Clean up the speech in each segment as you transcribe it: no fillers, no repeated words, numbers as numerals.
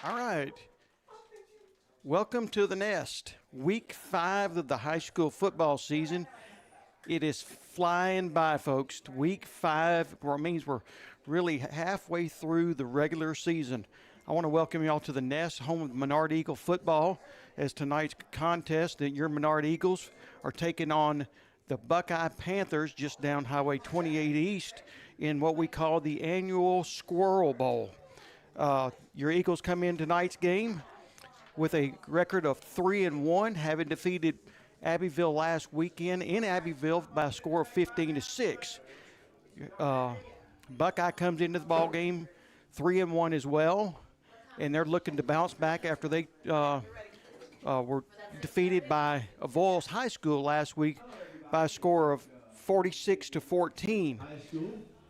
All right. Welcome to the Nest. Week 5 of the high school football season. It is flying by, folks. Week 5 means we're really halfway through the regular season. I want to welcome you all to the Nest, home of Menard Eagle Football, as tonight's contest that your Menard Eagles are taking on the Buckeye Panthers just down Highway 28 East in what we call the annual Squirrel Bowl. Your Eagles come in tonight's game with a record of 3-1, having defeated Abbeville last weekend in Abbeville by a score of 15-6. Buckeye comes into the ball game 3-1 as well, and they're looking to bounce back after they were defeated by Avoyelles High School last week by a score of 46-14.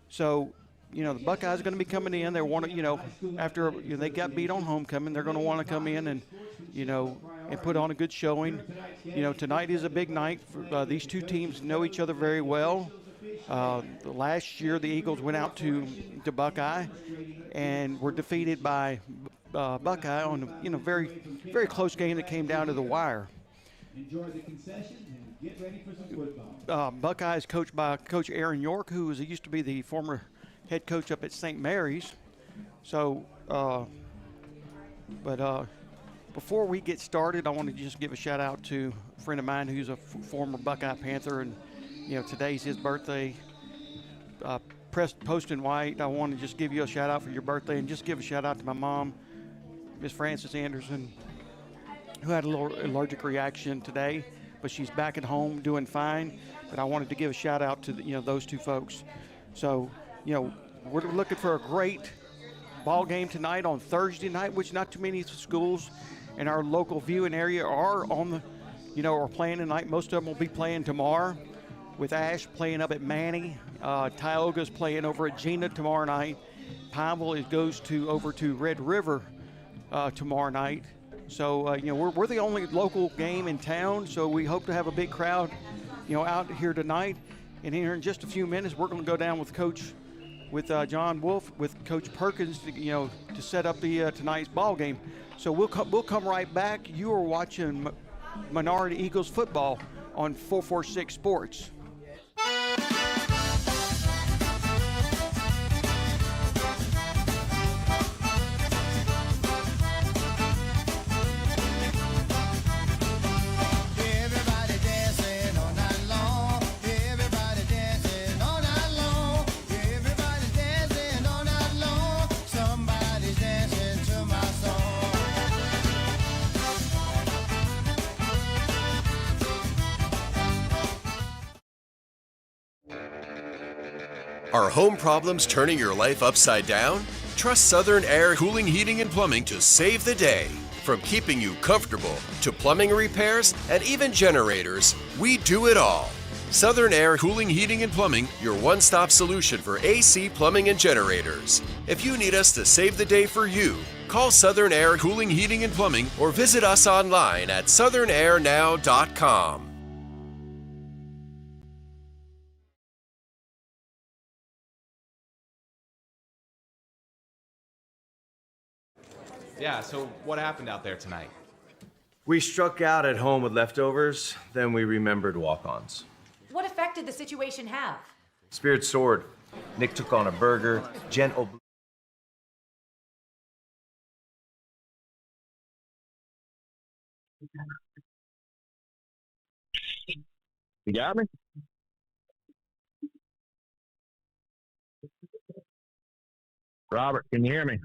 So, the Buckeyes are going to be coming in. They want to, after they got beat on homecoming, they're going to want to come in and, and put on a good showing. Tonight is a big night. These two teams know each other very well. Last year, the Eagles went out to Buckeye and were defeated by Buckeye on a very, very close game that came down to the wire. Enjoy the concessions and get ready for some football. Buckeye is coached by Coach Aaron York, who used to be the former head coach up at St. Mary's. So, before we get started, I want to just give a shout out to a friend of mine who's a former Buckeye Panther, and today's his birthday. Poston White, I want to just give you a shout out for your birthday, and just give a shout out to my mom, Miss Frances Anderson, who had a little allergic reaction today, but she's back at home doing fine. But I wanted to give a shout out to those two folks. So, we're looking for a great ball game tonight on Thursday night, which not too many schools in our local viewing area are on the, are playing tonight. Most of them will be playing tomorrow, with Ash playing up at Manny. Tioga's playing over at Gina tomorrow night. Pineville goes over to Red River tomorrow night. So, we're the only local game in town, so we hope to have a big crowd, out here tonight. And here in just a few minutes, we're going to go down with John Wolf, with Coach Perkins, to set up the tonight's ball game. So we'll come right back. You are watching Menard Eagles football on 446 Sports. Are home problems turning your life upside down? Trust Southern Air Cooling, Heating, and Plumbing to save the day. From keeping you comfortable to plumbing repairs and even generators, we do it all. Southern Air Cooling, Heating, and Plumbing, your one-stop solution for AC, plumbing, and generators. If you need us to save the day for you, call Southern Air Cooling, Heating, and Plumbing or visit us online at southernairnow.com. Yeah, so what happened out there tonight? We struck out at home with leftovers, then we remembered walk-ons. What effect did the situation have? Spirit soared. Nick took on a burger. Jen You got me? Robert, can you hear me?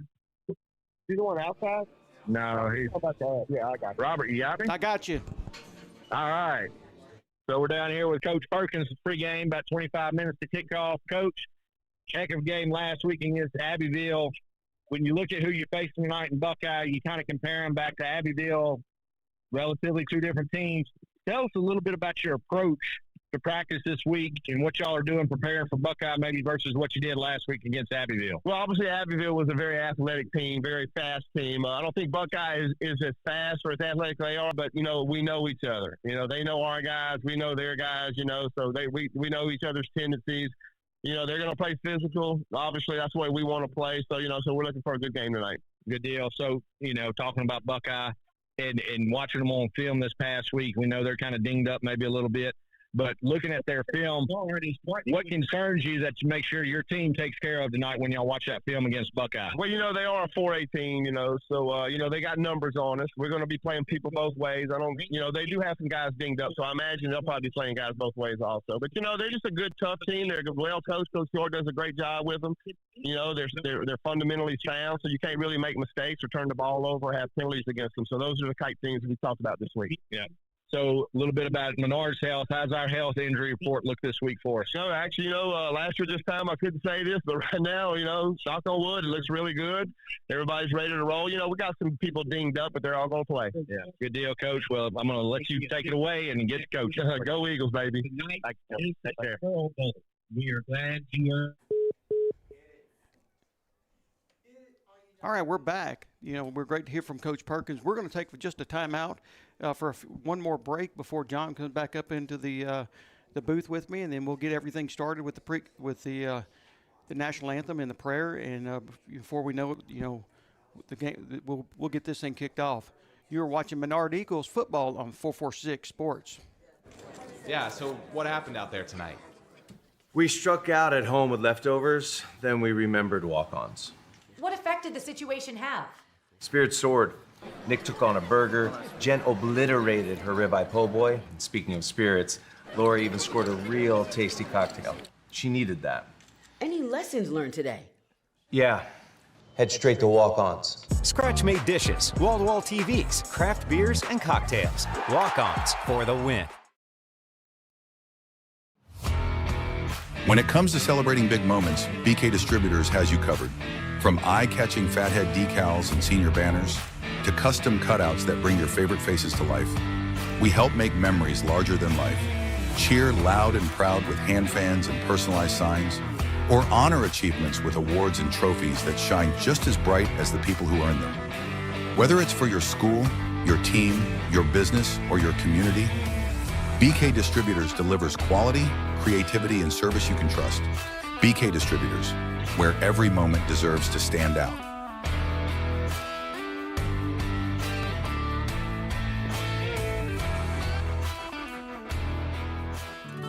You the one outside? No, he's. How about that? Yeah, I got you. Robert, you got me? I got you. All right. So we're down here with Coach Perkins. Pregame, about 25 minutes to kick off. Coach, heck of a game last week against Abbeville. When you look at who you're facing tonight in Buckeye, you kind of compare them back to Abbeville, relatively two different teams. Tell us a little bit about your approach to practice this week and what y'all are doing preparing for Buckeye maybe versus what you did last week against Abbeville. Well, obviously, Abbeville was a very athletic team, very fast team. I don't think Buckeye is as fast or as athletic as they are, but, we know each other. They know our guys. We know their guys, so we know each other's tendencies. They're going to play physical. Obviously, that's the way we want to play. So, so we're looking for a good game tonight. Good deal. So, talking about Buckeye and watching them on film this past week, we know they're kind of dinged up maybe a little bit. But looking at their film, what concerns you that you make sure your team takes care of tonight when y'all watch that film against Buckeye? Well, they are a 4A team, so, they got numbers on us. We're going to be playing people both ways. They do have some guys dinged up, so I imagine they'll probably be playing guys both ways also. But, they're just a good, tough team. They're well coached. Coach Short does a great job with them. They're fundamentally sound, so you can't really make mistakes or turn the ball over or have penalties against them. So those are the type things we talked about this week. Yeah. So a little bit about Menard's health. How's our health injury report look this week for us? No, actually, last year this time I couldn't say this, but right now, knock on wood, it looks really good. Everybody's ready to roll. We got some people dinged up, but they're all going to play. Yeah, good deal, Coach. Well, I'm going to let you take it away and get to coach. Go Eagles, baby. Take care. We are glad you are. All right, we're back. We're great to hear from Coach Perkins. We're going to take just a timeout for one more break before John comes back up into the booth with me, and then we'll get everything started with the national anthem and the prayer. And before we know it, the game we'll get this thing kicked off. You're watching Menard Eagles football on 446 Sports. Yeah, so what happened out there tonight? We struck out at home with leftovers, then we remembered walk-ons. What effect did the situation have? Spirit soared. Nick took on a burger. Jen obliterated her ribeye po' boy. And speaking of spirits, Laura even scored a real tasty cocktail. She needed that. Any lessons learned today? Yeah. Head straight to walk-ons. Scratch-made dishes, wall-to-wall TVs, craft beers, and cocktails. Walk-ons for the win. When it comes to celebrating big moments, BK Distributors has you covered. From eye-catching fathead decals and senior banners to custom cutouts that bring your favorite faces to life, we help make memories larger than life. Cheer loud and proud with hand fans and personalized signs, or honor achievements with awards and trophies that shine just as bright as the people who earn them. Whether it's for your school, your team, your business, or your community, BK Distributors delivers quality, creativity, and service you can trust. BK Distributors, where every moment deserves to stand out.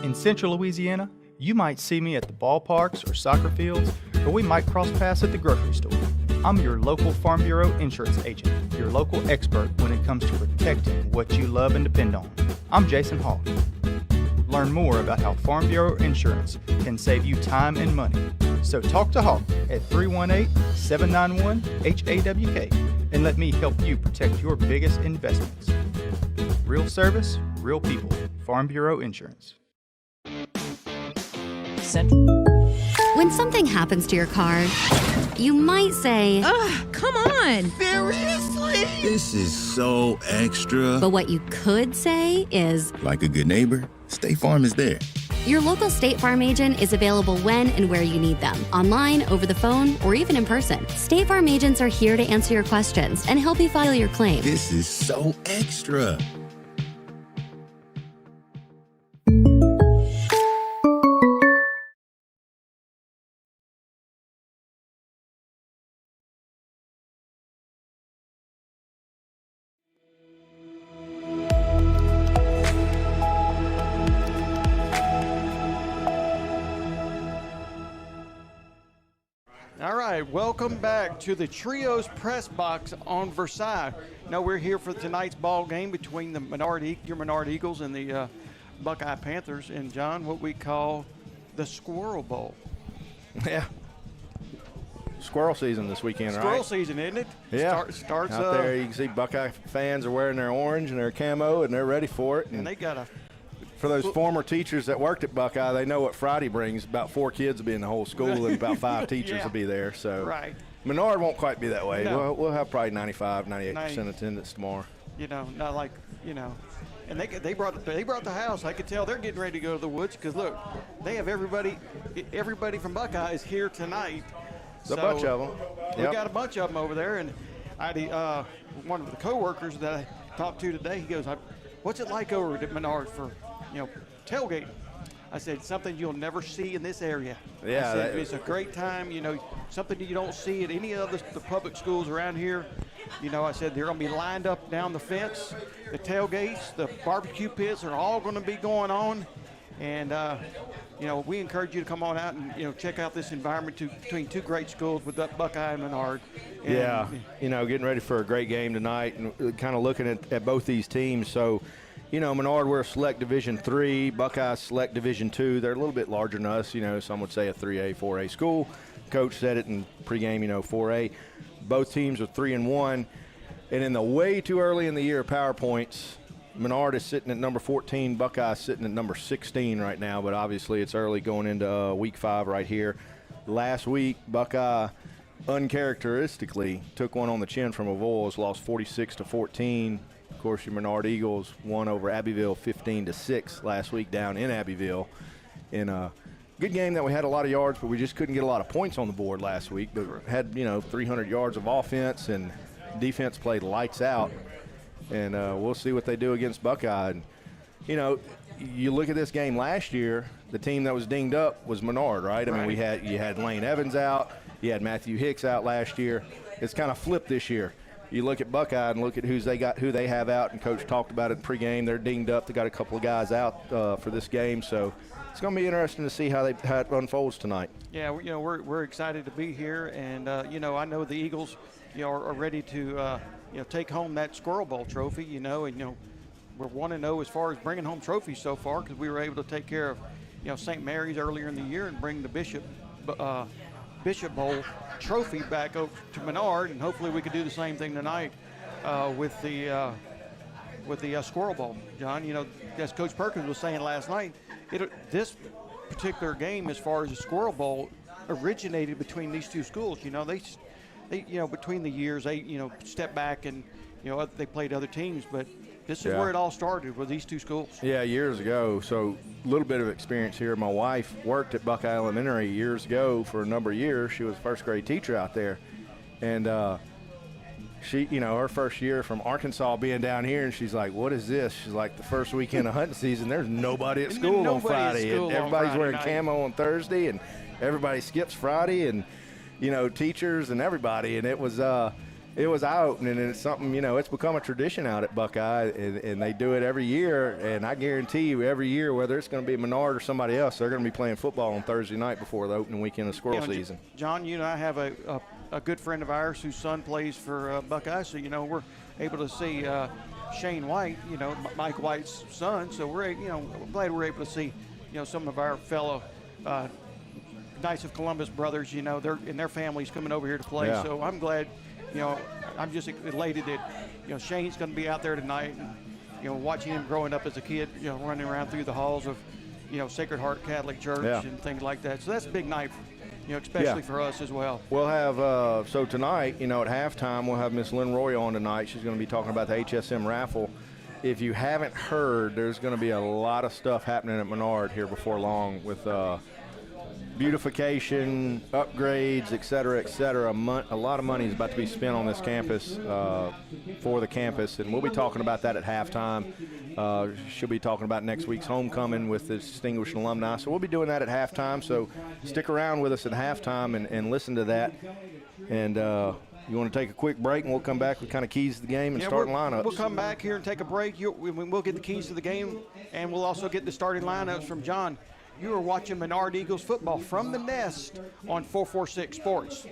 In Central Louisiana, you might see me at the ballparks or soccer fields, or we might cross paths at the grocery store. I'm your local Farm Bureau insurance agent, your local expert when it comes to protecting what you love and depend on. I'm Jason Hawk. Learn more about how Farm Bureau Insurance can save you time and money. So talk to Hawk at 318-791-HAWK and let me help you protect your biggest investments. Real service, real people. Farm Bureau Insurance. When something happens to your car, you might say, "Ugh, come on! Seriously? This is so extra." But what you could say is, like a good neighbor, State Farm is there. Your local State Farm agent is available when and where you need them, online, over the phone, or even in person. State Farm agents are here to answer your questions and help you file your claim. This is so extra. All right, welcome back to the Trios Press Box on Versailles. Now we're here for tonight's ball game between the your Menard Eagles and the Buckeye Panthers, and John, what we call the Squirrel Bowl. Yeah. Squirrel season this weekend, right? Squirrel season, isn't it? Yeah. Starts out there. You can see Buckeye fans are wearing their orange and their camo, and they're ready for it. And they got a. For those former teachers that worked at Buckeye, they know what Friday brings. About 4 kids will be in the whole school, and about 5 teachers will be there. So right. Menard won't quite be that way. No. We'll have probably 95, 98% attendance tomorrow. Not like, and they brought the house. I could tell they're getting ready to go to the woods because look, they have everybody from Buckeye is here tonight. A bunch of them. We got a bunch of them over there, and one of the coworkers that I talked to today, he goes, "What's it like over at Menard for tailgating?" I said, something you'll never see in this area. Yeah, I said, it's a great time, something you don't see at any of the public schools around here. I said they're going to be lined up down the fence. The tailgates, the barbecue pits are all going to be going on. And, we encourage you to come on out and, check out this environment between two great schools with Buckeye and Menard. And, getting ready for a great game tonight and kind of looking at both these teams. So, Menard, we're a select Division III, Buckeye select Division II. They're a little bit larger than us, some would say a 3A, 4A school. Coach said it in pregame, 4A. Both teams are 3-1. And in the way too early in the year PowerPoints, Menard is sitting at number 14, Buckeye is sitting at number 16 right now, but obviously it's early going into week 5 right here. Last week, Buckeye uncharacteristically took one on the chin from Avoyelles, lost 46-14. Of course, your Menard Eagles won over Abbeville 15-6 last week down in Abbeville in a good game that we had a lot of yards, but we just couldn't get a lot of points on the board last week. But had 300 yards of offense, and defense played lights out. And we'll see what they do against Buckeye. And, you look at this game last year, the team that was dinged up was Menard, right? I mean, you had Lane Evans out, you had Matthew Hicks out last year. It's kind of flipped this year. You look at Buckeye and look at who they have out, and Coach talked about it in pregame. They're dinged up. They got a couple of guys out for this game, so it's going to be interesting to see how it unfolds tonight. Yeah, we're excited to be here, and I know the Eagles, are ready to take home that Squirrel Bowl trophy. And we're 1-0 as far as bringing home trophies so far, because we were able to take care of St. Mary's earlier in the year and bring the Bishop Bowl trophy back over to Menard, and hopefully we could do the same thing tonight with the Squirrel Bowl. John, as Coach Perkins was saying last night, this particular game, as far as the Squirrel Bowl, originated between these two schools. They between the years, they step back and they played other teams, but this is where it all started with these two schools. Yeah, years ago. So a little bit of experience here. My wife worked at Buckeye Elementary years ago for a number of years. She was a first grade teacher out there. And she, her first year from Arkansas being down here, and she's like, what is this? She's like, the first weekend of hunting season, there's nobody at school on Friday. And everybody's wearing camo on Thursday, and everybody skips Friday, and, teachers and everybody. And it was eye-opening, and it's something, it's become a tradition out at Buckeye, and they do it every year. And I guarantee you, every year, whether it's going to be Menard or somebody else, they're going to be playing football on Thursday night before the opening weekend of squirrel season. John, I have a good friend of ours whose son plays for Buckeye, so we're able to see Shane White, Mike White's son. So we're glad we're able to see some of our fellow Knights of Columbus brothers. Their families coming over here to play. Yeah. So I'm glad. I'm just elated that, Shane's going to be out there tonight, and, watching him growing up as a kid, running around through the halls of, Sacred Heart Catholic Church and things like that. So that's a big night, especially for us as well. We'll have, so tonight, at halftime, we'll have Miss Lynn Roy on tonight. She's going to be talking about the HSM raffle. If you haven't heard, there's going to be a lot of stuff happening at Menard here before long with beautification, upgrades, et cetera, et cetera. A lot of money is about to be spent on this campus for the campus, and we'll be talking about that at halftime. She'll be talking about next week's homecoming with the distinguished alumni. So we'll be doing that at halftime. So stick around with us at halftime and listen to that. And you want to take a quick break, and we'll come back with kind of keys to the game and starting lineups. We'll come back here and take a break. We'll get the keys to the game, and we'll also get the starting lineups from John. You are watching Menard Eagles football from the Nest on 446 Sports.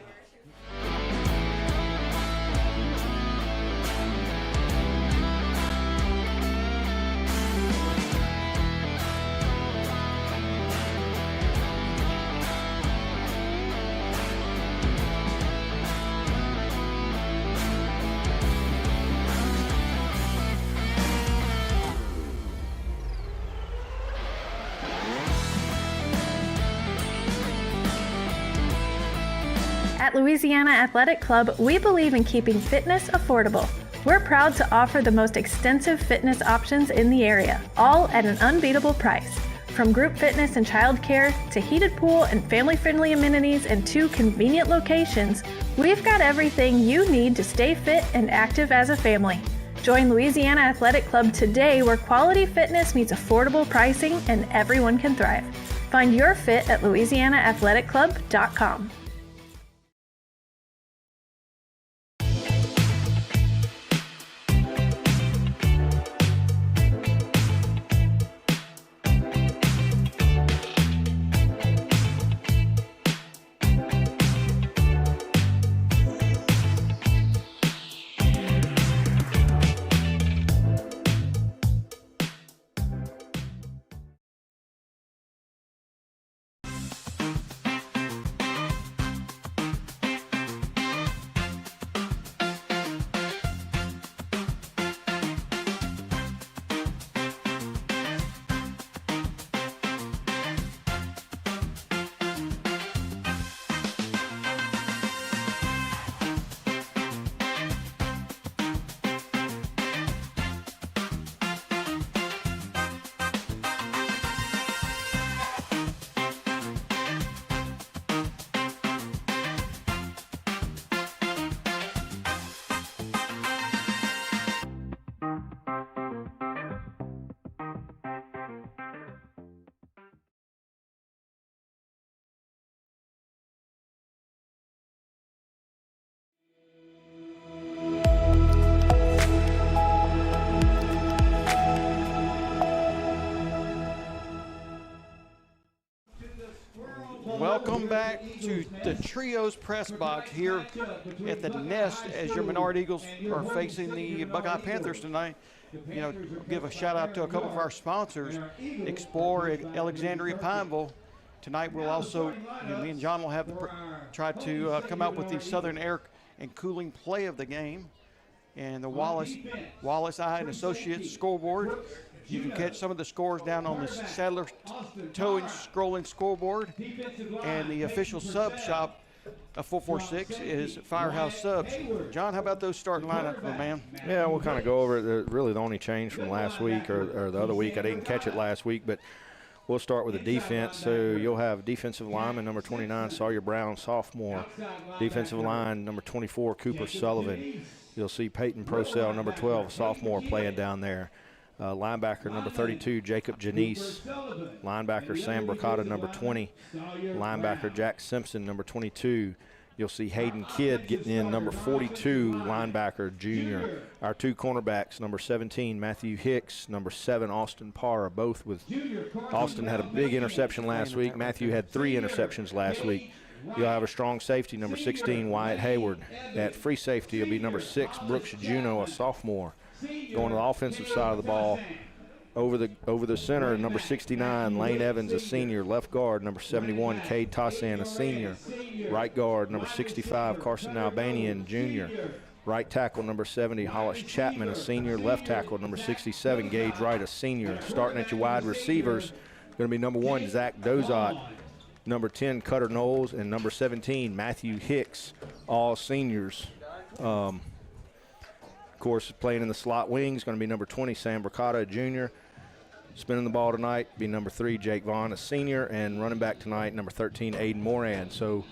At Louisiana Athletic Club, we believe in keeping fitness affordable. We're proud to offer the most extensive fitness options in the area, all at an unbeatable price. From group fitness and childcare to heated pool and family-friendly amenities in 2 convenient locations, we've got everything you need to stay fit and active as a family. Join Louisiana Athletic Club today, where quality fitness meets affordable pricing and everyone can thrive. Find your fit at louisianaathletic.club.com. Welcome back to the Trios press box here at the Nest as your Menard Eagles are facing the Buckeye Panthers tonight. You know, give a shout out to a couple of our sponsors, Explore Alexandria Pineville. Tonight we'll also, me and John will have try to come out with the Southern Air and Cooling play of the game, and the Wallace Eye and Associates scoreboard. You can catch some of the scores down on the Sadler Towing scrolling scoreboard. And the official sub shop of 446 is Firehouse Subs. John, how about those starting lineup, man? Yeah, we'll kind of go over it. Really the only change from last week or the other week. I didn't catch it last week, but we'll start with the defense. So you'll have defensive lineman number 29, Sawyer Brown, sophomore. Defensive line number 24, Cooper Sullivan. You'll see Peyton Procell, number 12, sophomore, playing down there. Linebacker number 32, Jacob Janice. Linebacker Sam Bracata, number 20. Linebacker Jack Simpson, number 22. You'll see Hayden Kidd getting in, number 42, linebacker, junior. Our two cornerbacks, number 17, Matthew Hicks, number 7, Austin Parra, both with Austin had a big interception last week. Matthew had 3 interceptions last week. You'll have a strong safety, number 16, Wyatt Hayward. At free safety, it'll be number 6, Brooks Juno, a sophomore. Going to the offensive side of the ball, over the center, number 69, Lane Evans, a senior. Left guard, number 71, Cade Tassan, a senior. Right guard, number 65, Carson Albanian, junior. Right tackle, number 70, Hollis Chapman, a senior. Left tackle, number 67, Gage Wright, a senior. Starting at your wide receivers, going to be number 1, Zach Dozot. Number 10, Cutter Knowles, and number 17, Matthew Hicks, all seniors. Of course, playing in the slot wings, going to be number 20, Sam Bracata, a junior. Spinning the ball tonight, be number 3, Jake Vaughn, a senior. And running back tonight, number 13, Aiden Moran. So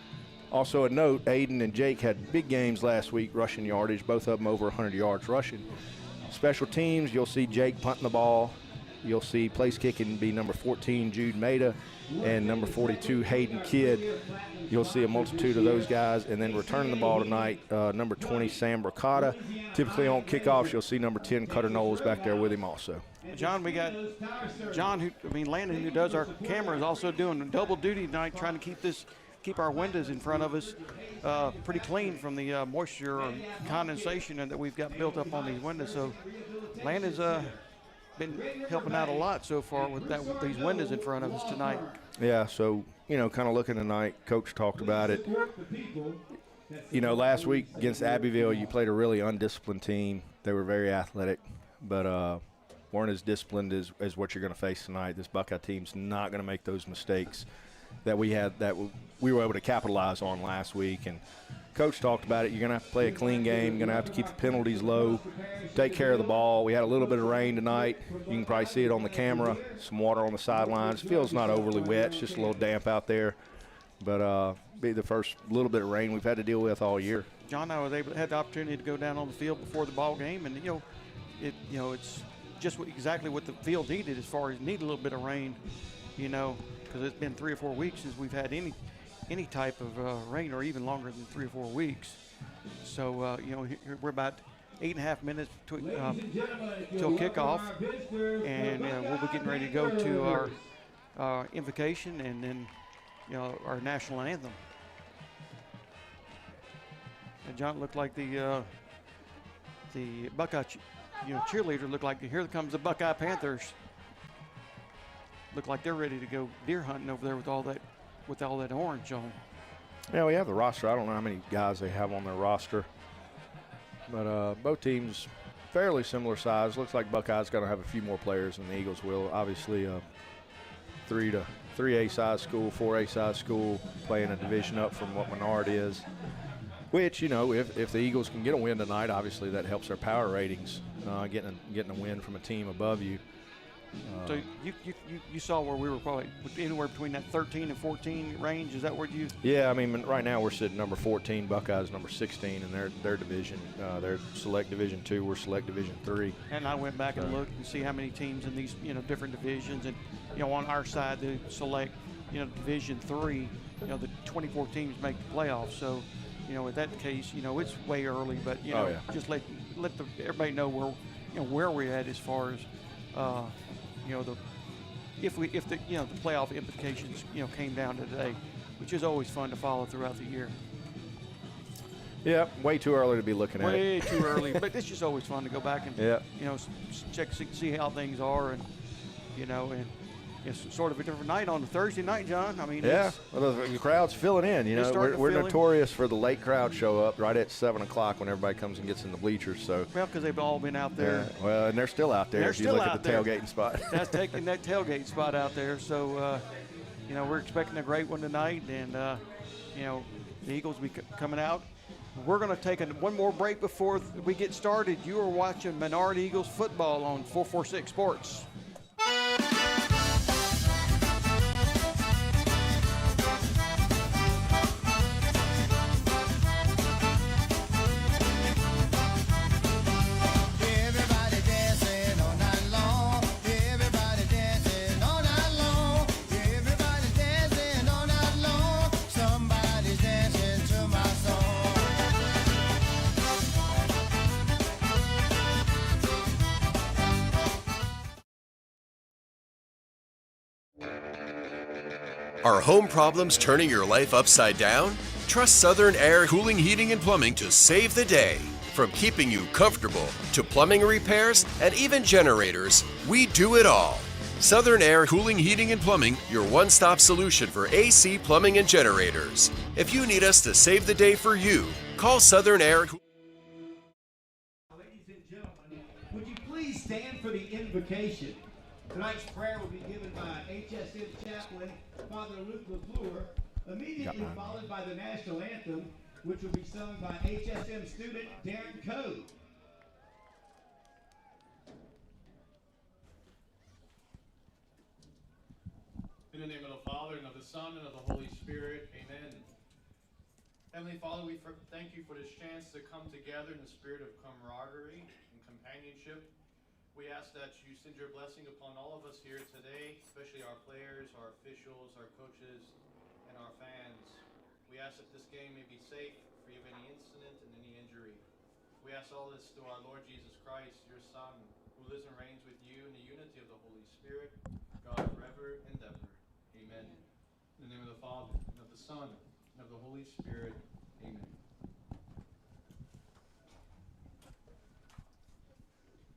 also a note, Aiden and Jake had big games last week, rushing yardage, both of them over 100 yards rushing. Special teams, you'll see Jake punting the ball. You'll see place kicking be number 14, Jude Maida, and number 42, Hayden Kidd. You'll see a multitude of those guys. And then returning the ball tonight, number 20, Sam Bracata. Typically on kickoffs, you'll see number 10, Cutter Knowles, back there with him also. John, we got John, Landon, who does our camera, is also doing double duty tonight, trying to keep our windows in front of us pretty clean from the moisture or condensation that we've got built up on these windows. So Landon's been helping out a lot so far with these windows in front of us tonight. Yeah, so, kind of looking tonight, Coach talked about it. Last week against Abbeville, you played a really undisciplined team. They were very athletic, but weren't as disciplined as what you're going to face tonight. This Buckeye team's not going to make those mistakes that we were able to capitalize on last week. And Coach talked about it. You're going to have to play a clean game. You're going to have to keep the penalties low, take care of the ball. We had a little bit of rain tonight. You can probably see it on the camera, some water on the sidelines. The field's not overly wet. It's just a little damp out there. But be the first little bit of rain we've had to deal with all year. John and I had the opportunity to go down on the field before the ball game, and it's just exactly what the field needed as far as need a little bit of rain, because it's been 3 or 4 weeks since we've had any type of rain, or even longer than 3 or 4 weeks. So, we're about 8.5 minutes till kickoff, and we'll be getting ready to go to our invocation and then, our national anthem. And John, looked like the Buckeye, cheerleader looked like, here comes the Buckeye Panthers. Look like they're ready to go deer hunting over there with all that orange on. Yeah, we have the roster. I don't know how many guys they have on their roster, but both teams fairly similar size. Looks like Buckeyes going to have a few more players than the Eagles will. Obviously, 3A size school, 4A size school, playing a division up from what Menard is. Which, if the Eagles can get a win tonight, obviously that helps their power ratings. Getting a win from a team above you. So you saw where we were probably anywhere between that 13 and 14 range. Is that where you? Yeah, I mean, right now we're sitting number 14. Buckeyes number 16 in their division. They're Select Division 2. We're Select Division 3. And I went back and looked and see how many teams in these different divisions, and on our side the Select Division 3. The 24 teams make the playoffs. So in that case, it's way early, but just let everybody know where we're at as far as if the playoff implications came down today, which is always fun to follow throughout the year. Yeah, way too early to be looking at it. Way too early, but it's just always fun to go back and check, see how things are, and it's sort of a different night on the Thursday night, John. I mean, well, the crowd's filling in. We're notorious for the late crowd show up right at 7 o'clock when everybody comes and gets in the bleachers. So because they've all been out there. Yeah, well, and they're still out there. If you look at the tailgating spot, that's taking that tailgate spot out there. So we're expecting a great one tonight, and the Eagles will be coming out. We're going to take one more break before we get started. You are watching Menard Eagles Football on 446 Sports. Are home problems turning your life upside down? Trust Southern Air Cooling, Heating, and Plumbing to save the day. From keeping you comfortable to plumbing repairs and even generators, we do it all. Southern Air Cooling, Heating, and Plumbing, your one-stop solution for AC, plumbing, and generators. If you need us to save the day for you, call Southern Air. Ladies and gentlemen, would you please stand for the invocation? Tonight's prayer will be given by HSM chaplain Father Luke LaFleur, immediately followed by the national anthem, which will be sung by HSM student Darren Code. In the name of the Father, and of the Son, and of the Holy Spirit, amen. Heavenly Father, we thank you for this chance to come together in the spirit of camaraderie and companionship. We ask that you send your blessing upon all of us here today, especially our players, our officials, our coaches, and our fans. We ask that this game may be safe, free of any incident and any injury. We ask all this through our Lord Jesus Christ, your Son, who lives and reigns with you in the unity of the Holy Spirit, God forever and ever. Amen. In the name of the Father, and of the Son, and of the Holy Spirit. Amen.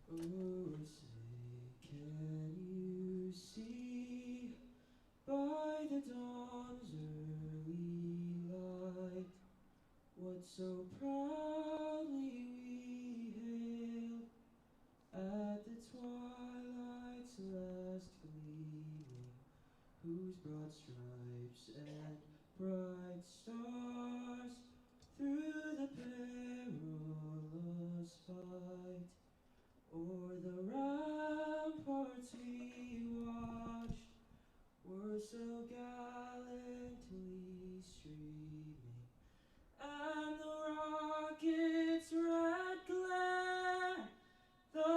Oh, say, can you see by the dawn's early light what so proudly we hailed at the twilight's last gleaming, whose broad stripes and bright stars through the perilous fight o'er the ramparts we watched were so gallantly streaming, and the rocket's red glare, the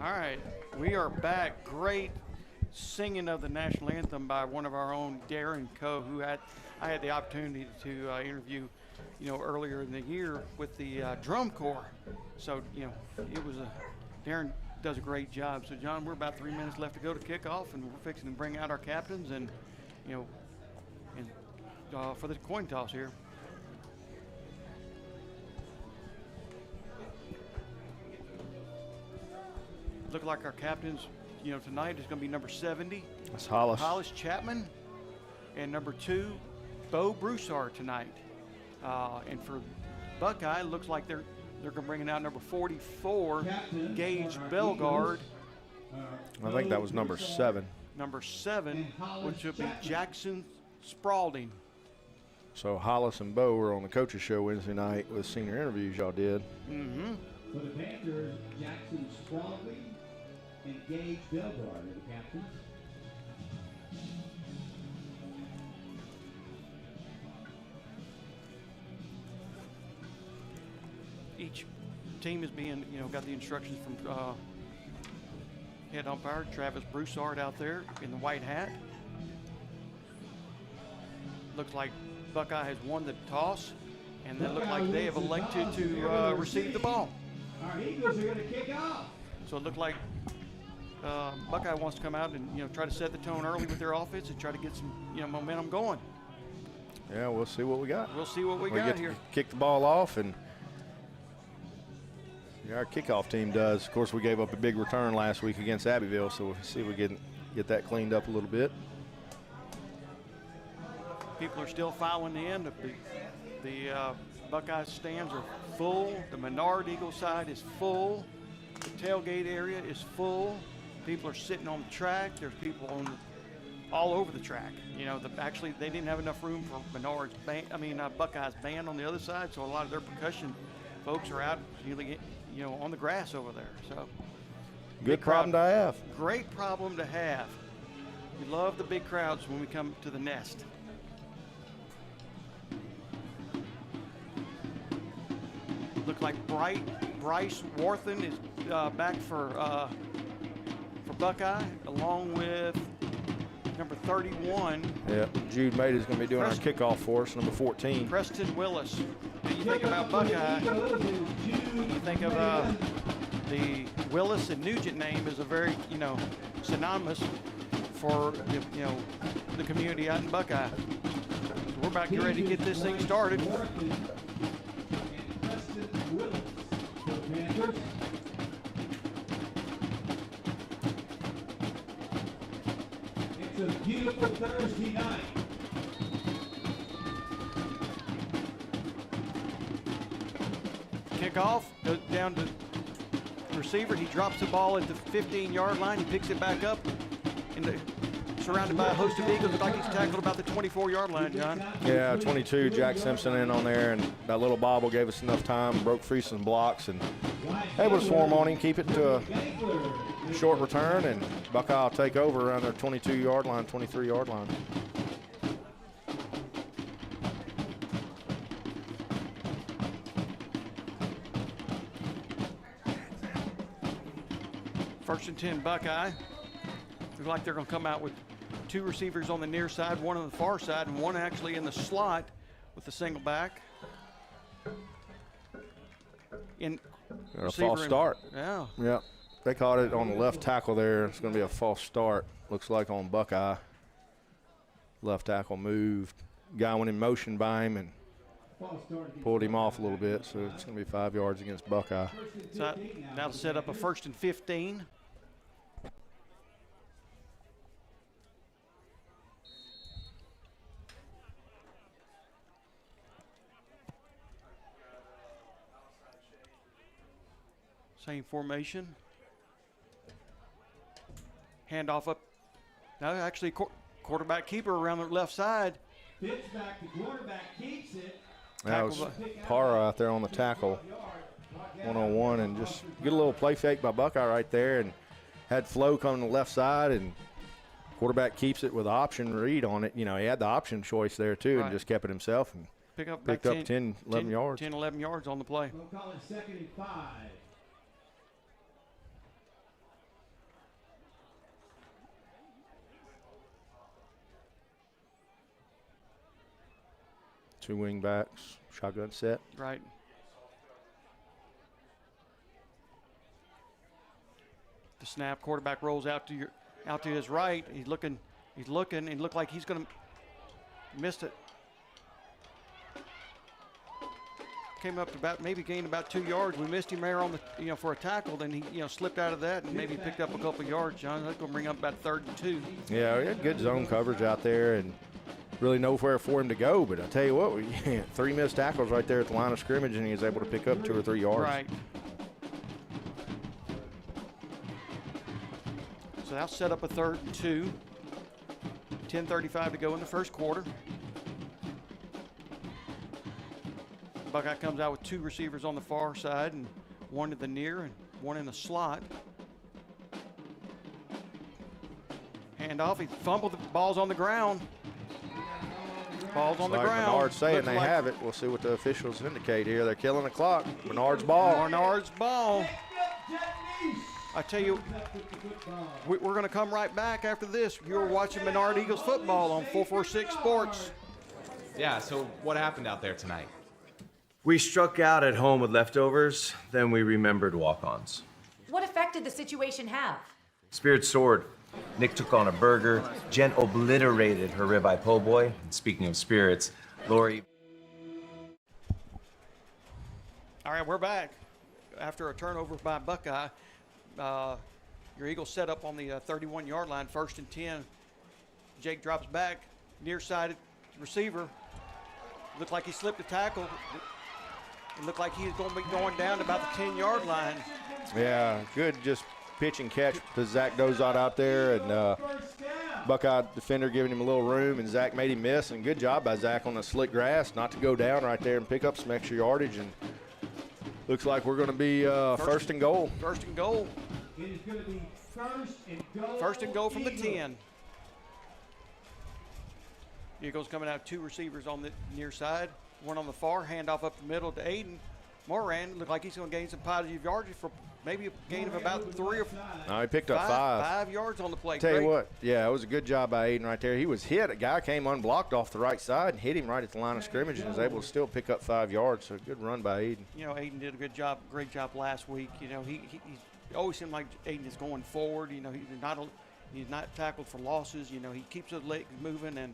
All right, we are back. Great singing of the national anthem by one of our own, Darren Coe, who I had the opportunity to interview, earlier in the year with the drum corps. So, it was Darren does a great job. So, John, we're about 3 minutes left to go to kickoff, and we're fixing to bring out our captains and, for the coin toss here. Look like our captains, tonight is going to be number 70. That's Hollis. Hollis Chapman. And number 2, Bo Broussard tonight. And for Buckeye, looks like they're going to bring out number 44, Gage Bellegarde. I think that was number 7. Number 7, which would be Jackson Spalding. So Hollis and Bo were on the coaches show Wednesday night with senior interviews y'all did. Mm-hmm. For the Panthers, Jackson Spalding and Gage Bellegarde are the captains. Each team is being, got the instructions from head umpire Travis Broussard out there in the white hat. Looks like Buckeye has won the toss, and they look like they have elected to receive the ball. Our Eagles are going to kick off. So it looked like Buckeye wants to come out and try to set the tone early with their offense and try to get some momentum going. Yeah, we'll see what we got. We'll see what we got get here. To kick the ball off, and our kickoff team does. Of course, we gave up a big return last week against Abbeville, so we'll see if we get that cleaned up a little bit. People are still filing in. The Buckeye stands are full. The Menard Eagle side is full. The tailgate area is full. People are sitting on the track. There's people all over the track. Actually, they didn't have enough room for Menard's band. Buckeye's band on the other side, so a lot of their percussion folks are out, on the grass over there. So, good problem to have. Great problem to have. We love the big crowds when we come to the nest. Look like Bryce Warthen is back for Buckeye, along with number 31. Yeah, Jude Mate is going to be doing our kickoff for us, number 14. Preston Willis. When you think about Buckeye, you think of the Willis and Nugent name is a very, synonymous for the community out in Buckeye. So we're about to get ready to get this thing started. It's a beautiful Thursday night. Kickoff goes down to the receiver. He drops the ball at the 15-yard line. He picks it back up, and surrounded by a host of Eagles. Looks like he's tackled about the 24-yard line, John. Yeah, 22. Jack Simpson in on there, and that little bobble gave us enough time. Broke free some blocks, and able to swarm on him, keep it to a short return, and Buckeye will take over around their 22-yard line, 23-yard line. First and 10 Buckeye. Looks like they're going to come out with 2 receivers on the near side, 1 on the far side, and 1 actually in the slot with the single back. A false start. Yeah. Yeah. They caught it on the left tackle there. It's going to be a false start. Looks like on Buckeye. Left tackle moved. Guy went in motion by him and pulled him off a little bit, so it's going to be 5 yards against Buckeye. So now to set up a 1st and 15. Same formation. Handoff up. Now actually quarterback keeper around the left side. Pitch back, the quarterback keeps it. That was Parra out there on the tackle, one-on-one, and just get a little play fake by Buckeye right there, and had Flo come to the left side, and quarterback keeps it with option read on it. He had the option choice there too, and just kept it himself and picked up 10, 11 yards. 10, 11 yards on the play. We'll call it 2nd and 5. 2 wing backs, shotgun set. Right. The snap, quarterback rolls out to his right. He's looking, and looked like he's going to miss it. Came up to maybe gained about 2 yards. We missed him there on the, for a tackle. Then he, slipped out of that and maybe picked up a couple of yards. John, that's going to bring up about 3rd and 2. Yeah, we had good zone coverage out there and really nowhere for him to go. But I tell you what, we had 3 missed tackles right there at the line of scrimmage, and he was able to pick up 2 or 3 yards. Right. So that'll set up a 3rd and 2. 10:35 to go in the first quarter. Buckeye comes out with 2 receivers on the far side and 1 to the near and 1 in the slot. Hand off, he fumbled, the ball's on the ground. Ball's on the ground. Menard's saying they have it. We'll see what the officials indicate here. They're killing the clock. Menard's ball. Menard's ball. I tell you, we're going to come right back after this. You're watching Menard Eagles football on 446 Sports. Yeah, so what happened out there tonight? We struck out at home with leftovers, then we remembered walk-ons. What effect did the situation have? Spirit soared. Nick took on a burger. Jen obliterated her ribeye po' boy. And speaking of spirits, Lori... All right, we're back. After a turnover by Buckeye, your Eagles set up on the 31-yard line, 1st and 10. Jake drops back, near-sided receiver. Looked like he slipped a tackle. It looked like he was going to be going down to about the 10-yard line. Yeah, good just pitch and catch to Zach Dozot out there, and Buckeye defender giving him a little room, and Zach made him miss, and good job by Zach on the slick grass not to go down right there and pick up some extra yardage, and looks like we're going to be first and goal. First and goal. It is going to be first and goal. First and goal from the 10. Eagles coming out 2 receivers on the near side, 1 on the far, handoff up the middle to Aiden. Moran looked like he's going to gain some positive yardage for maybe a gain of about 3 or 4. No, he picked up 5 yards on the play. Tell you what, yeah, it was a good job by Aiden right there. He was hit. A guy came unblocked off the right side and hit him right at the line of scrimmage and was able to still pick up 5 yards. So good run by Aiden. Aiden did a good job, great job last week. He always seemed like Aiden is going forward. He's not tackled for losses. He keeps his legs moving, and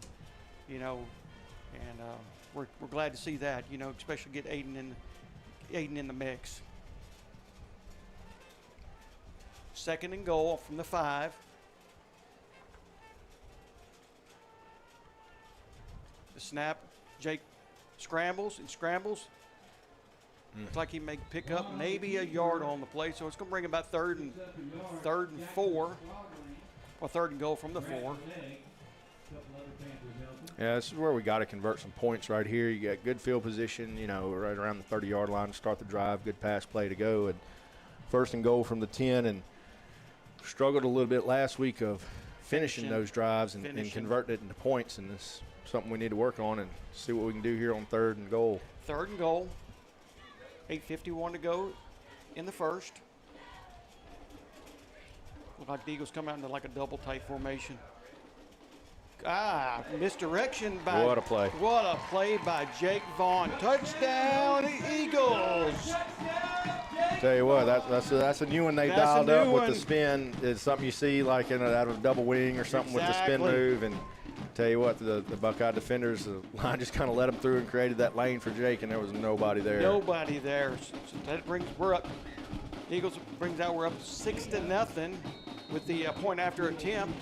we're glad to see that. Especially get Aiden in the mix. 2nd and goal from the 5. The snap, Jake scrambles. Looks like he may pick up maybe a yard on the play, so it's going to bring about 3rd and 4, or 3rd and goal from the 4. Yeah, this is where we got to convert some points right here. You got good field position, right around the 30-yard line to start the drive, good pass play to go, and 1st and goal from the 10, and struggled a little bit last week of finishing those drives and converting it into points, and this is something we need to work on and see what we can do here on 3rd and goal. 3rd and goal. 8:51 to go in the first. Look like the Eagles come out into like a double tight formation. Misdirection by. What a play. What a play by Jake Vaughn. Touchdown, Eagles. Tell you what, that's a new one they dialed up with the spin. It's something you see like out of a double wing or something with the spin move. And tell you what, the Buckeye defenders, the line just kind of let them through and created that lane for Jake, and there was nobody there. Nobody there. So that we're up. Eagles brings out we're up 6-0 with the point after attempt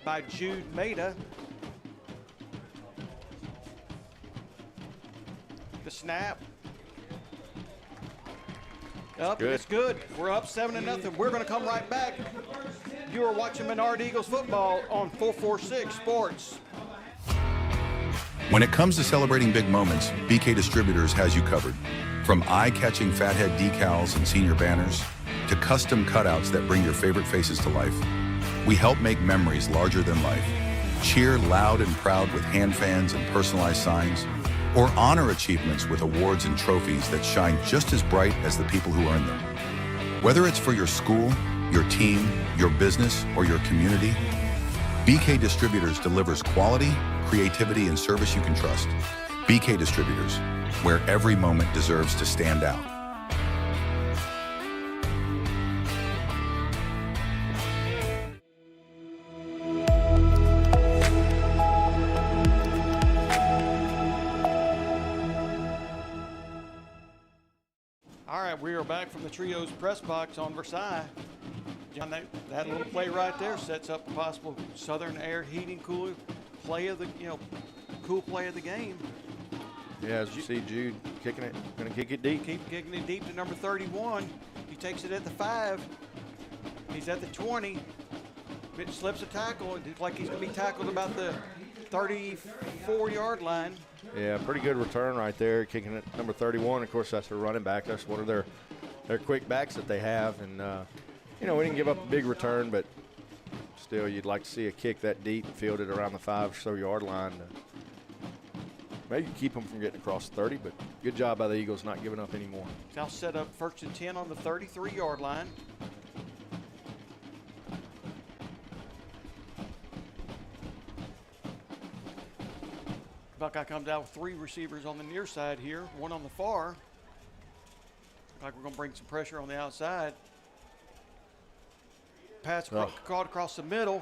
by Jude Maida. The snap. It's good. We're up 7-0. We're going to come right back. You are watching Menard Eagles football on 446 Sports. When it comes to celebrating big moments, BK Distributors has you covered. From eye-catching fathead decals and senior banners to custom cutouts that bring your favorite faces to life, we help make memories larger than life. Cheer loud and proud with hand fans and personalized signs, or honor achievements with awards and trophies that shine just as bright as the people who earn them. Whether it's for your school, your team, your business, or your community, BK Distributors delivers quality, creativity, and service you can trust. BK Distributors, where every moment deserves to stand out. All right, we are back from the Trios press box on Versailles. John, that little play right there sets up a possible Southern Air Heating Cooler play of the, cool play of the game. Yeah, as you see Jude kicking it, going to kick it deep. Keep kicking it deep to number 31. He takes it at the 5. He's at the 20. It slips a tackle. It looks like he's going to be tackled about the 34-yard line. Yeah, pretty good return right there, kicking it number 31. Of course, that's their running back. That's one of their quick backs that they have. And, we didn't give up a big return, but still you'd like to see a kick that deep and fielded around the 5 or so yard line. Maybe keep them from getting across 30, but good job by the Eagles not giving up anymore. Now set up 1st and 10 on the 33-yard line. Buckeye comes out with 3 receivers on the near side here, 1 on the far. Looks like we're going to bring some pressure on the outside. Pass caught across the middle,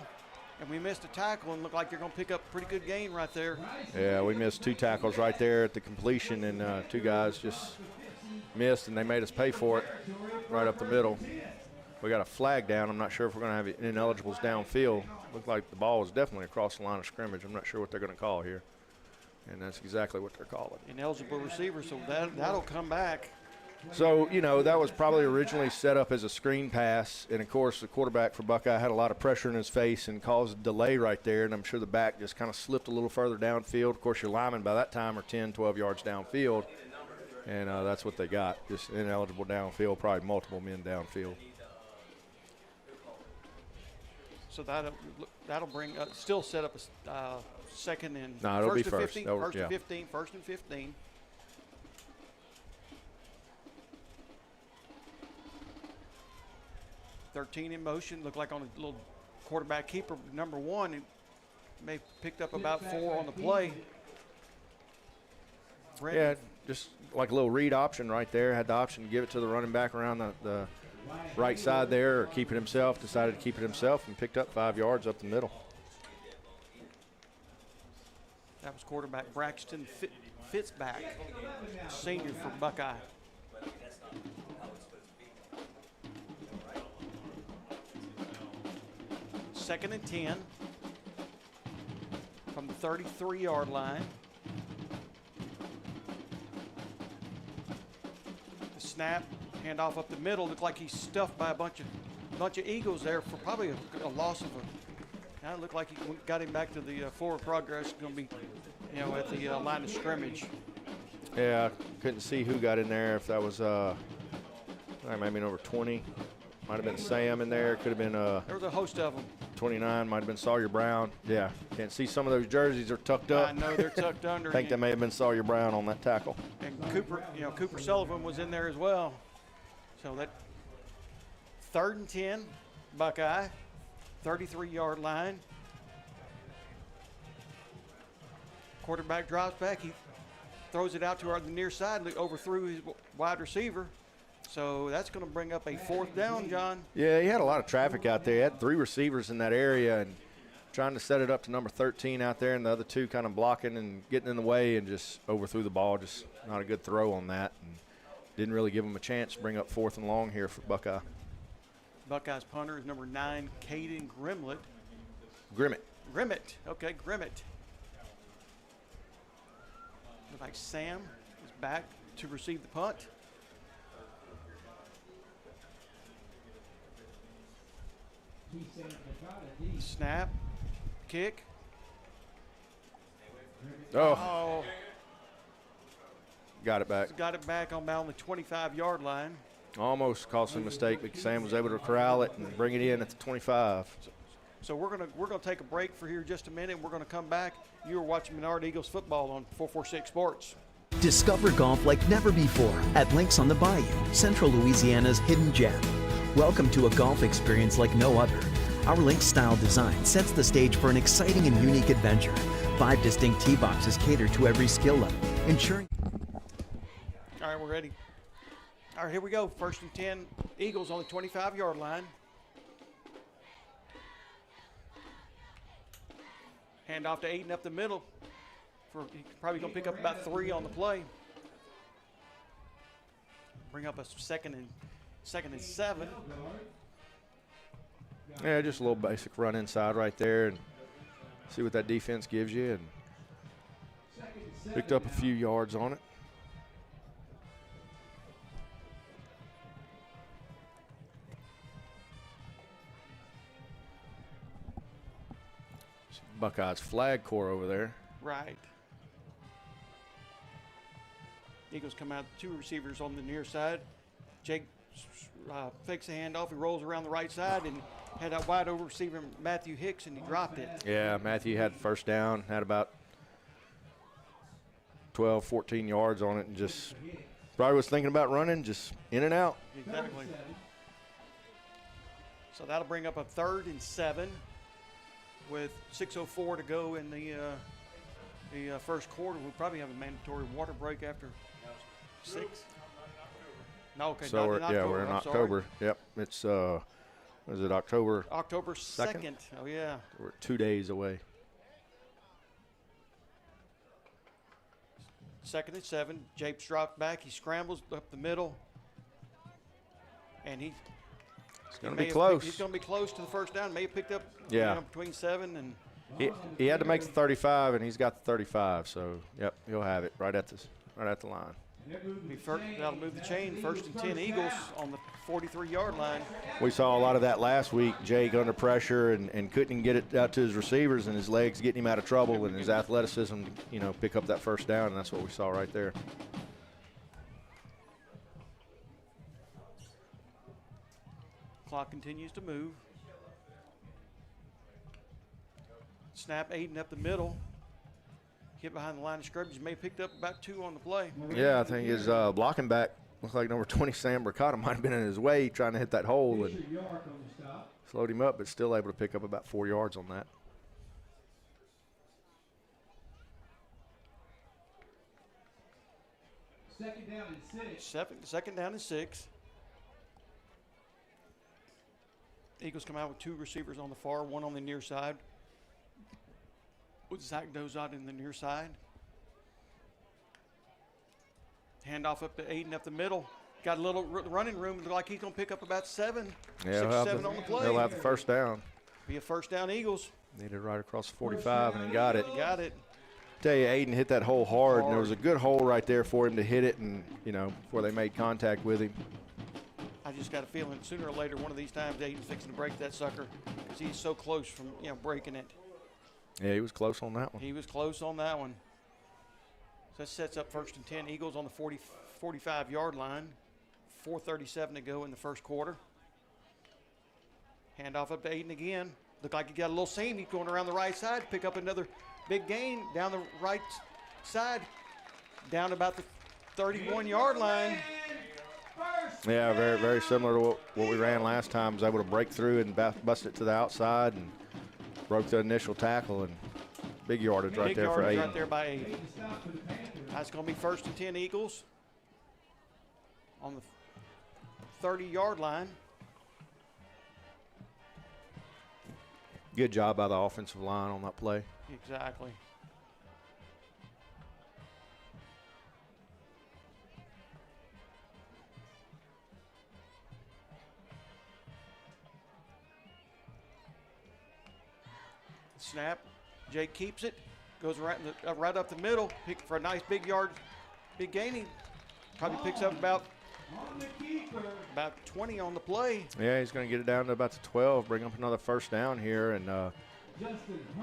and we missed a tackle, and looked like they're going to pick up a pretty good gain right there. Yeah, we missed 2 tackles right there at the completion, and 2 guys just missed, and they made us pay for it right up the middle. We got a flag down. I'm not sure if we're going to have ineligibles downfield. Looked like the ball was definitely across the line of scrimmage. I'm not sure what they're going to call here, and that's exactly what they're calling. Ineligible receiver, so that'll come back. So, that was probably originally set up as a screen pass, and, of course, the quarterback for Buckeye had a lot of pressure in his face and caused a delay right there, and I'm sure the back just kind of slipped a little further downfield. Of course, your linemen by that time are 10, 12 yards downfield, and that's what they got, just ineligible downfield, probably multiple men downfield. So that'll bring still set up a second and no, it'll be and first. 15, first and 15. $13 in motion. Looked like on a little quarterback keeper, number 1. It may have picked up about 4 on the play. Yeah, just like a little read option right there. Had the option to give it to the running back around the right side there or keep it himself. Decided to keep it himself and picked up 5 yards up the middle. That was quarterback Braxton Fitzback, senior for Buckeye. Second and 10 from the 33-yard line. The snap, handoff up the middle. Looked like he's stuffed by a bunch of Eagles there for probably a loss of a. Now it looked like he got him back to the forward progress. Going to be, at the line of scrimmage. Yeah, couldn't see who got in there. If that was maybe number 20, might have been Sam in there. Could have been there was a host of them. 29 might have been Sawyer Brown. Yeah, can't see some of those jerseys are tucked up. I know they're tucked under. I think that may have been Sawyer Brown on that tackle. And Cooper Sullivan was in there as well. So that 3rd and 10, Buckeye, 33-yard line. Quarterback drops back. He throws it out to the near side, overthrew his wide receiver. So that's going to bring up a 4th down, John. Yeah, he had a lot of traffic out there. He had 3 receivers in that area and trying to set it up to number 13 out there, and the other 2 kind of blocking and getting in the way and just overthrew the ball. Just not a good throw on that. And didn't really give him a chance to bring up 4th and long here for Buckeye. Buckeye's punter is number 9, Caden Grimmett. Okay, Grimmett. Looks like Sam is back to receive the punt. Snap, kick. Oh. Got it back. Got it back on the 25-yard line. Almost caused a mistake, but Sam was able to corral it and bring it in at the 25. So we're gonna take a break for here just a minute. We're gonna come back. You are watching Menard Eagles football on 446 Sports. Discover golf like never before at Links on the Bayou, Central Louisiana's hidden gem. Welcome to a golf experience like no other. Our Links style design sets the stage for an exciting and unique adventure. 5 distinct tee boxes cater to every skill level, ensuring... All right, we're ready. All right, here we go. 1st and 10, Eagles on the 25-yard line. Hand off to Aiden up the middle. He's probably going to pick up about 3 on the play. Bring up a second and 7. Yeah, just a little basic run inside right there and see what that defense gives you. And picked up a few yards on it. Buckeyes flag corps over there. Right. Eagles come out, 2 receivers on the near side. Jake fakes the handoff. He rolls around the right side and had that wide open receiver, Matthew Hicks, and he dropped it. Yeah, Matthew had first down, had about 12, 14 yards on it, and just probably was thinking about running, just in and out. Exactly. So that'll bring up a 3rd and 7 with 6:04 to go in the first quarter. We'll probably have a mandatory water break after 6. No, okay. So we're in October. Yep, it's was it October? October 2nd. Oh yeah. We're 2 days away. 2nd and 7. Japes dropped back. He scrambles up the middle, and he's going to be close. He's going to be close to the first down. May have picked up between 7 and. He had to make the 35, and he's got the 35. So yep, he'll have it right at the line. That'll move the chain. 1st and 10 Eagles on the 43-yard line. We saw a lot of that last week. Jake under pressure and couldn't get it out to his receivers, and his legs getting him out of trouble, and his athleticism, pick up that first down, and that's what we saw right there. Clock continues to move. Snap, Aiden up the middle. Hit behind the line of scrimmage. May have picked up about 2 on the play. Yeah, I think his blocking back looks like number 20, Sam Bricata, might have been in his way trying to hit that hole and slowed him up, but still able to pick up about 4 yards on that. Second down and 6. Second down and 6. Eagles come out with 2 receivers on the far, 1 on the near side, with Zach Dozot in the near side. Handoff up to Aiden up the middle. Got a little running room. Look like he's going to pick up about 7, 6 or 7 on the play. He'll have the first down. Be a first down Eagles. Needed right across the 45, and he got it. He got it. Tell you, Aiden hit that hole hard, and there was a good hole right there for him to hit it, and before they made contact with him. I just got a feeling sooner or later, one of these times, Aiden's fixing to break that sucker because he's so close from breaking it. Yeah, he was close on that one. He was close on that one. So that sets up 1st and 10 Eagles on the 45-yard line. 4:37 to go in the first quarter. Handoff up to Aiden again. Looked like he got a little seam. He's going around the right side, pick up another big gain down the right side, down about the 31-yard line. Yeah, very, very similar to what we ran last time. Was able to break through and bust it to the outside and broke the initial tackle, and big yardage right there for Aiden. Right there by Aiden. That's going to be 1st and 10 Eagles on the 30-yard line. Good job by the offensive line on that play. Exactly. Snap. Jake keeps it. Goes right up the middle. Pick for a nice big gain. He probably picks up about 20 on the play. Yeah, he's going to get it down to about the 12. Bring up another first down here, and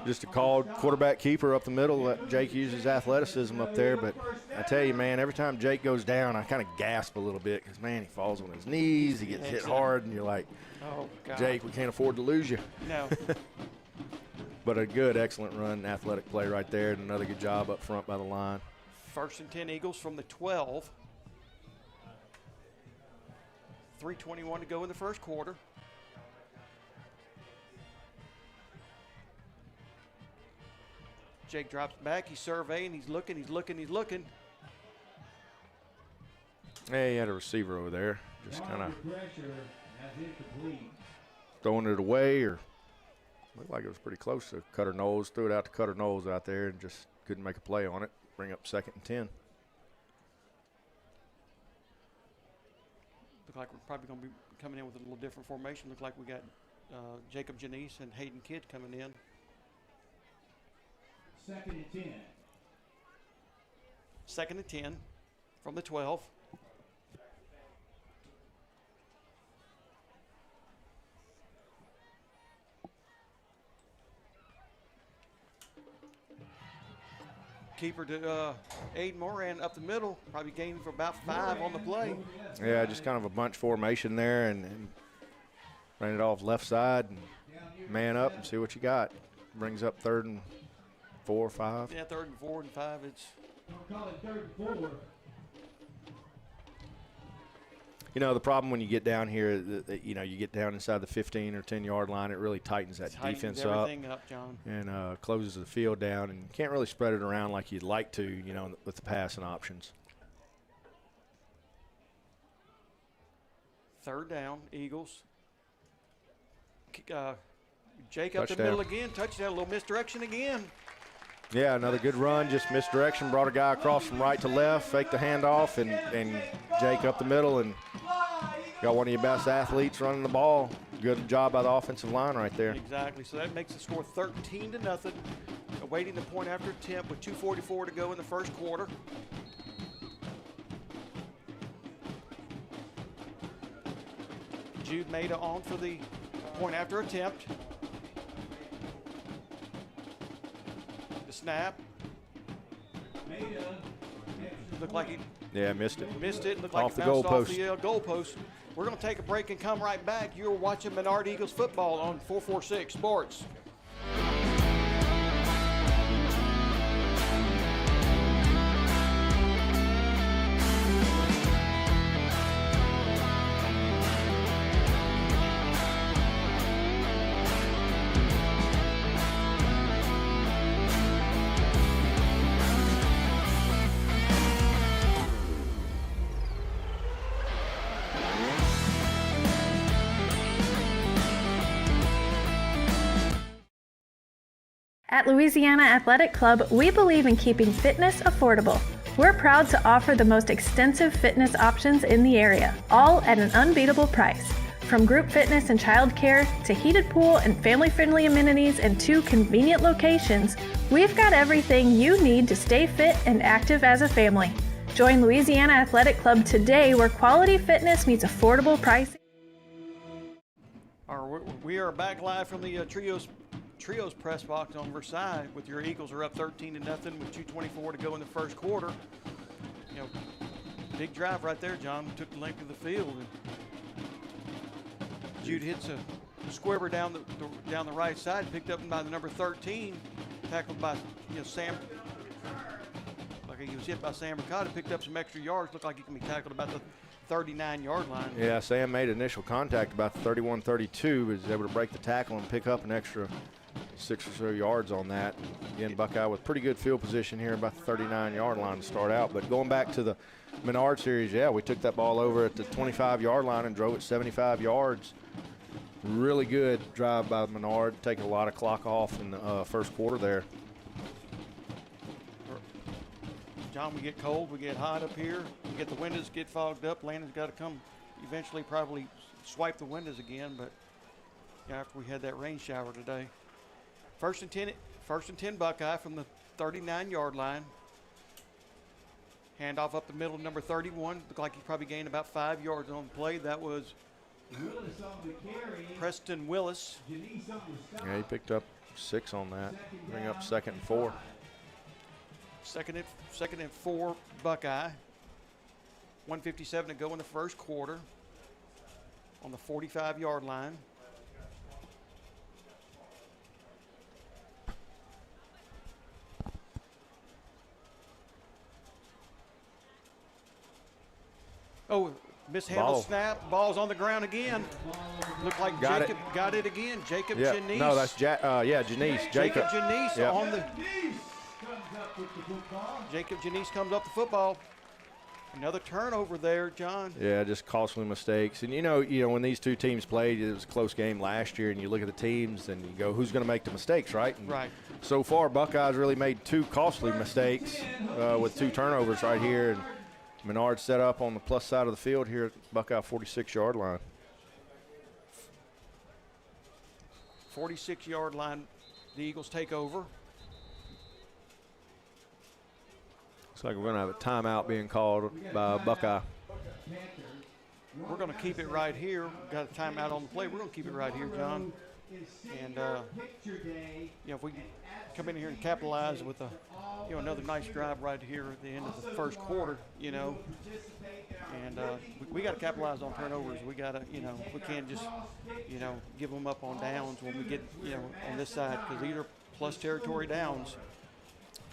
just a called quarterback keeper up the middle. Let Jake use his athleticism up there. But I tell you, man, every time Jake goes down, I kind of gasp a little bit because, man, he falls on his knees. He gets hit hard, and you're like, oh, God. Jake, we can't afford to lose you. No. But a good, excellent run, athletic play right there, and another good job up front by the line. 1st and 10 Eagles from the 12. 3:21 to go in the first quarter. Jake drops back. He's surveying. He's looking. He's looking. He's looking. Yeah, he had a receiver over there. Just kind of throwing it away, or looked like it was pretty close to Cutter Knowles. Threw it out to Cutter Knowles out there and just couldn't make a play on it. Bring up 2nd and 10. Look like we're probably going to be coming in with a little different formation. Look like we got Jacob Janice and Hayden Kidd coming in. 2nd and 10. 2nd and 10 from the 12. Keeper to Aiden Moran up the middle, probably gaining for about 5 on the play. Yeah, just kind of a bunch formation there, and ran it off left side and man up and see what you got. Brings up 3rd and 4 or 5. Yeah, 3rd and 4 and 5. It's. We'll call it 3rd and 4. You know, the problem when you get down here, you know, you get down inside the 15 or 10-yard line, it really tightens that defense up. Everything up, John. And closes the field down, and you can't really spread it around like you'd like to, you know, with the passing options. 3rd down, Eagles. Jake up the middle again. Touchdown, a little misdirection again. Yeah, another good run, just misdirection. Brought a guy across from right to left, faked the handoff, and Jake up the middle, and got one of your best athletes running the ball. Good job by the offensive line right there. Exactly. So that makes the score 13-0. Awaiting the point after attempt with 2:44 to go in the first quarter. Jude Maida on for the point after attempt. The snap. Looked like he missed it. Missed it. Looked like off it the bounced off goalpost. the goalpost. We're going to take a break and come right back. You're watching Menard Eagles football on 446 Sports. At Louisiana Athletic Club, we believe in keeping fitness affordable. We're proud to offer the most extensive fitness options in the area, all at an unbeatable price. From group fitness and childcare to heated pool and family-friendly amenities in 2 convenient locations, we've got everything you need to stay fit and active as a family. Join Louisiana Athletic Club today, where quality fitness meets affordable pricing. We are back live from the Trios press box on Versailles with your Eagles are up 13-0 with 2:24 to go in the first quarter. You know, big drive right there, John. Took the length of the field. And Jude hits a squibber down the right side, picked up by the number 13, tackled by Sam. Like he was hit by Sam Ricotta, picked up some extra yards. Looked like he can be tackled about the 39-yard line. Yeah, Sam made initial contact about the 31-32, was able to break the tackle and pick up an extra 6 or so yards on that. Again, Buckeye with pretty good field position here about the 39-yard line to start out. But going back to the Menard series, yeah, we took that ball over at the 25-yard line and drove it 75 yards. Really good drive by Menard, taking a lot of clock off in the first quarter there. John, we get cold, we get hot up here, we get the windows get fogged up. Landon's got to come eventually probably swipe the windows again, but after we had that rain shower today. First and 10 Buckeye from the 39-yard line. Handoff up the middle, number 31. Looked like he probably gained about 5 yards on the play. That was Preston Willis. Yeah, he picked up 6 on that. Bring up 2nd and 4. Second and 4 Buckeye. 1:57 to go in the first quarter on the 45-yard line. Oh, mishandled snap. Ball's on the ground again. Looked like Jacob got it again. Jacob Janice. No, that's Janice. Jacob Janice Yep. on the with the football. Jacob Janice comes up the football. Another turnover there, John. Yeah, just costly mistakes. And, you know, when these two teams played, it was a close game last year, and you look at the teams and you go, who's going to make the mistakes, right? And right. So far, Buckeyes really made two costly mistakes with two turnovers right here. And Menard set up on the plus side of the field here at Buckeye 46-yard line. 46-yard line, the Eagles take over. Looks like we're going to have a timeout being called by Buckeye. We're going to keep it right here. Got a timeout on the play. We're going to keep it right here, John. And, if we come in here and capitalize with another nice drive right here at the end of the first quarter, and we got to capitalize on turnovers. We got to, we can't just, give them up on downs when we get, on this side, because these are plus territory downs.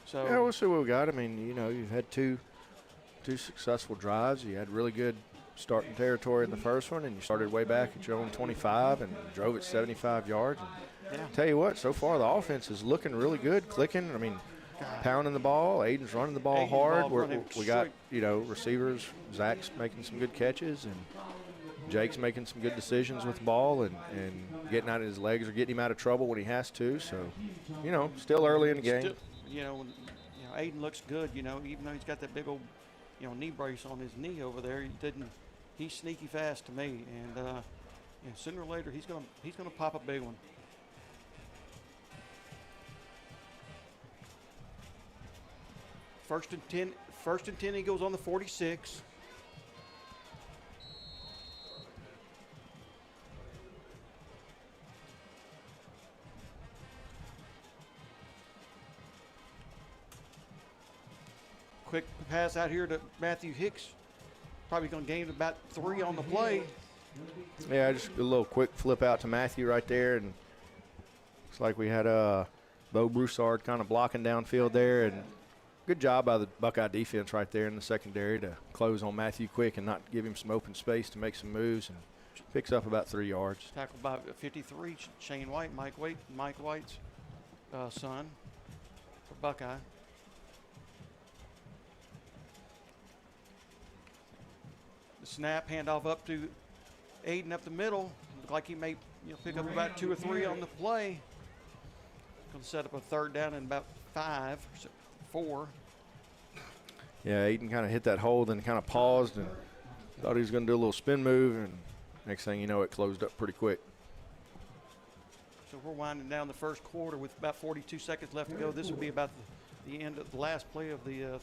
So yeah, we'll see what we got. I mean, you've had two successful drives. You had really good starting territory in the first one, and you started way back at your own 25 and drove it 75 yards. And tell you what, so far the offense is looking really good, clicking. I mean, pounding the ball. Aiden's running the ball hard. We got, receivers. Zach's making some good catches, and Jake's making some good decisions with the ball and getting out of his legs or getting him out of trouble when he has to. So, still early in the game. Aiden looks good, even though he's got that big old, knee brace on his knee over there. He's sneaky fast to me, and sooner or later he's gonna pop a big one. First and 10 Eagles on the 46. Quick pass out here to Matthew Hicks. Probably going to gain about 3 on the play. Yeah, just a little quick flip out to Matthew right there. And looks like we had Bo Broussard kind of blocking downfield there. And good job by the Buckeye defense right there in the secondary to close on Matthew quick and not give him some open space to make some moves. And picks up about 3 yards. Tackled by 53, Shane White, Mike White's son for Buckeye. The snap, handoff up to Aiden up the middle. Look like he may pick up about 2 or 3 on the play. Going to set up a third down in about 4. Yeah, Aiden kind of hit that hold and kind of paused and thought he was going to do a little spin move, and next thing you know, it closed up pretty quick. So we're winding down the first quarter with about 42 seconds left to go. This will be about the end of the last play of the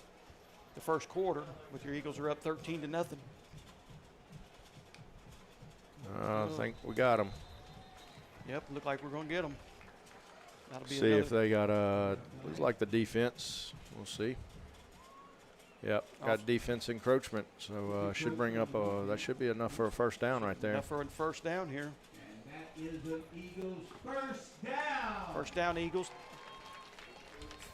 first quarter. With your Eagles are up 13-0. I think we got them. Yep, look like we're going to get them. That'll be see if they got looks like the defense. We'll see. Yep, got defense encroachment, so should bring up that should be enough for a first down right there. Enough for a first down here. And that is the Eagles' first down. First down, Eagles.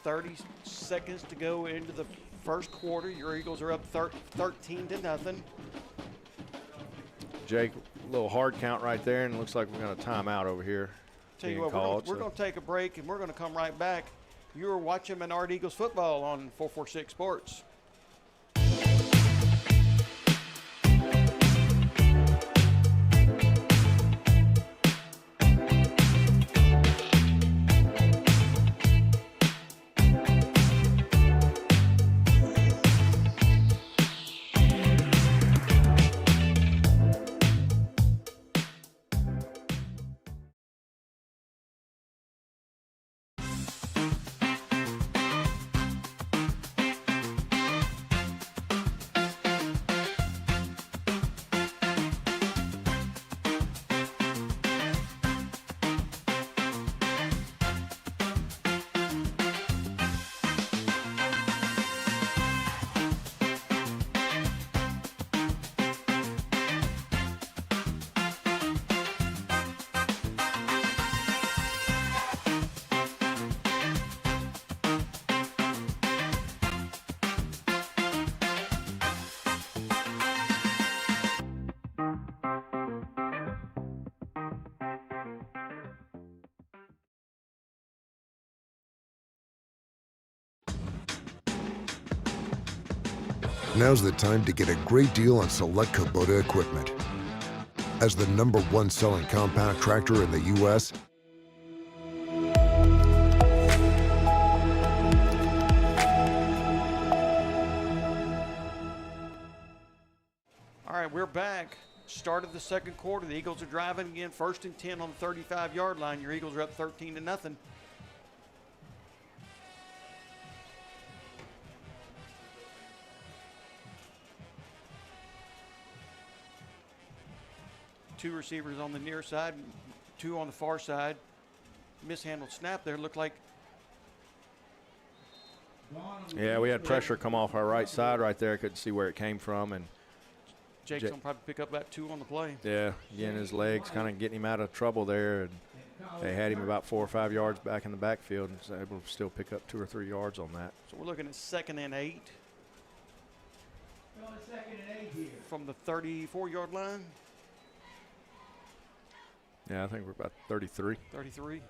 30 seconds to go into the first quarter. Your Eagles are up 13-0. Jake, a little hard count right there, and it looks like we're going to time out over here. Tell you what, we're going to take a break, and we're going to come right back. You're watching Menard Eagles football on 446 Sports. Now's the time to get a great deal on select Kubota equipment. As the #1 selling compact tractor in the U.S., All right, we're back. Start of the second quarter. The Eagles are driving again. 1st and 10 on the 35-yard line. Your Eagles are up 13-0. Two receivers on the near side, two on the far side. Mishandled snap there. Looked like. Yeah, we had pressure come off our right side right there. Couldn't see where it came from, and Jake's going to probably pick up about 2 on the play. yeah, again, his legs kind of getting him out of trouble there, and they had him about 4 or 5 yards back in the backfield, and was able to still pick up 2 or 3 yards on that. So we're looking at 2nd and 8 from the 34-yard line. Yeah, I think we're about 33. 33.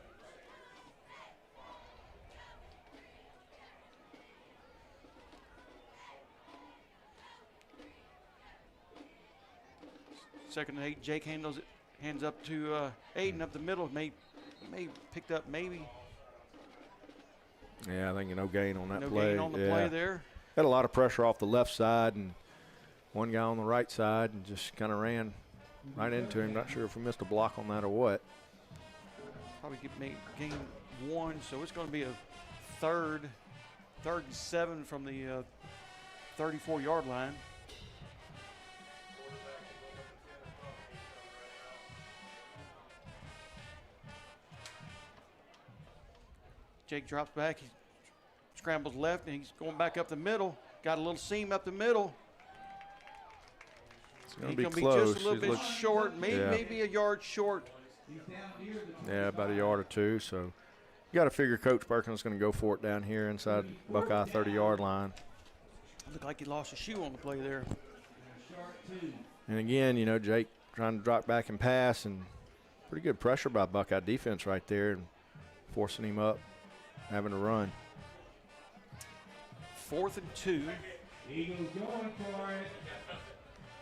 Second and 8. Jake hands up to Aiden up the middle. May picked up maybe. Yeah, I think no gain on that play. No gain on the play there. Had a lot of pressure off the left side, and one guy on the right side, and just kind of ran right into him. Not sure if we missed a block on that or what. Probably gain 1, so it's going to be a third and 7 from the 34-yard line. Jake drops back. He scrambles left, and he's going back up the middle. Got a little seam up the middle. It's going to He's be going to close. be just a little bit short, maybe a yard short. Yeah, about a yard or 2. So you got to figure Coach Perkins is going to go for it down here inside Buckeye 30-yard line. Looked like he lost a shoe on the play there. And again, Jake trying to drop back and pass, and pretty good pressure by Buckeye defense right there, and forcing him up, having to run. 4th and 2. Eagles going for it.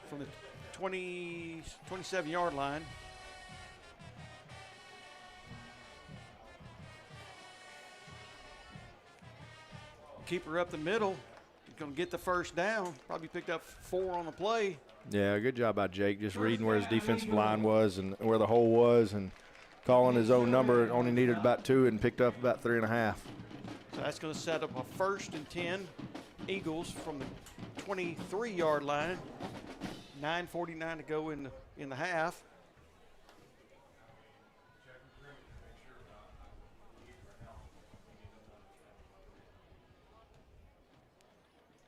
From the 27-yard line. Keeper up the middle. Going to get the first down. Probably picked up 4 on the play. Yeah, good job by Jake, just reading where his defensive line was and where the hole was, and calling his own number. Only needed about 2 and picked up about 3.5. So that's going to set up a 1st and 10. Eagles from the 23-yard line. 9:49 to go in the half.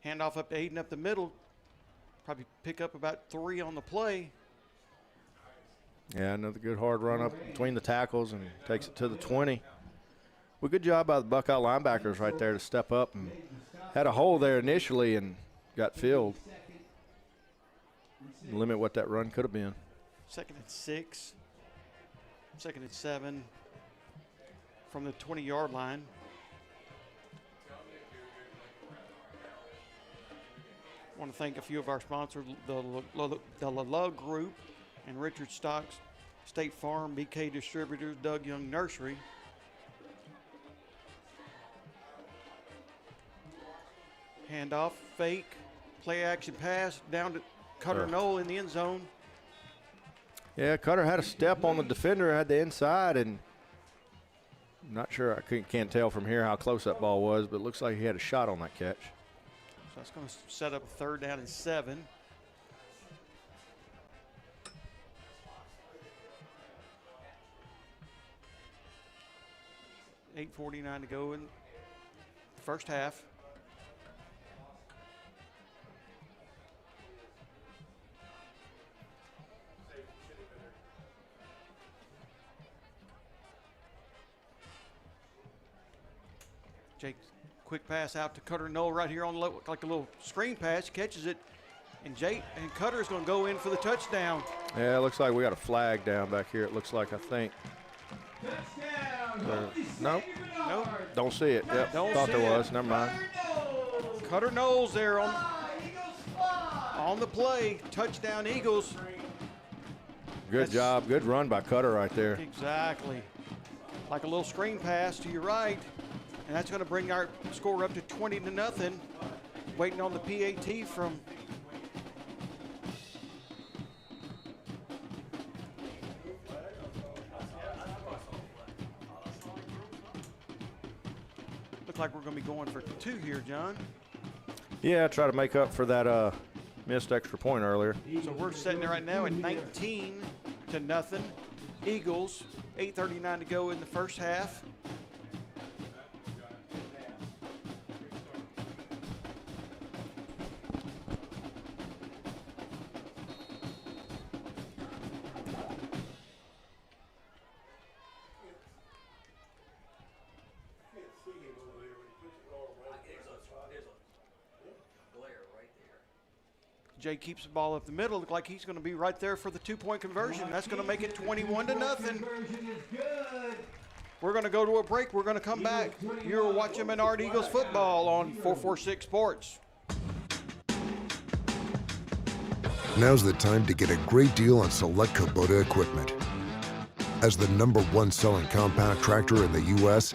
Handoff up to Aiden up the middle. Probably pick up about 3 on the play. Yeah, another good hard run up between the tackles and takes it to the 20. Well, good job by the Buckeye linebackers right there to step up, and had a hole there initially and got filled. Limit what that run could have been. 2nd and 6. 2nd and 7 from the 20-yard line. I want to thank a few of our sponsors, the LaLug Group and Richard Stocks, State Farm, BK Distributors, Doug Young Nursery. Handoff, fake, play action pass down to Cutter Knoll in the end zone. Yeah, Cutter had a step on the defender, had the inside, and I'm not sure, can't tell from here how close that ball was, but it looks like he had a shot on that catch. So that's going to set up a 3rd down and 7. $8:49 to go in the first half. Jake, quick pass out to Cutter Knoll right here on the like a little screen pass, catches it, and Cutter is going to go in for the touchdown. Yeah, it looks like we got a flag down back here. It looks like, I think. Nope. Don't see it. Yep. Thought there was. Never mind. Cutter Knowles there on the play. Touchdown, Eagles. Good job. Good run by Cutter right there. Exactly. Like a little screen pass to your right. And that's going to bring our score up to 20-0. Waiting on the PAT from looks like we're going to be going for 2 here, John. Yeah, try to make up for that missed extra point earlier. So we're sitting there right now at 19-0. Eagles, 8:39 to go in the first half. Jay keeps the ball up the middle. Look like he's going to be right there for the 2-point conversion. That's going to make it 21-0. We're going to go to a break. We're going to come back. You're watching Menard Eagles football on 446 Sports. Now's the time to get a great deal on select Kubota equipment. As the #1 selling compact tractor in the U.S.,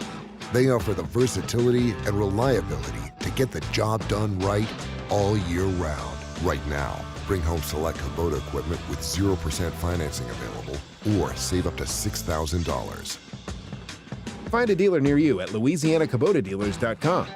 they offer the versatility and reliability to get the job done right all year round. Right now, bring home select Kubota equipment with 0% financing available or save up to $6,000. Find a dealer near you at LouisianaKubotaDealers.com.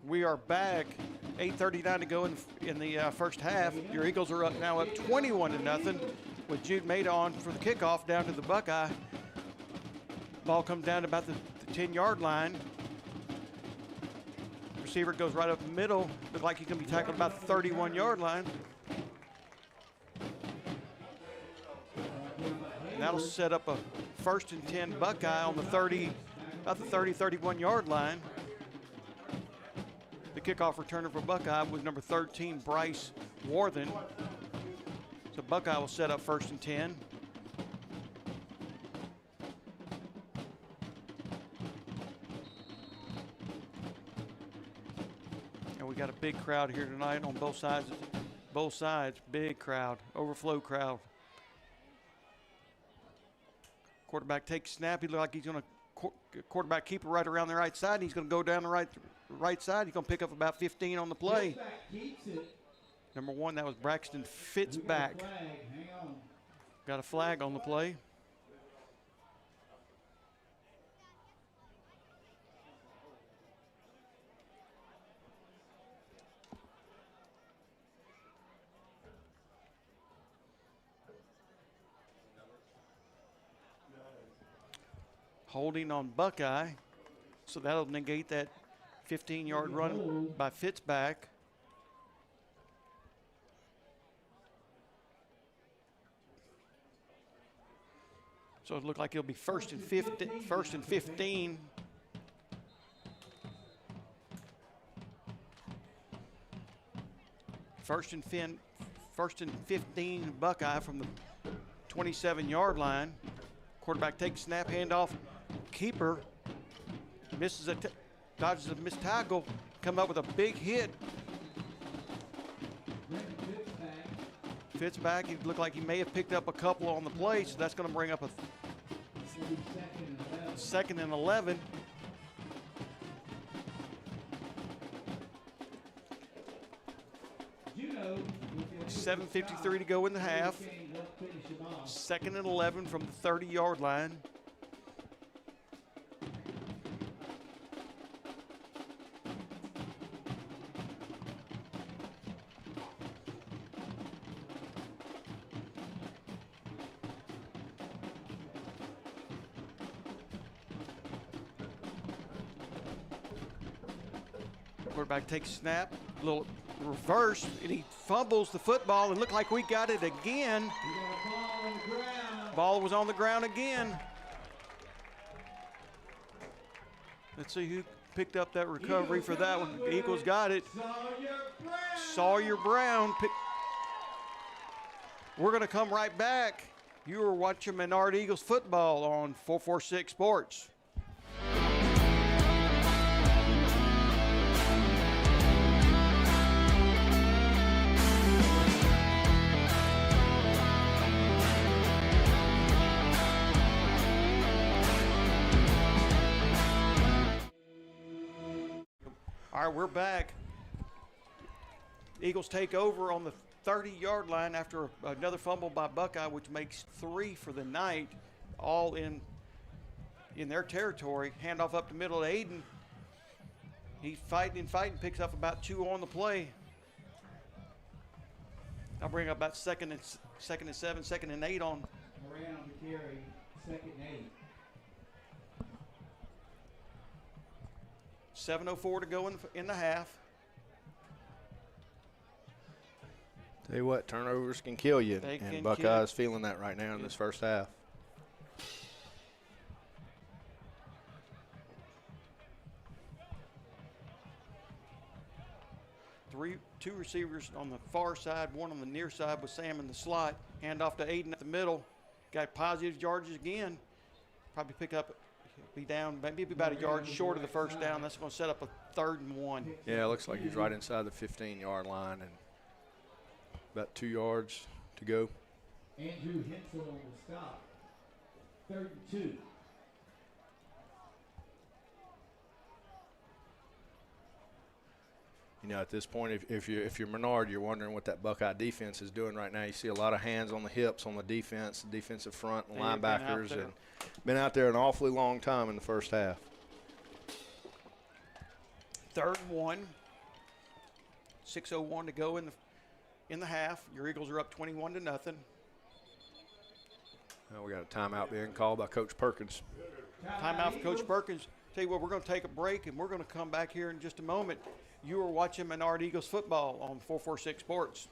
We are back. 8:39 to go in the first half. Your Eagles are now up 21-0 with Jude Maida on for the kickoff down to the Buckeye. Ball comes down to about the 10-yard line. Receiver goes right up the middle. Looks like he's going to be tackled about the 31-yard line. And that'll set up a 1st and 10 Buckeye on the 31-yard line. The kickoff returner for Buckeye was number 13, Bryce Worthen. So Buckeye will set up 1st and 10. And we got a big crowd here tonight on both sides. Both sides, big crowd, overflow crowd. Quarterback takes snap. He looks like he's going to quarterback keeper right around the right side. He's going to go down the right side. He's going to pick up about 15 on the play. Number 1, that was Braxton Fitzback. Got a flag on the play. Holding on Buckeye, so that'll negate that 15-yard run by Fitzback. So it looked like it'll be 1st and 15. 1st and 15. First and 15 Buckeye from the 27-yard line. Quarterback takes snap, handoff. Keeper misses dodges a missed tackle, come up with a big hit. Fitzback, he looked like he may have picked up a couple on the play, so that's going to bring up a 2nd and 11. $7:53 to go in the half. 2nd and 11 from the 30-yard line. Quarterback takes a snap, a little reverse, and he fumbles the football, and looked like we got it again. Ball was on the ground again. Let's see who picked up that recovery for that one. The Eagles got it. Sawyer Brown. We're going to come right back. You are watching Menard Eagles football on 446 Sports. All right, we're back. Eagles take over on the 30-yard line after another fumble by Buckeye, which makes 3 for the night, all in their territory. Handoff up the middle to Aiden. He's fighting, picks up about 2 on the play. I'll bring up about second and 7, 2nd and 8 on. Moran on the carry, 2nd and 8. 7:04 to go in the half. Tell you what, turnovers can kill you, They can and Buckeyes feeling that right now in this first half. Two receivers on the far side, one on the near side with Sam in the slot. Hand off to Aiden at the middle. Got positive yards again. Probably pick up, be down, maybe about a yard short of the first down. That's going to set up a 3rd and 1. Yeah, it looks like he's right inside the 15-yard line, and about 2 yards to go. Andrew Hensel will stop. 3rd and 2. You know, at this point, if you're Menard, you're wondering what that Buckeye defense is doing right now. You see a lot of hands on the hips on the defense, the defensive front, and linebackers, and been out there an awfully long time in the first half. 3rd and 1. 6:01 to go in the half. Your Eagles are up 21-0. We got a timeout being called by Coach Perkins. Timeout for Coach Perkins. Tell you what, we're going to take a break, and we're going to come back here in just a moment. You are watching Menard Eagles football on 446 Sports.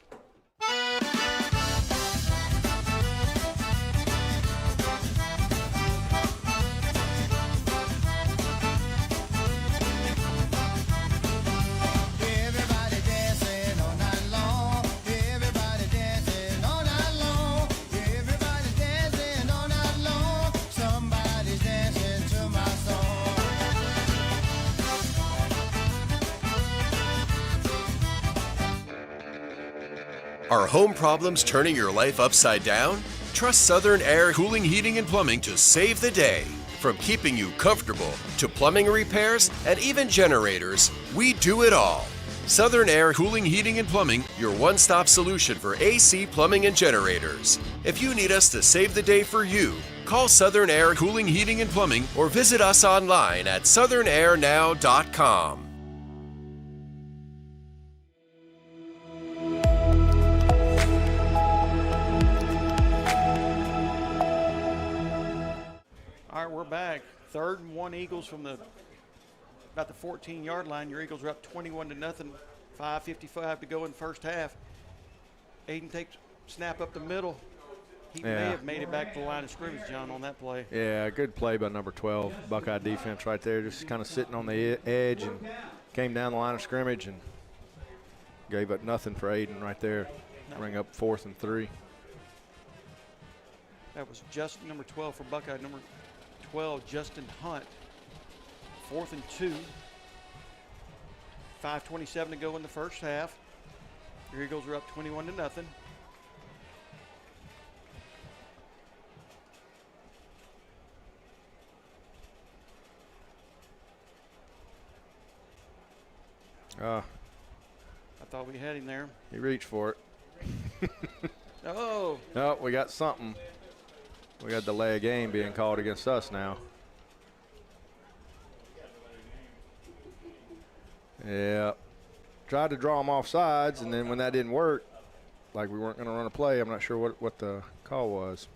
Are home problems turning your life upside down? Trust Southern Air Cooling, Heating, and Plumbing to save the day. From keeping you comfortable to plumbing repairs and even generators, we do it all. Southern Air Cooling, Heating, and Plumbing, your one-stop solution for AC, plumbing, and generators. If you need us to save the day for you, call Southern Air Cooling, Heating, and Plumbing or visit us online at southernairnow.com. All right, we're back. 3rd and 1 Eagles from about the 14-yard line. Your Eagles are up 21-0. 5:55 to go in the first half. Aiden takes snap up the middle. He may have made it back to the line of scrimmage, John, on that play. Yeah, good play by number 12. Buckeye defense right there, just kind of sitting on the edge and came down the line of scrimmage and gave up nothing for Aiden right there. Bring up 4th and 3. That was just number 12 for Buckeye. Number 12, Justin Hunt. 4th and 2. 5:27 to go in the first half. Your Eagles are up 21-0. I thought we had him there. He reached for it. Oh. No, we got something. We got delay of game being called against us now. Yeah. Tried to draw them off sides, and then when that didn't work, like we weren't going to run a play, I'm not sure what the call was.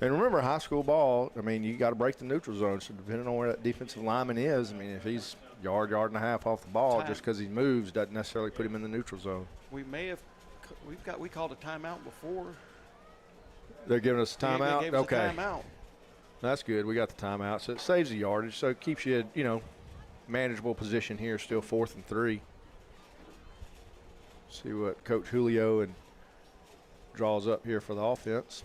And remember, high school ball, I mean, you got to break the neutral zone. So depending on where that defensive lineman is, I mean, if he's yard and a half off the ball. Time. Just because he moves doesn't necessarily put him in the neutral zone. We called a timeout before. They're giving us a Yeah, timeout? they gave us Okay. a timeout. That's good. We got the timeout. So it saves the yardage. So it keeps you, manageable position here. Still 4th and 3. See what Coach Julio and draws up here for the offense.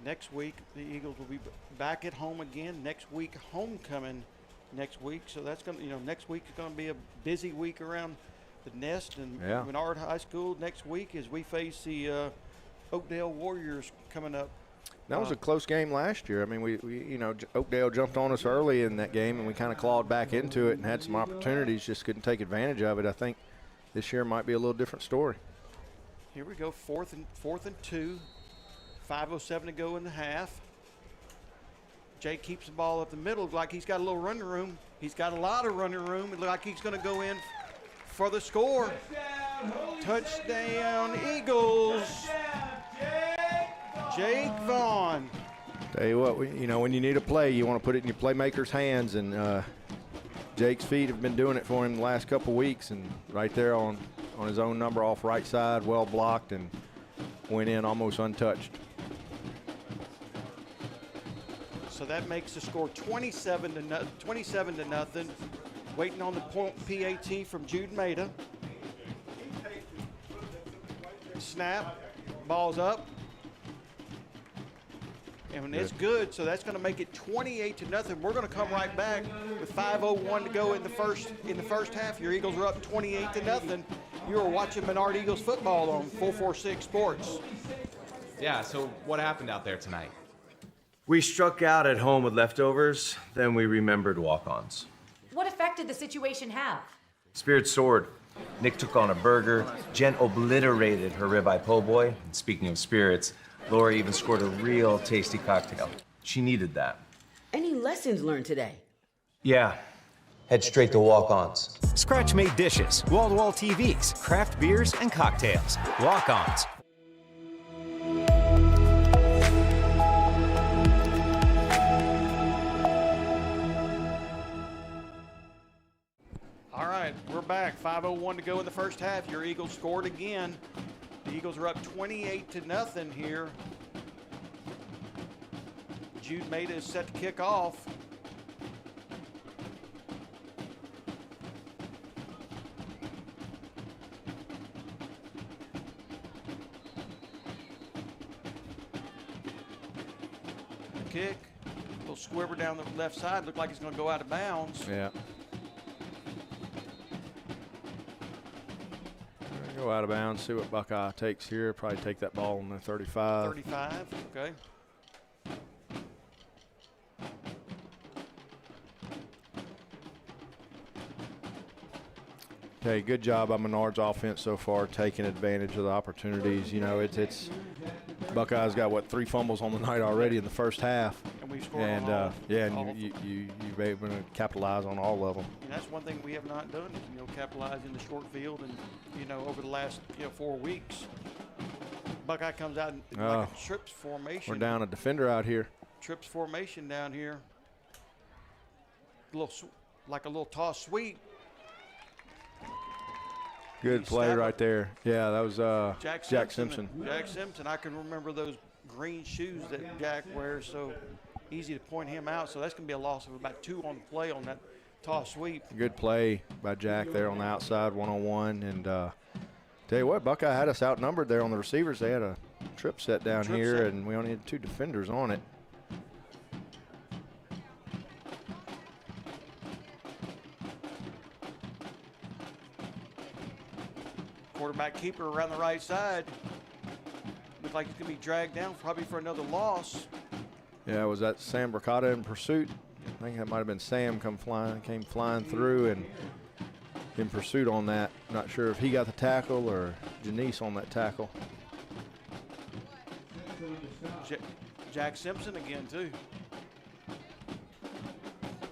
Next week, the Eagles will be back at home again. Next week, homecoming next week. So that's going to, next week is going to be a busy week around the Nest and Menard High School next week as we face the Oakdale Warriors coming up. That was a close game last year. I mean, we Oakdale jumped on us early in that game, and we kind of clawed back into it and had some opportunities, just couldn't take advantage of it. I think this year might be a little different story. Here we go, fourth and 2. 5:07 to go in the half. Jake keeps the ball up the middle like he's got a little running room. He's got a lot of running room. It looks like he's going to go in for the score. Touchdown, Eagles. Jake Vaughn. Tell you what, when you need a play, you want to put it in your playmaker's hands, and Jake's feet have been doing it for him the last couple weeks, and right there on his own number off right side, well blocked, and went in almost untouched. So that makes the score 27 to nothing. Waiting on the point PAT from Jude Maida. Snap, ball's up. And it's good, so that's going to make it 28 to nothing. We're going to come right back with 5:01 to go in the first half. Your Eagles are up 28 to nothing. You are watching Menard Eagles football on 446 Sports. Yeah, so what happened out there tonight? We struck out at home with leftovers, then we remembered walk-ons. What effect did the situation have? Spirit soared. Nick took on a burger. Jen obliterated her ribeye po' boy. And speaking of spirits, Laura even scored a real tasty cocktail. She needed that. Any lessons learned today? Yeah. Head straight to walk-ons. Scratch-made dishes, wall-to-wall TVs, craft beers, and cocktails. Walk-ons. All right, we're back. 5:01 to go in the first half. Your Eagles scored again. The Eagles are up 28 to nothing here. Jude Maida is set to kick off. Kick, a little squibber down the left side. Looked like he's going to go out of bounds. Yeah. Go out of bounds, see what Buckeye takes here. Probably take that ball on the 35. 35, okay. Okay, good job by Menard's offense so far, taking advantage of the opportunities. It's Buckeyes got 3 fumbles on the night already in the first half, and we've scored and on all, and you've been able to capitalize on all of them. And that's one thing we have not done is capitalize in the short field, and over the last 4 weeks. Buckeye comes out in like a trips formation. We're down a defender out here. Trips formation down here. Like a little toss sweep. Good play right there. Yeah, that was Jack Simpson. Jack Simpson. I can remember those green shoes that Jack wears, so easy to point him out. So that's going to be a loss of about 2 on the play on that toss sweep. Good play by Jack there on the outside, one-on-one. And tell you what, Buckeye had us outnumbered there on the receivers. They had a trip set down here, and we only had 2 defenders on it. Quarterback keeper around the right side. Looks like he's going to be dragged down probably for another loss. Yeah, was that Sam Bricata in pursuit? I think that might have been Sam came flying through and in pursuit on that. Not sure if he got the tackle or Janice on that tackle. Jack Simpson again, too.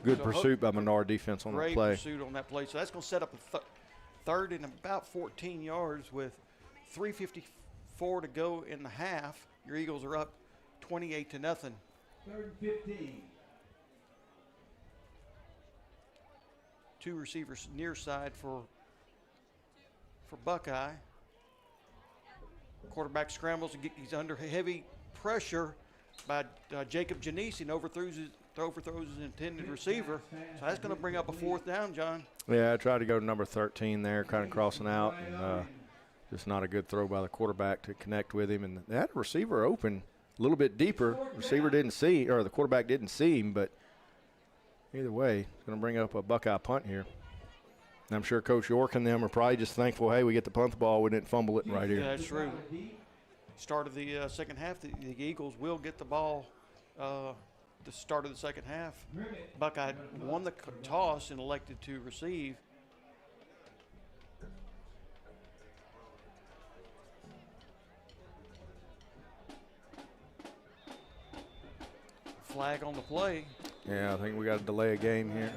Good pursuit by Menard defense on that play. Great pursuit on that play. So that's going to set up a third and about 14 yards with 3:54 to go in the half. Your Eagles are up 28 to nothing. 3rd and 15. two receivers near side for Buckeye. Quarterback scrambles and he's under heavy pressure by Jacob Janice and overthrows his intended receiver. So that's going to bring up a 4th down, John. Yeah, I tried to go to number 13 there, kind of crossing out, and just not a good throw by the quarterback to connect with him. And they had a receiver open a little bit deeper. Receiver didn't see, or the quarterback didn't see him, but either way, it's going to bring up a Buckeye punt here. And I'm sure Coach York and them are probably just thankful, hey, we get to punt the ball, we didn't fumble it right here. Yeah, that's true. Start of the second half, the Eagles will get the ball the start of the second half. Buckeye won the toss and elected to receive. Flag on the play. Yeah, I think we got to delay a game here.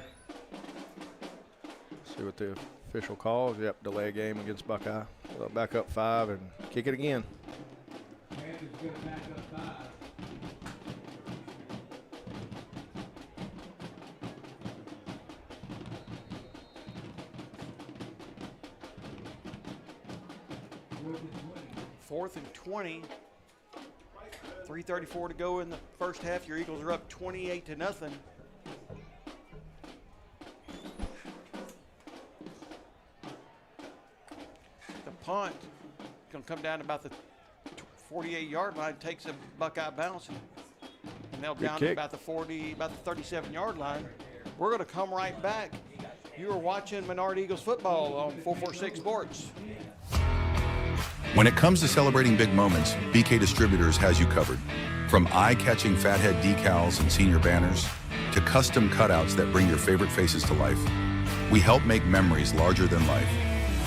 See what the official calls. Yep, delay a game against Buckeye. They'll back up 5 and kick it again. Panthers going to back up 5. Fourth and 20. 3:34 to go in the first half. Your Eagles are up 28-0. The punt going to come down about the 48-yard line, takes a Buckeye bounce, and they'll down to about the 37-yard line. We're going to come right back. You are watching Menard Eagles football on 446 Sports. When it comes to celebrating big moments, BK Distributors has you covered. From eye-catching fathead decals and senior banners to custom cutouts that bring your favorite faces to life, we help make memories larger than life.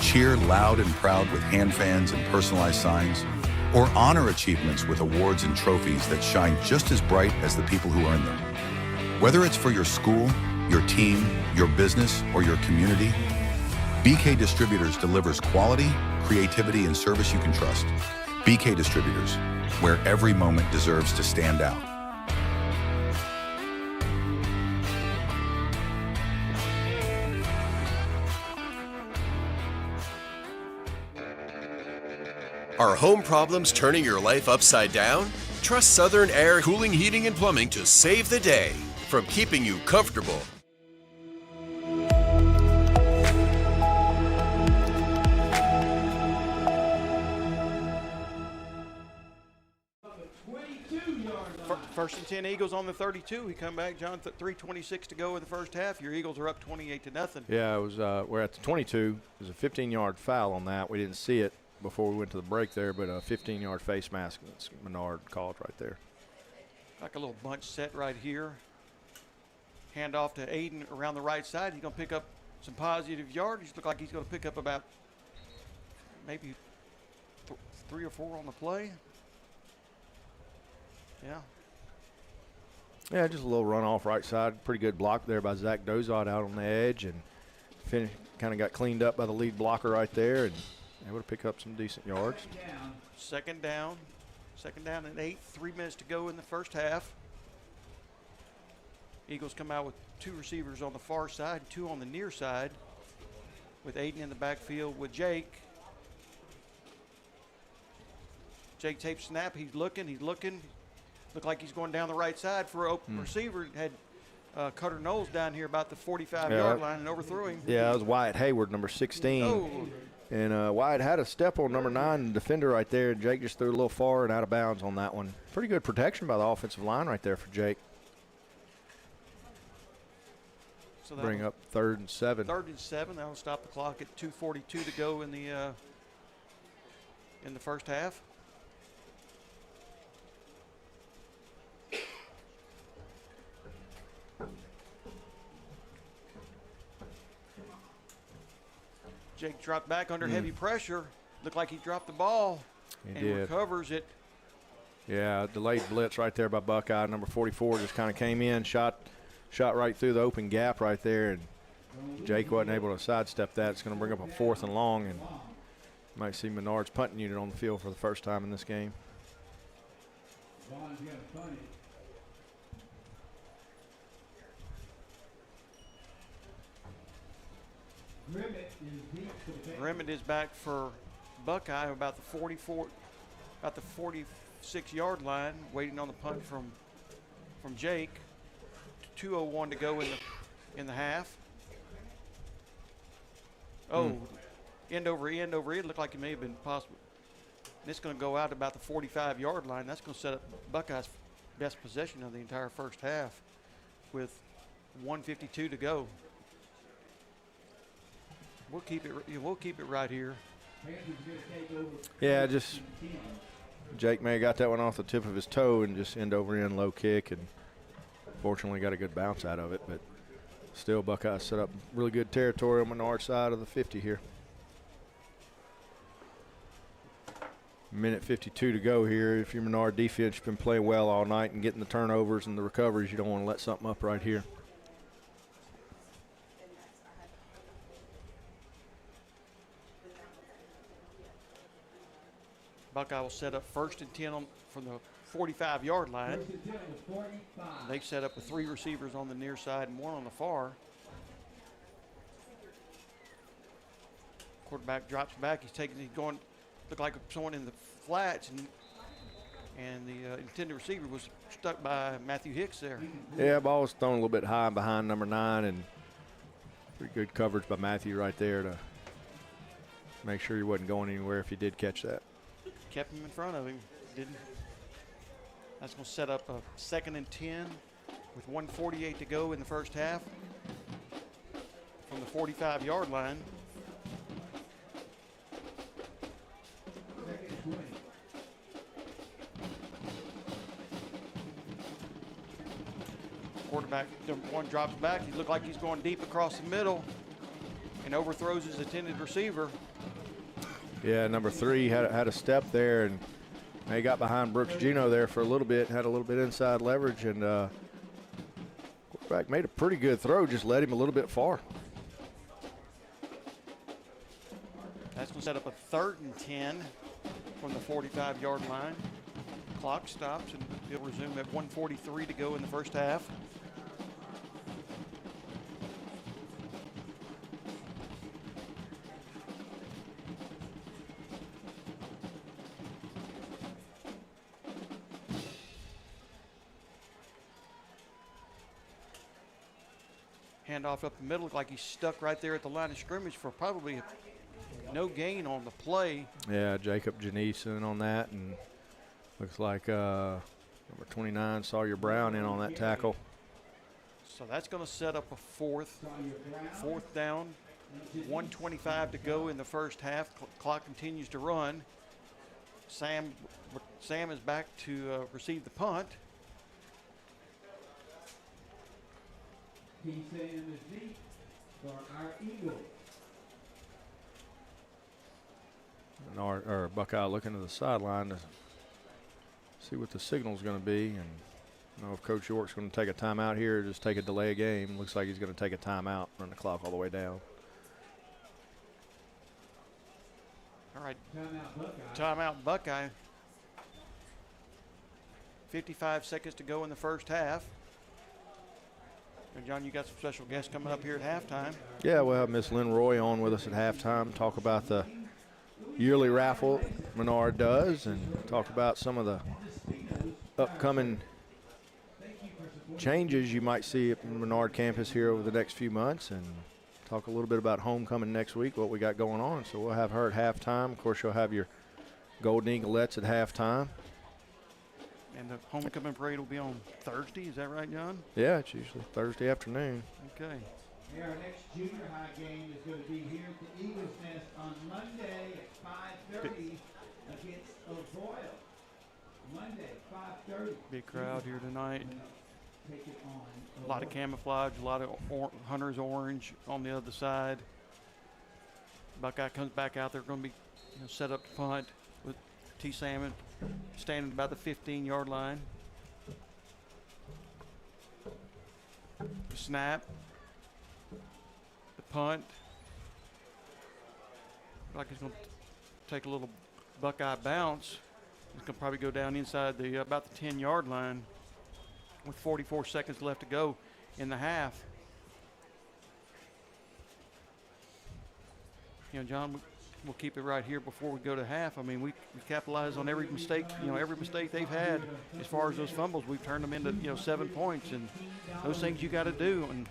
Cheer loud and proud with hand fans and personalized signs, or honor achievements with awards and trophies that shine just as bright as the people who earn them. Whether it's for your school, your team, your business, or your community, BK Distributors delivers quality, creativity, and service you can trust. BK Distributors, where every moment deserves to stand out. Are home problems turning your life upside down? Trust Southern Air Cooling, Heating, and Plumbing to save the day. From keeping you comfortable First and 10 Eagles on the 32. We come back, John. 3:26 to go in the first half. Your Eagles are up 28-0. Yeah, it was. We're at the 22. It was a 15-yard foul on that. We didn't see it before we went to the break there, but a 15-yard face mask. That's Menard called right there. Like a little bunch set right here. Hand off to Aiden around the right side. He's going to pick up some positive yardage. Look like he's going to pick up about maybe 3 or 4 on the play. Yeah. Yeah, just a little run off right side. Pretty good block there by Zach Dozot out on the edge, and kind of got cleaned up by the lead blocker right there, and able to pick up some decent yards. Second down and 8. 3 minutes to go in the first half. Eagles come out with 2 receivers on the far side, 2 on the near side, with Aiden in the backfield with Jake. Jake takes snap. He's looking. Looked like he's going down the right side for an open receiver. Had Cutter Knowles down here about the 45-yard line and overthrew him. Yeah, that was Wyatt Hayward, number 16. Oh. And Wyatt had a step on number 9, the defender right there. And Jake just threw a little far and out of bounds on that one. Pretty good protection by the offensive line right there for Jake. So bring up 3rd and 7. 3rd and 7. That'll stop the clock at 2:42 to go in the first half. Jake dropped back under heavy pressure. Looked like he dropped the ball recovers it. Yeah, delayed blitz right there by Buckeye. Number 44 just kind of came in, shot right through the open gap right there, and Jake wasn't able to sidestep that. It's going to bring up a 4th and long, and you might see Menard's punting unit on the field for the first time in this game. Grimmett is back for Buckeye about the 46-yard line, waiting on the punt from Jake. 2:01 to go in the half. Oh, end over end. Looked like it may have been possible. And it's going to go out about the 45-yard line. That's going to set up Buckeyes' best possession of the entire first half with 1:52 to go. We'll keep it right here. Yeah, just Jake may have got that one off the tip of his toe and just end over end low kick, and fortunately got a good bounce out of it. But still, Buckeyes set up really good territory on Menard side of the 50 here. Minute 52 to go here. If your Menard defense has been playing well all night and getting the turnovers and the recoveries, you don't want to let something up right here. Buckeye will set up 1st and 10 from the 45-yard line. They set up with 3 receivers on the near side and 1 on the far. Quarterback drops back. He's going, looked like someone in the flats, and the intended receiver was stuck by Matthew Hicks there. Yeah, ball was thrown a little bit high behind number 9, and pretty good coverage by Matthew right there to make sure he wasn't going anywhere if he did catch that. Kept him in front of him, didn't. That's going to set up a 2nd and 10 with 1:48 to go in the first half from the 45-yard line. Quarterback, number 1 drops back. He looked like he's going deep across the middle and overthrows his intended receiver. Yeah, number 3 had a step there, and they got behind Brooks Gino there for a little bit, had a little bit inside leverage, and quarterback made a pretty good throw, just led him a little bit far. That's going to set up a 3rd and 10 from the 45-yard line. Clock stops, and it'll resume at 1:43 to go in the first half. Handoff up the middle, looked like he's stuck right there at the line of scrimmage for probably no gain on the play. Yeah, Jacob Janison on that, and looks like number 29, Sawyer Brown, in on that tackle. So that's going to set up a fourth down, 1:25 to go in the first half. Clock continues to run. Sam is back to receive the punt. He's saying is deep for our Eagles. And our Buckeye looking to the sideline to see what the signal's going to be, and I don't know if Coach York's going to take a timeout here or just take a delay of game. Looks like he's going to take a timeout, run the clock all the way down. All right, timeout Buckeye. 55 seconds to go in the first half. And John, you got some special guests coming up here at halftime. Yeah, we'll have Miss Lynn Roy on with us at halftime, talk about the yearly raffle Menard does, and talk about some of the upcoming changes you might see at Menard campus here over the next few months, and talk a little bit about homecoming next week, what we got going on. So we'll have her at halftime. Of course, you'll have your Golden Eaglettes at halftime. And the homecoming parade will be on Thursday, is that right, John? Yeah, it's usually Thursday afternoon. Okay. Our next junior high game is going to be here at the Eagles Nest on Monday at 5:30 against O'Boyle. Monday, 5:30. Big crowd here tonight. Take it on. A lot of camouflage, a lot of Hunter's orange on the other side. Buckeye comes back out there, going to be set up to punt with T. Salmon standing about the 15-yard line. The snap. The punt. Like it's going to take a little Buckeye bounce. It's going to probably go down inside the about the 10-yard line with 44 seconds left to go in the half. John, we'll keep it right here before we go to half. I mean, we capitalize on every mistake, every mistake they've had as far as those fumbles. We've turned them into, 7 points, and those things you got to do. And,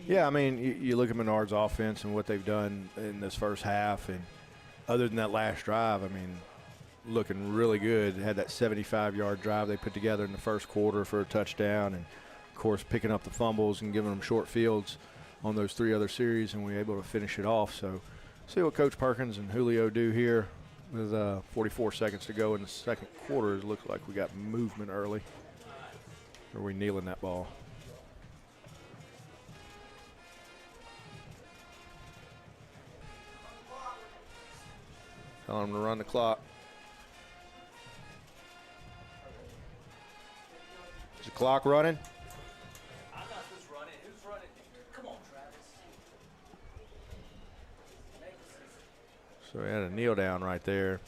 Yeah, I mean, you look at Menard's offense and what they've done in this first half, and other than that last drive, I mean, looking really good. Had that 75-yard drive they put together in the first quarter for a touchdown, and, of course, picking up the fumbles and giving them short fields on those 3 other series, and we were able to finish it off. So see what Coach Perkins and Julio do here with 44 seconds to go in the second quarter. It looks like we got movement early. Or are we kneeling that ball? Tell them to run the clock. Is the clock running? So we had a kneel down right there.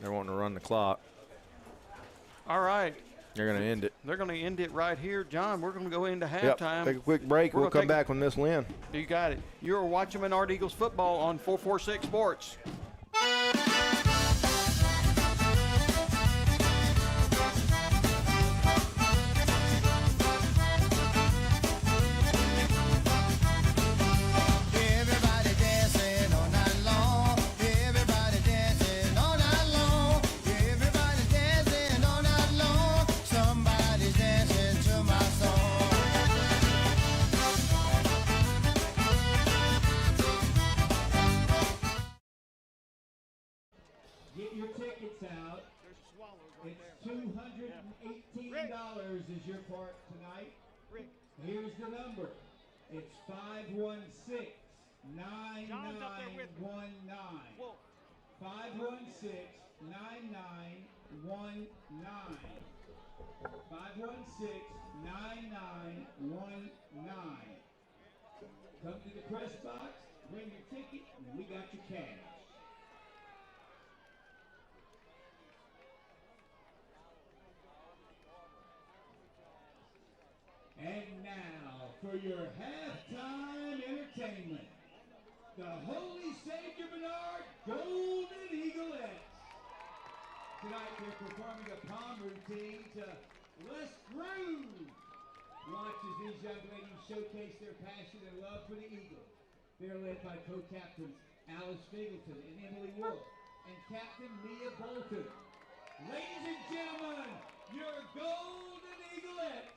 They're wanting to run the clock. All right. They're going to end it. They're going to end it right here. John, we're going to go into Yep. halftime. Take a quick break. We'll come back when this win. You got it. You're watching Menard Eagles football on 446 Sports. Get your tickets out. It's $218 is your part tonight. Here's the number. It's 516-9919. 516-9919. 516-9919. Come to the press box, bring your ticket, and we got your cash. And now, for your halftime entertainment, the Holy Savior Menard Golden Eaglettes. Tonight they're performing a palm routine to Les Groove. Watch as these young ladies showcase their passion and love for the Eagles. They're led by co-captains Alice Figleton and Emily Wolf, and Captain Mia Bolton. Ladies and gentlemen, your Golden Eaglettes.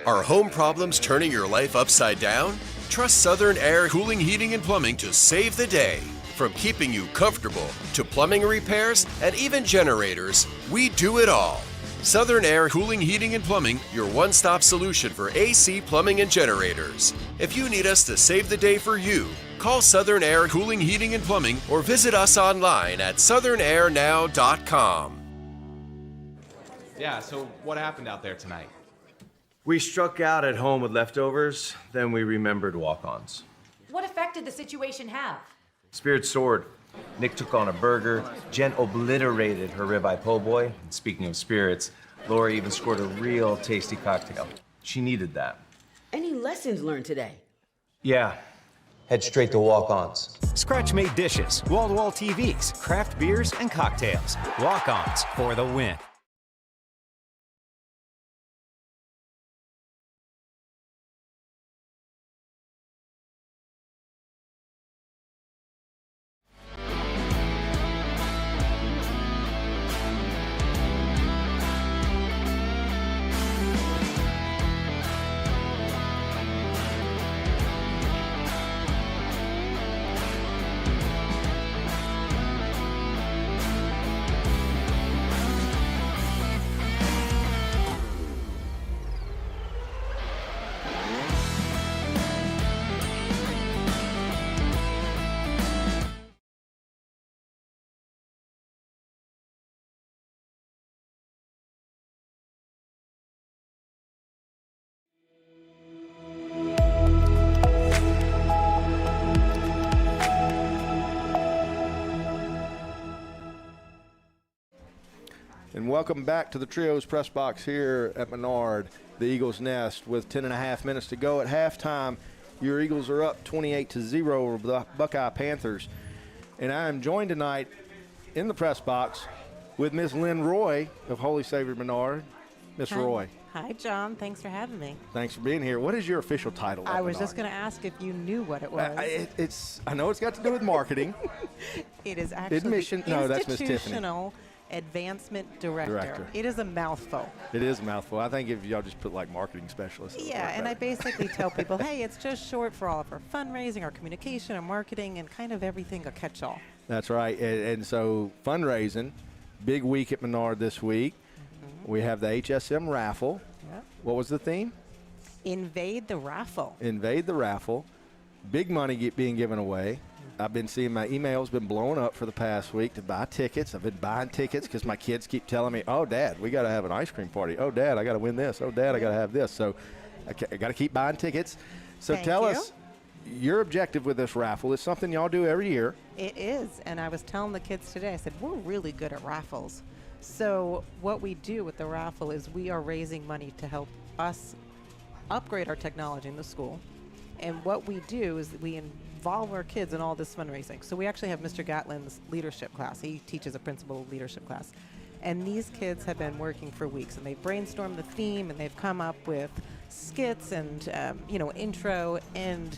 Are home problems turning your life upside down? Trust Southern Air Cooling, Heating, and Plumbing to save the day. From keeping you comfortable to plumbing repairs and even generators, we do it all. Southern Air Cooling, Heating, and Plumbing, your one-stop solution for AC, plumbing, and generators. If you need us to save the day for you, call Southern Air Cooling, Heating, and Plumbing or visit us online at southernairnow.com. Yeah, so what happened out there tonight? We struck out at home with leftovers, then we remembered walk-ons. What effect did the situation have? Spirit soared. Nick took on a burger. Jen obliterated her ribeye po' boy. And speaking of spirits, Laura even scored a real tasty cocktail. She needed that. Any lessons learned today? Yeah. Head straight to walk-ons. Scratch-made dishes, wall-to-wall TVs, craft beers, and cocktails. Walk-ons for the win. And welcome back to the Trios press box here at Menard, the Eagles Nest, with 10.5 minutes to go at halftime. Your Eagles are up 28-0 over the Buckeye Panthers. And I am joined tonight in the press box with Miss Lynn Roy of Holy Savior Menard. Miss Roy. Hi, John. Thanks for having me. Thanks for being here. What is your official title at I was Menard? just going to ask if you knew what it was. I know it's got to do with marketing. It is actually Admission. No, that's Miss Tiffany. Institutional Advancement Director. It is a mouthful. It is a mouthful. I think if y'all just put like marketing specialist. Yeah, and I basically tell people, hey, it's just short for all of our fundraising, our communication, our marketing, and kind of everything, a catch-all. That's right. And so fundraising, big week at Menard this week. We have the HSM raffle. Yep. What was the theme? Invade the raffle. Invade the raffle. Big money being given away. I've been seeing my emails been blowing up for the past week to buy tickets. I've been buying tickets because my kids keep telling me, oh, Dad, we got to have an ice cream party. Oh, Dad, I got to win this. Oh, Dad, I got to have this. So I got to keep buying tickets. So tell us your objective with this raffle. It's something y'all do every year. It is. And I was telling the kids today, I said, we're really good at raffles. So what we do with the raffle is we are raising money to help us upgrade our technology in the school. And what we do is we involve our kids in all this fundraising. So we actually have Mr. Gatlin's leadership class. He teaches a principal leadership class. And these kids have been working for weeks, and they've brainstormed the theme, and they've come up with skits and, intro and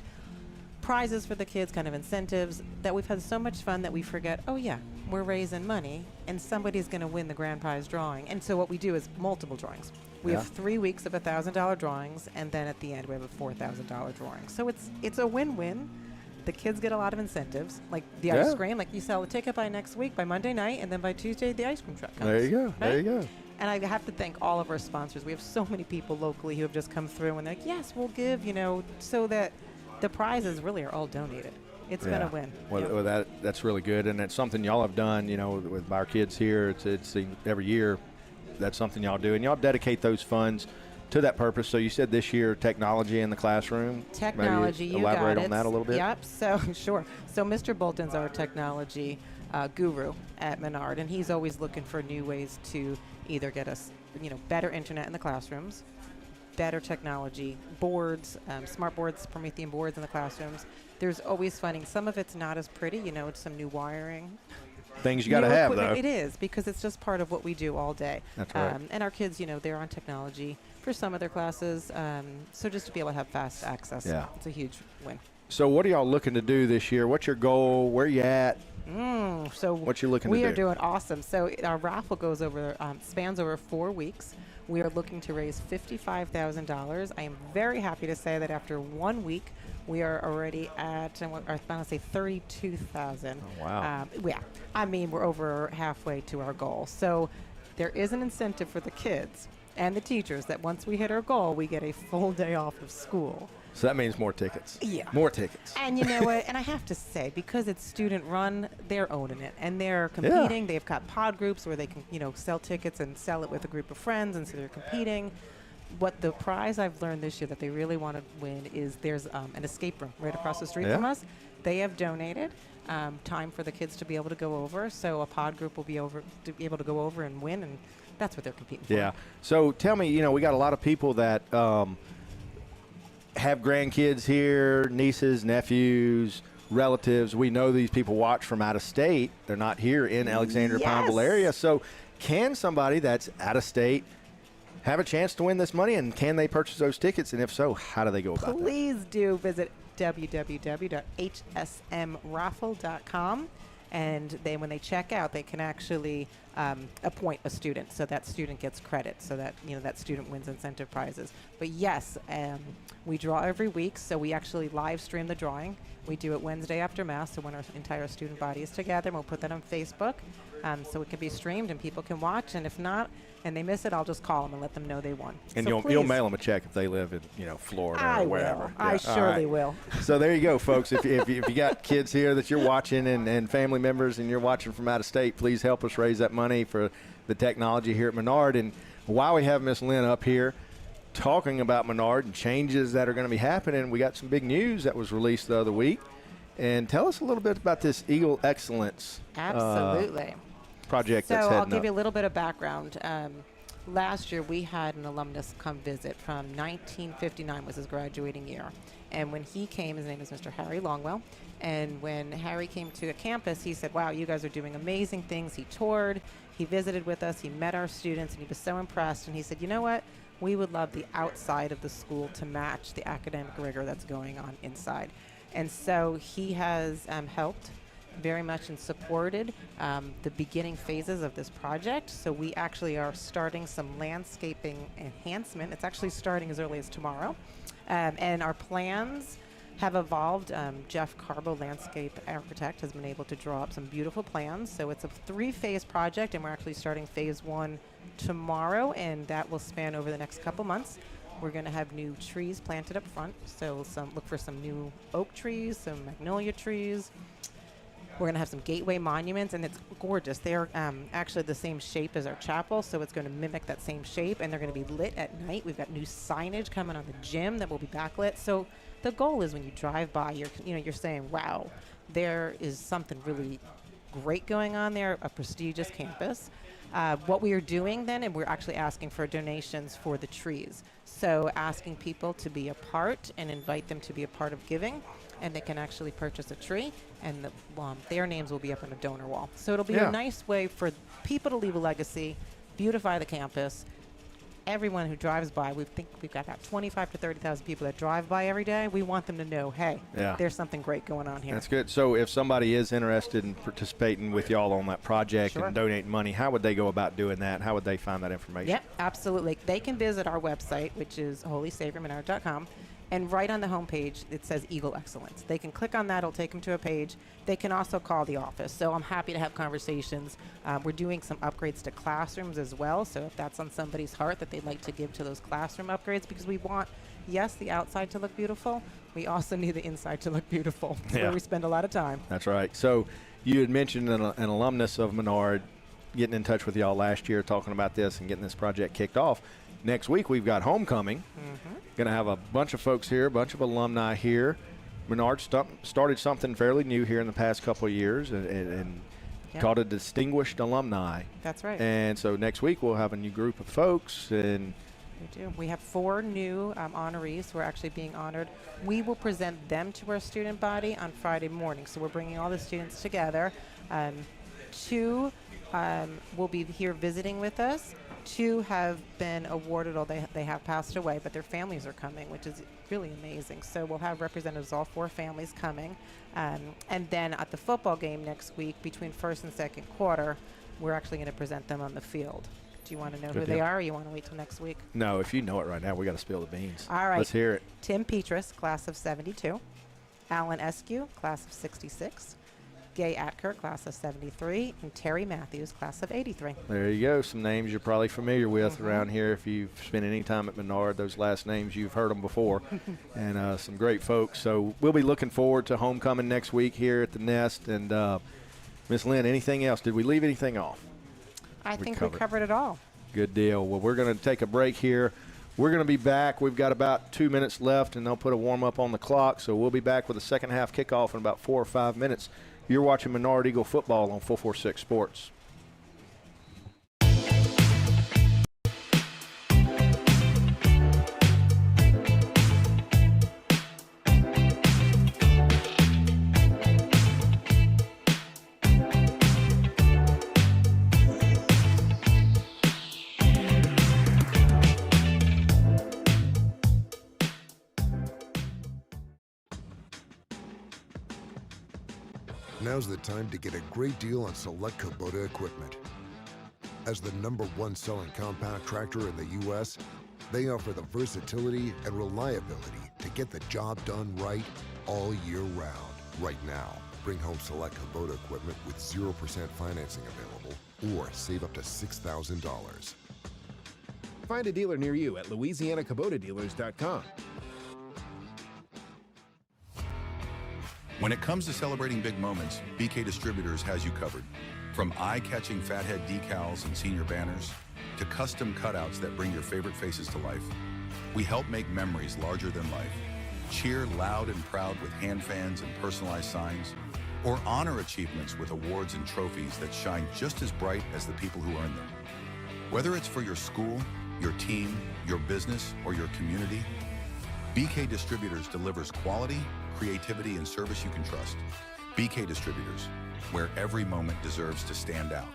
prizes for the kids, kind of incentives, that we've had so much fun that we forget, oh yeah, we're raising money and somebody's going to win the grand prize drawing. And so what we do is multiple drawings. We have 3 weeks of $1,000 drawings, and then at the end we have a $4,000 drawing. So it's a win-win. The kids get a lot of incentives, like the ice cream. Like you sell a ticket by next week, by Monday night, and then by Tuesday the ice cream truck comes. There you go. Right? There you go. And I have to thank all of our sponsors. We have so many people locally who have just come through and they're like, yes, we'll give, so that the prizes really are all donated. It's been a win. Well, that's really good, and it's something y'all have done, with our kids here. It's every year. That's something y'all do, and y'all dedicate those funds to that purpose. So you said this year technology in the classroom. Technology, maybe elaborate on that a little bit. Yep. So sure. So Mr. Bolton's our technology guru at Menard, and he's always looking for new ways to either get us, better internet in the classrooms, better technology, boards, smart boards, Promethean boards in the classrooms. There's always funding. Some of it's not as pretty, it's some new wiring. Things you got to have, though. It is, because it's just part of what we do all day. That's right. And our kids, they're on technology for some of their classes. So just to be able to have fast access, it's a huge win. So what are y'all looking to do this year? What's your goal? Where you at? So what you looking to do? We are doing awesome. So our raffle goes over, spans over 4 weeks. We are looking to raise $55,000. I am very happy to say that after 1 week, we are already at, I want to say 32,000. Oh, wow. We're over halfway to our goal. So there is an incentive for the kids and the teachers that once we hit our goal, we get a full day off of school. So that means more tickets. Yeah. More tickets. And you know what? And I have to say, because it's student run, they're owning it. And they're competing. They've got pod groups where they can, sell tickets and sell it with a group of friends. And so they're competing. What the prize I've learned this year that they really want to win is there's an escape room right across the street from us. They have donated time for the kids to be able to go over. So a pod group will be able to go over and win. And that's what they're competing for. Yeah. So tell me, we got a lot of people that have grandkids here, nieces, nephews, relatives. We know these people watch from out of state. They're not here in Alexandria, Pineville area. So can somebody that's out of state have a chance to win this money, and can they purchase those tickets? And if so, how do they go about that? Please do visit www.hsmraffle.com. And then when they check out, they can actually appoint a student. So that student gets credit so that, that student wins incentive prizes. But yes, we draw every week. So we actually live stream the drawing. We do it Wednesday after Mass. So when our entire student body is together, and we'll put that on Facebook. So it can be streamed and people can watch. And if not, and they miss it, I'll just call them and let them know they won. And so you'll mail them a check if they live in Florida or wherever. I surely will. So there you go, folks. If you got kids here that you're watching and family members and you're watching from out of state, please help us raise that money for the technology here at Menard. And while we have Miss Lynn up here talking about Menard and changes that are going to be happening, we got some big news that was released the other week. And tell us a little bit about this Eagle Excellence project that's heading I'll give up. you a little bit of background. Last year, we had an alumnus come visit from 1959 was his graduating year. And when he came, his name is Mr. Harry Longwell. And when Harry came to a campus, he said, wow, you guys are doing amazing things. He toured, he visited with us, he met our students, and he was so impressed. And he said, you know what? We would love the outside of the school to match the academic rigor that's going on inside. And so he has helped very much and supported the beginning phases of this project. So we actually are starting some landscaping enhancement. It's actually starting as early as tomorrow. And our plans have evolved. Jeff Carbo, landscape architect, has been able to draw up some beautiful plans. So it's a 3-phase project, and we're actually starting phase 1 tomorrow, and that will span over the next couple months. We're going to have new trees planted up front. So look for some new oak trees, some magnolia trees. We're going to have some gateway monuments, and it's gorgeous. They're actually the same shape as our chapel, so it's going to mimic that same shape, and they're going to be lit at night. We've got new signage coming on the gym that will be backlit. So the goal is when you drive by, you're saying, wow, there is something really great going on there, a prestigious campus. What we are doing then, and we're actually asking for donations for the trees. So asking people to be a part and invite them to be a part of giving, and they can actually purchase a tree, and their names will be up on a donor wall. So it'll be a nice way for people to leave a legacy, beautify the campus. Everyone who drives by, we've got about 25 to 30,000 people that drive by every day. We want them to know, hey, there's something great going on here. That's good. So if somebody is interested in participating with y'all on that project and donating money, how would they go about doing that? How would they find that information? Yep, absolutely. They can visit our website, which is holysaviormenard.com. And right on the homepage, it says Eagle Excellence. They can click on that. It'll take them to a page. They can also call the office. So I'm happy to have conversations. We're doing some upgrades to classrooms as well. So if that's on somebody's heart that they'd like to give to those classroom upgrades, because we want, yes, the outside to look beautiful. We also need the inside to look beautiful. That's where we spend a lot of time. That's right. So you had mentioned an alumnus of Menard getting in touch with y'all last year talking about this and getting this project kicked off. Next week, we've got homecoming. Going to have a bunch of folks here, a bunch of alumni here. Menard started something fairly new here in the past couple of years and called it Distinguished Alumni. That's right. And so next week, we'll have a new group of folks. And we do. We have 4 new honorees who are actually being honored. We will present them to our student body on Friday morning. So we're bringing all the students together. 2 will be here visiting with us. 2 have been awarded, or they have passed away, but their families are coming, which is really amazing. So we'll have representatives of all 4 families coming. And then at the football game next week, between first and second quarter, we're actually going to present them on the field. Do you want to know who they are, or you want to wait till next week? No, if you know it right now, we got to spill the beans. All right. Let's hear it. Tim Petrus, class of 72. Alan Eskew, class of 66. Gay Atker, class of 73, and Terry Matthews, class of 83. There you go. Some names you're probably familiar with around here. If you've spent any time at Menard, those last names, you've heard them before. And some great folks. So we'll be looking forward to homecoming next week here at the Nest. And Miss Lynn, anything else? Did we leave anything off? I think we covered it all. Good deal. Well, we're going to take a break here. We're going to be back. We've got about 2 minutes left, and they'll put a warm-up on the clock. So we'll be back with the second half kickoff in about 4 or 5 minutes. You're watching Menard Eagle Football on 446 Sports. Now's the time to get a great deal on select Kubota equipment. As the #1 selling compact tractor in the U.S., they offer the versatility and reliability to get the job done right all year round. Right now, bring home select Kubota equipment with 0% financing available or save up to $6,000. Find a dealer near you at LouisianaKubotaDealers.com. When it comes to celebrating big moments, BK Distributors has you covered. From eye-catching fathead decals and senior banners to custom cutouts that bring your favorite faces to life, we help make memories larger than life. Cheer loud and proud with hand fans and personalized signs, or honor achievements with awards and trophies that shine just as bright as the people who earn them. Whether it's for your school, your team, your business, or your community, BK Distributors delivers quality, creativity, and service you can trust. BK Distributors, where every moment deserves to stand out.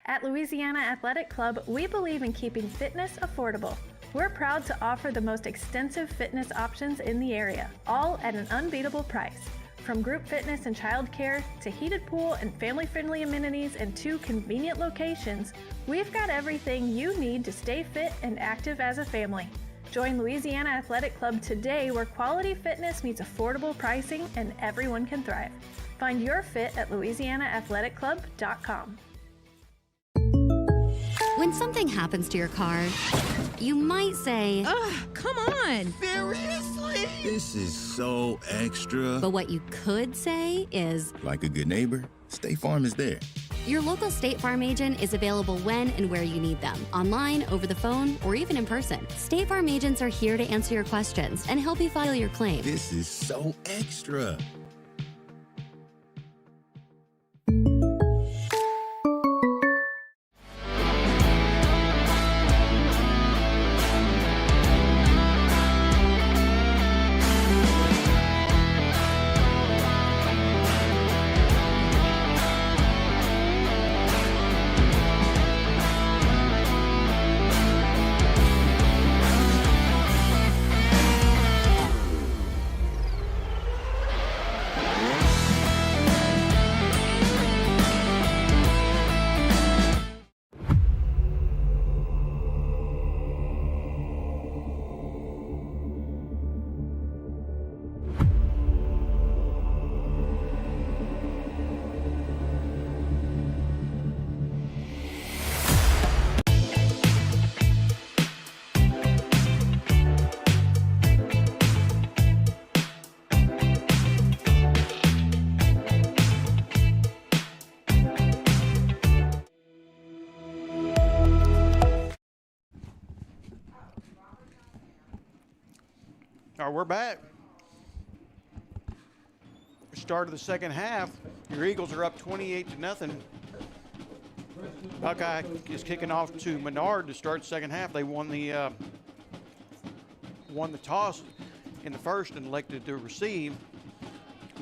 At Louisiana Athletic Club, we believe in keeping fitness affordable. We're proud to offer the most extensive fitness options in the area, all at an unbeatable price. From group fitness and childcare to heated pool and family-friendly amenities in 2 convenient locations, we've got everything you need to stay fit and active as a family. Join Louisiana Athletic Club today, where quality fitness meets affordable pricing and everyone can thrive. Find your fit at LouisianaAthleticClub.com. When something happens to your car, you might say, Ugh, come on! Seriously? This is so extra. But what you could say is, Like a good neighbor, State Farm is there. your local State Farm agent is available when and where you need them, online, over the phone, or even in person. State Farm agents are here to answer your questions and help you file your claim. This is so extra. right, we're back. Start of the second half. Your Eagles are up 28-0. Buckeye is kicking off to Menard to start the second half. They won the toss in the first and elected to receive.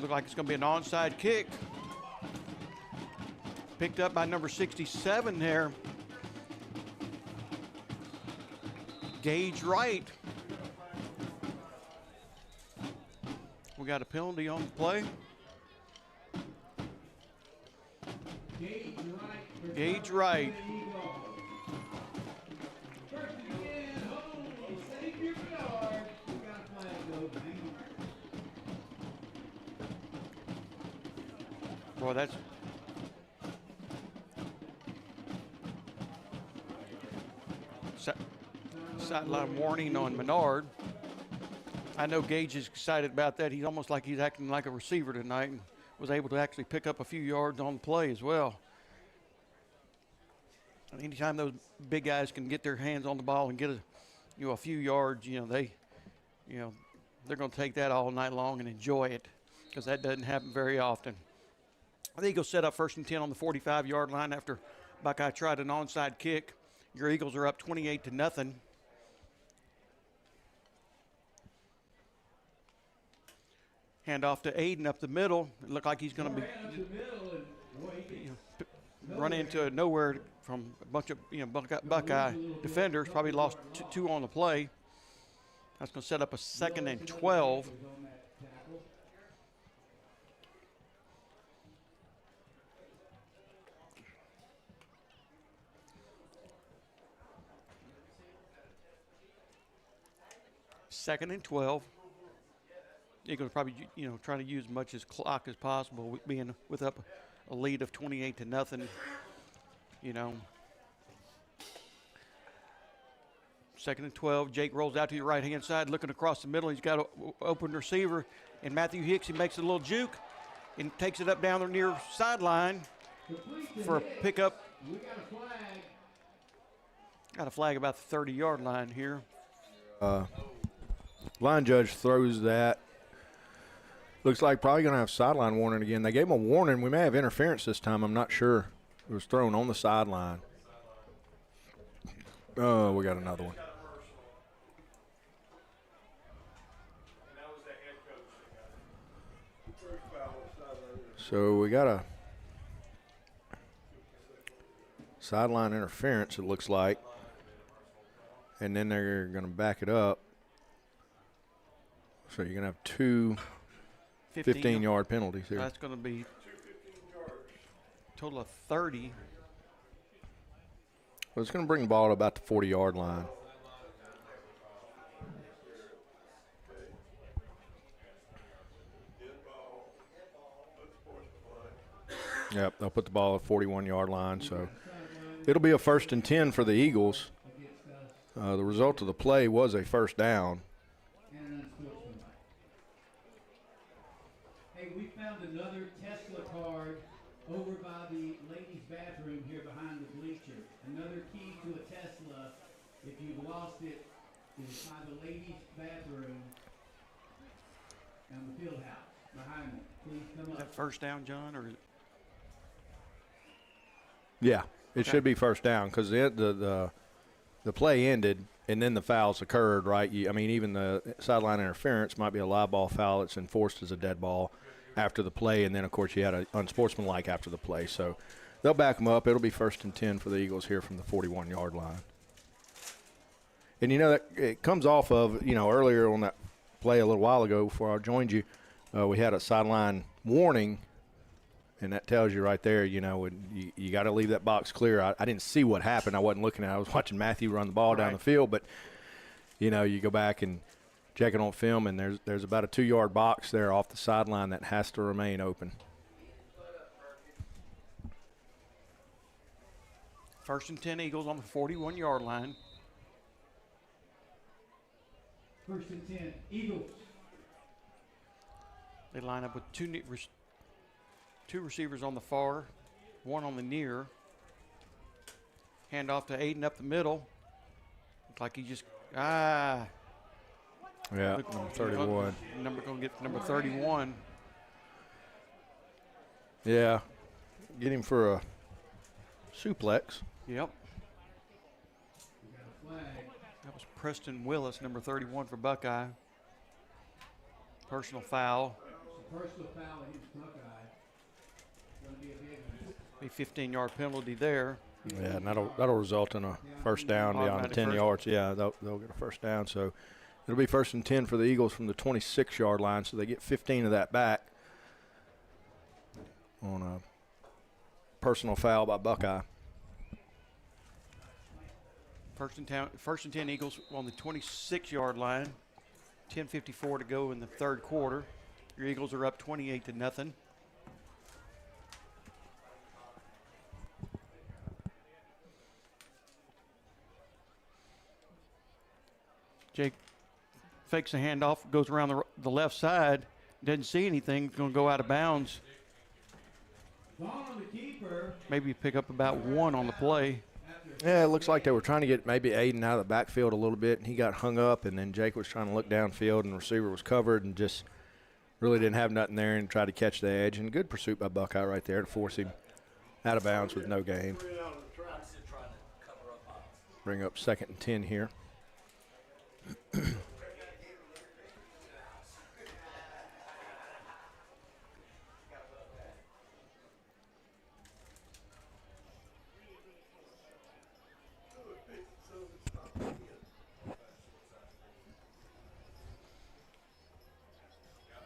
Look like it's going to be an onside kick. Picked up by number 67 there. Gage Wright. We got a penalty on the play. Gage Wright. Boy, that's sideline warning on Menard. I know Gage is excited about that. He's almost like he's acting like a receiver tonight and was able to actually pick up a few yards on the play as well. And anytime those big guys can get their hands on the ball and get a few yards, they're going to take that all night long and enjoy it, because that doesn't happen very often. The Eagles set up 1st and 10 on the 45-yard line after Buckeye tried an onside kick. Your Eagles are up 28-0. Hand off to Aiden up the middle. It looked like he's going to be run into nowhere from a bunch of Buckeye defenders. Probably lost two on the play. That's going to set up a 2nd and 12. Second and 12. Eagles probably, trying to use as much as clock as possible, being with up a lead of 28-0. 2nd and 12. Jake rolls out to your right-hand side, looking across the middle. He's got an open receiver, and Matthew Hicks, he makes a little juke and takes it up down the near sideline for a pickup. Got a flag about the 30-yard line here. Line judge throws that. Looks like probably going to have sideline warning again. They gave him a warning. We may have interference this time. I'm not sure. It was thrown on the sideline. Oh, we got another one. So we got a sideline interference, it looks like. And then they're going to back it up. So you're going to have two 15-yard penalties here. That's going to be a total of 30. Well, it's going to bring the ball to about the 40-yard line. Yep, they'll put the ball at the 41-yard line. So it'll be a 1st and 10 for the Eagles. The result of the play was a first down. Hey, we found another Tesla card over by the ladies' bathroom here behind the bleacher. Another key to a Tesla, if you've lost it, is by the ladies' bathroom and the field house behind me. Please come up. Is that first down, John, or? Yeah, it should be first down because the play ended and then the fouls occurred, right? Even the sideline interference might be a live ball foul that's enforced as a dead ball after the play, and then, of course, you had an unsportsmanlike after the play. So they'll back them up. It'll be 1st and 10 for the Eagles here from the 41-yard line. And, that it comes off of, earlier on that play a little while ago before I joined you, we had a sideline warning, and that tells you right there, you got to leave that box clear. I didn't see what happened. I wasn't looking at it. I was watching Matthew run the ball down the field. But, you go back and check it on film, and there's about a 2-yard box there off the sideline that has to remain open. 1st and 10 Eagles on the 41-yard line. 1st and 10 Eagles. They line up with two receivers on the far, one on the near. Hand off to Aiden up the middle. Looks like he just Yeah, Look, number 31. Going to get number 31. Yeah, get him for a suplex. Yep. That was Preston Willis, number 31 for Buckeye. Personal foul. Personal foul against Buckeye. Going to be a big one. A 15-yard penalty there. Yeah, and that'll result in a first down beyond the 10 yards. Yeah, they'll get a first down. So it'll be 1st and 10 for the Eagles from the 26-yard line. So they get 15 of that back on a personal foul by Buckeye. First and 10 Eagles on the 26-yard line. 10:54 to go in the third quarter. Your Eagles are up 28-0. Jake fakes a handoff, goes around the left side, doesn't see anything, going to go out of bounds. Maybe pick up about 1 on the play. Yeah, it looks like they were trying to get maybe Aiden out of the backfield a little bit, and he got hung up, and then Jake was trying to look downfield, and the receiver was covered and just really didn't have nothing there and tried to catch the edge. And good pursuit by Buckeye right there to force him out of bounds with no gain. Bring up 2nd and 10 here.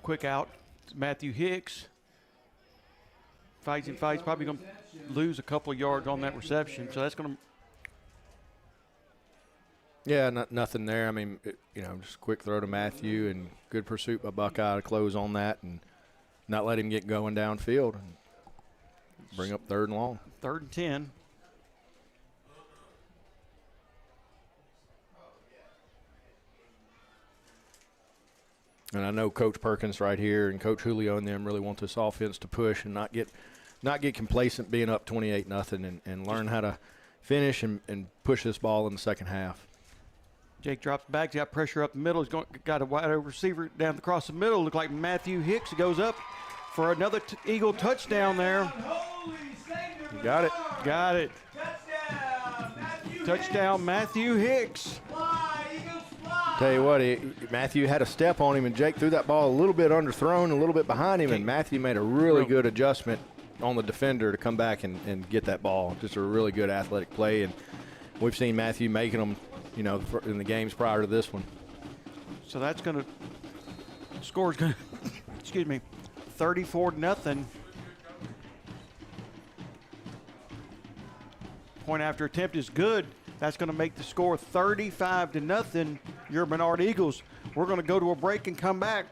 Quick out, Matthew Hicks. Fights, probably going to lose a couple of yards on that reception. So that's going to. Yeah, nothing there. I mean, just a quick throw to Matthew and good pursuit by Buckeye to close on that and not let him get going downfield and bring up 3rd and long. 3rd and 10. And I know Coach Perkins right here and Coach Julio and them really want this offense to push and not get complacent being up 28-0 and learn how to finish and push this ball in the second half. Jake drops back, got pressure up the middle. He's got a wide open receiver down across the middle. Look like Matthew Hicks goes up for another Eagle touchdown there. You got it. Got it. Touchdown, Matthew Hicks. Tell you what, Matthew had a step on him, and Jake threw that ball a little bit underthrown, a little bit behind him, and Matthew made a really good adjustment on the defender to come back and get that ball. Just a really good athletic play, and we've seen Matthew making them, in the games prior to this one. So that's going to – score's going to – excuse me, 34-0. Point after attempt is good. That's going to make the score 35-0. Your Menard Eagles. We're going to go to a break and come back.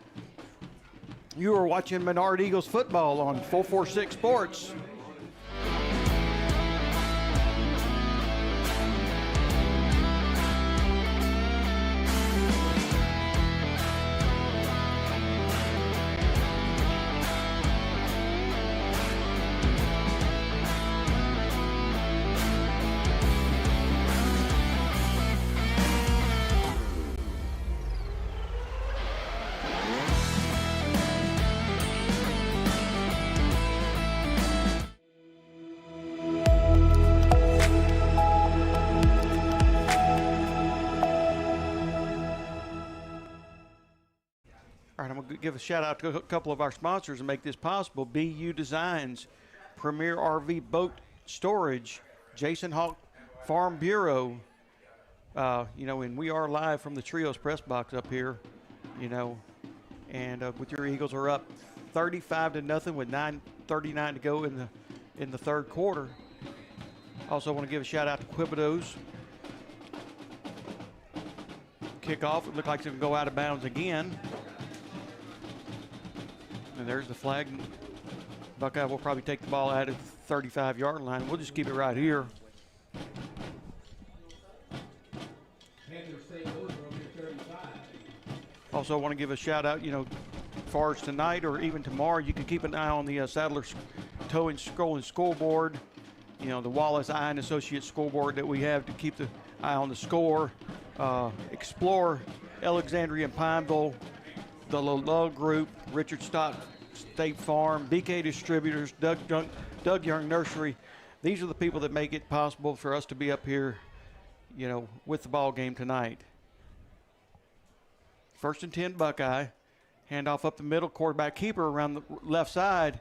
You are watching Menard Eagles football on 446 Sports. Give a shout out to a couple of our sponsors and make this possible. BU Designs, Premier RV Boat Storage, Jason Hawk Farm Bureau. And we are live from the Trios press box up here, and with your Eagles are up 35-0 with 9:39 to go in the third quarter. Also want to give a shout out to Quibido's. Kickoff, it looked like it's going to go out of bounds again. And there's the flag. Buckeye will probably take the ball out of the 35-yard line. We'll just keep it right here. Also want to give a shout out, as far as tonight or even tomorrow, you can keep an eye on the Sadler Tow and Scrolling scoreboard. The Wallace Eye and Associates scoreboard that we have to keep the eye on the score. Explore Alexandria and Pineville, the Lowell Group, Richard Stock State Farm, BK Distributors, Doug Young Nursery. These are the people that make it possible for us to be up here, with the ball game tonight. 1st and 10 Buckeye. Handoff up the middle, quarterback keeper around the left side.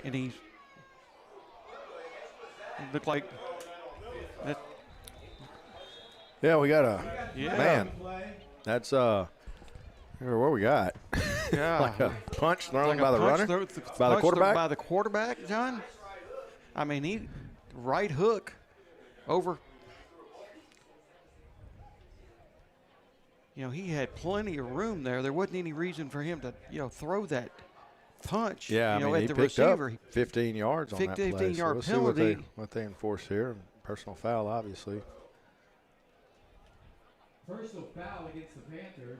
And he looked like that. Yeah, we got man. That's what we got. Yeah. Like a punch thrown Like by the runner, by the quarterback. By the quarterback, John. I mean, he right hook over. He had plenty of room there. There wasn't any reason for him to, throw that punch. Yeah, at he the picked receiver. up 15 yards on that play. 15-yard so penalty. We'll see what they enforce here. Personal foul, obviously. Personal foul against the Panthers.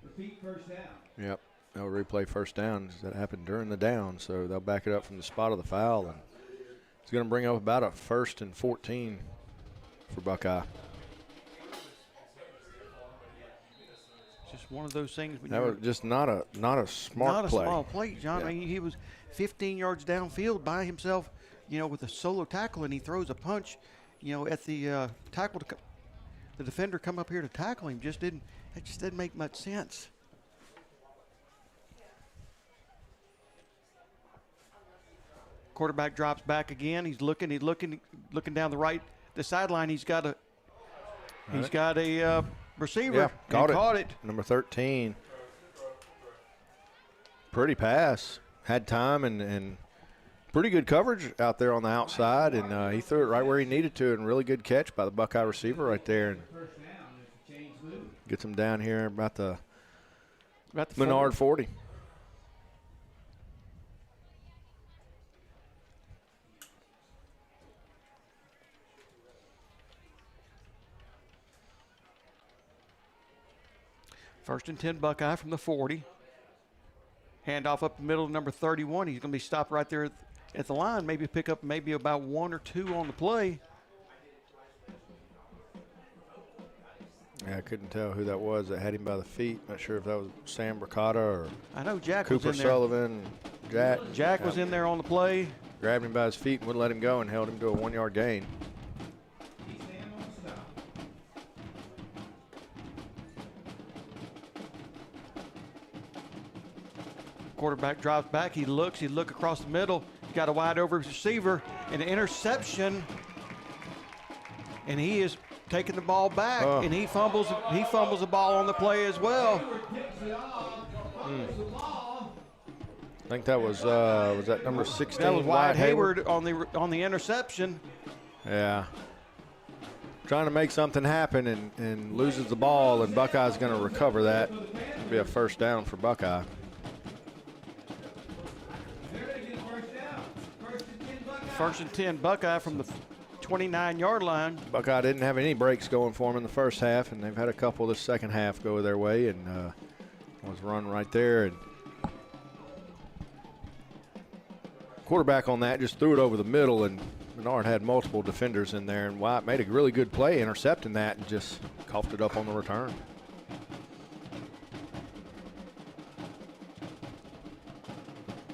Repeat first down. Yep. They'll replay first down. That happened during the down, so they'll back it up from the spot of the foul. And it's going to bring up about a 1st and 14 for Buckeye. Just one of those things. That was just not a smart play. Not a small play, John. Yeah. I mean, he was 15 yards downfield by himself, with a solo tackle, and he throws a punch, at the tackle. The defender come up here to tackle him. It just didn't make much sense. Quarterback drops back again. He's looking down the sideline. He's got a receiver. Yeah, caught it. Number 13. Pretty pass. Had time and pretty good coverage out there on the outside, and he threw it right where he needed to, and really good catch by the Buckeye receiver right there. And gets him down here about the Menard 40. First and 10 Buckeye from the 40. Handoff up the middle to number 31. He's going to be stopped right there at the line. Maybe pick up about 1 or 2 on the play. Yeah, I couldn't tell who that was that had him by the feet. Not sure if that was Sam Bricata or I know Jack Cooper was in there. Sullivan. Jack was in there on the play. Grabbed him by his feet and wouldn't let him go and held him to a 1-yard gain. Quarterback drops back. He looks across the middle. He's got a wide open receiver and an interception. And he is taking the ball back, and he fumbles the ball on the play as well. I think that was that number 16. That was Wyatt Hayward on the interception. Yeah. Trying to make something happen and loses the ball, and Buckeye's going to recover that. It'll be a first down for Buckeye. First and 10 Buckeye from the 29-yard line. Buckeye didn't have any breaks going for them in the first half, and they've had a couple this second half go their way, and was run right there. And quarterback on that just threw it over the middle, and Menard had multiple defenders in there, and Wyatt made a really good play intercepting that and just coughed it up on the return.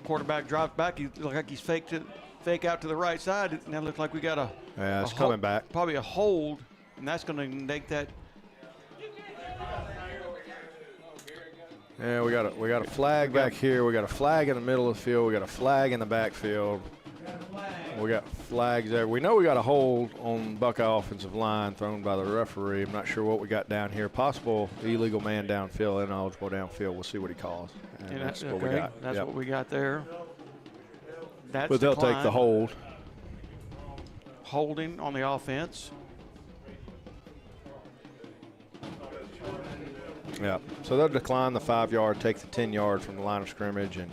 Quarterback drops back. He looks like he's fake out to the right side. Now it looks like we got it's coming back. Probably a hold, and that's going to make that. Yeah, we got a flag back here. We got a flag in the middle of the field. We got a flag in the backfield. We got flags there. We know we got a hold on Buckeye offensive line thrown by the referee. I'm not sure what we got down here. Possible illegal man downfield, ineligible downfield. We'll see what he calls. And that's what we got. That's what we got there. But they'll take the hold. Holding on the offense. Yeah, so they'll decline the 5-yard, take the 10-yard from the line of scrimmage, and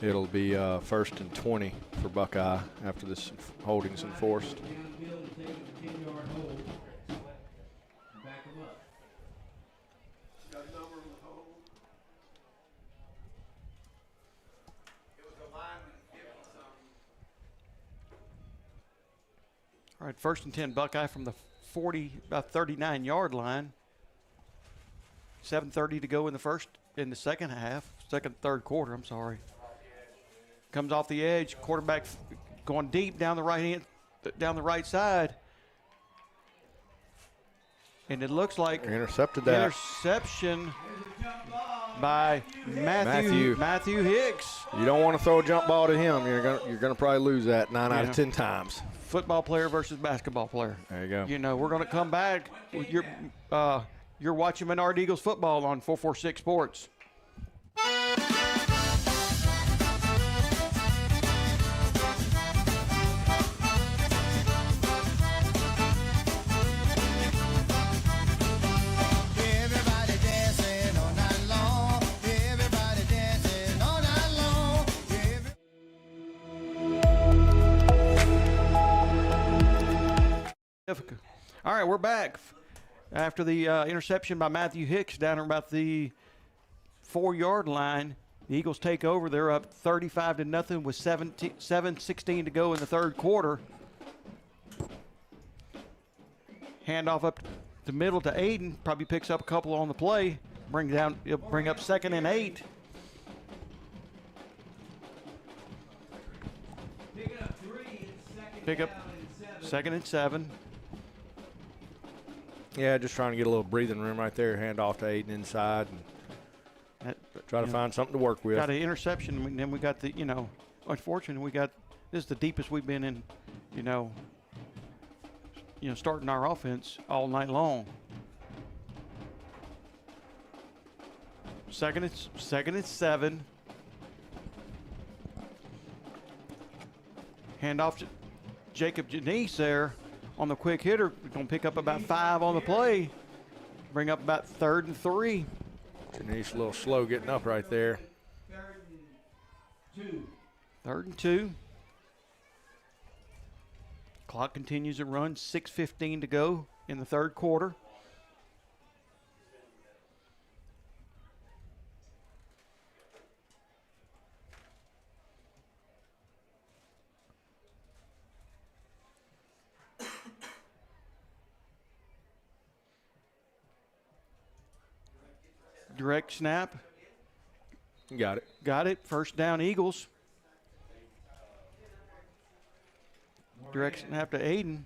it'll be 1st and 20 for Buckeye after this holding's enforced. All right, 1st and 10 Buckeye from the 39-yard line. 7:30 to go in the second half, third quarter, I'm sorry. Comes off the edge, quarterback going deep down the right side. And it looks like intercepted that. Interception by Matthew Hicks. You don't want to throw a jump ball to him. You're gonna probably lose that 9 out of 10 times. Football player versus basketball player. There you go. You know, we're going to come back. You're watching Menard Eagles football on 446 Sports. All right, we're back after the interception by Matthew Hicks down about the 4-yard line. The Eagles take over. They're up 35-0 with 7:16 to go in the third quarter. Handoff up the middle to Aiden. Probably picks up a couple on the play. Bring up 2nd and 8. Pick up 2nd and 7. Yeah, just trying to get a little breathing room right there. Hand off to Aiden inside and try to find something to work with. Got an interception, and then we got the, unfortunately, this is the deepest we've been in, starting our offense all night long. Second and 7. Hand off to Jacob Janice there on the quick hitter. We're going to pick up about 5 on the play. Bring up about 3rd and 3. Janice a little slow getting up right there. 3rd and 2. Clock continues to run. 6:15 to go in the third quarter. Direct snap. Got it. Got it. First down, Eagles. Direct snap to Aiden.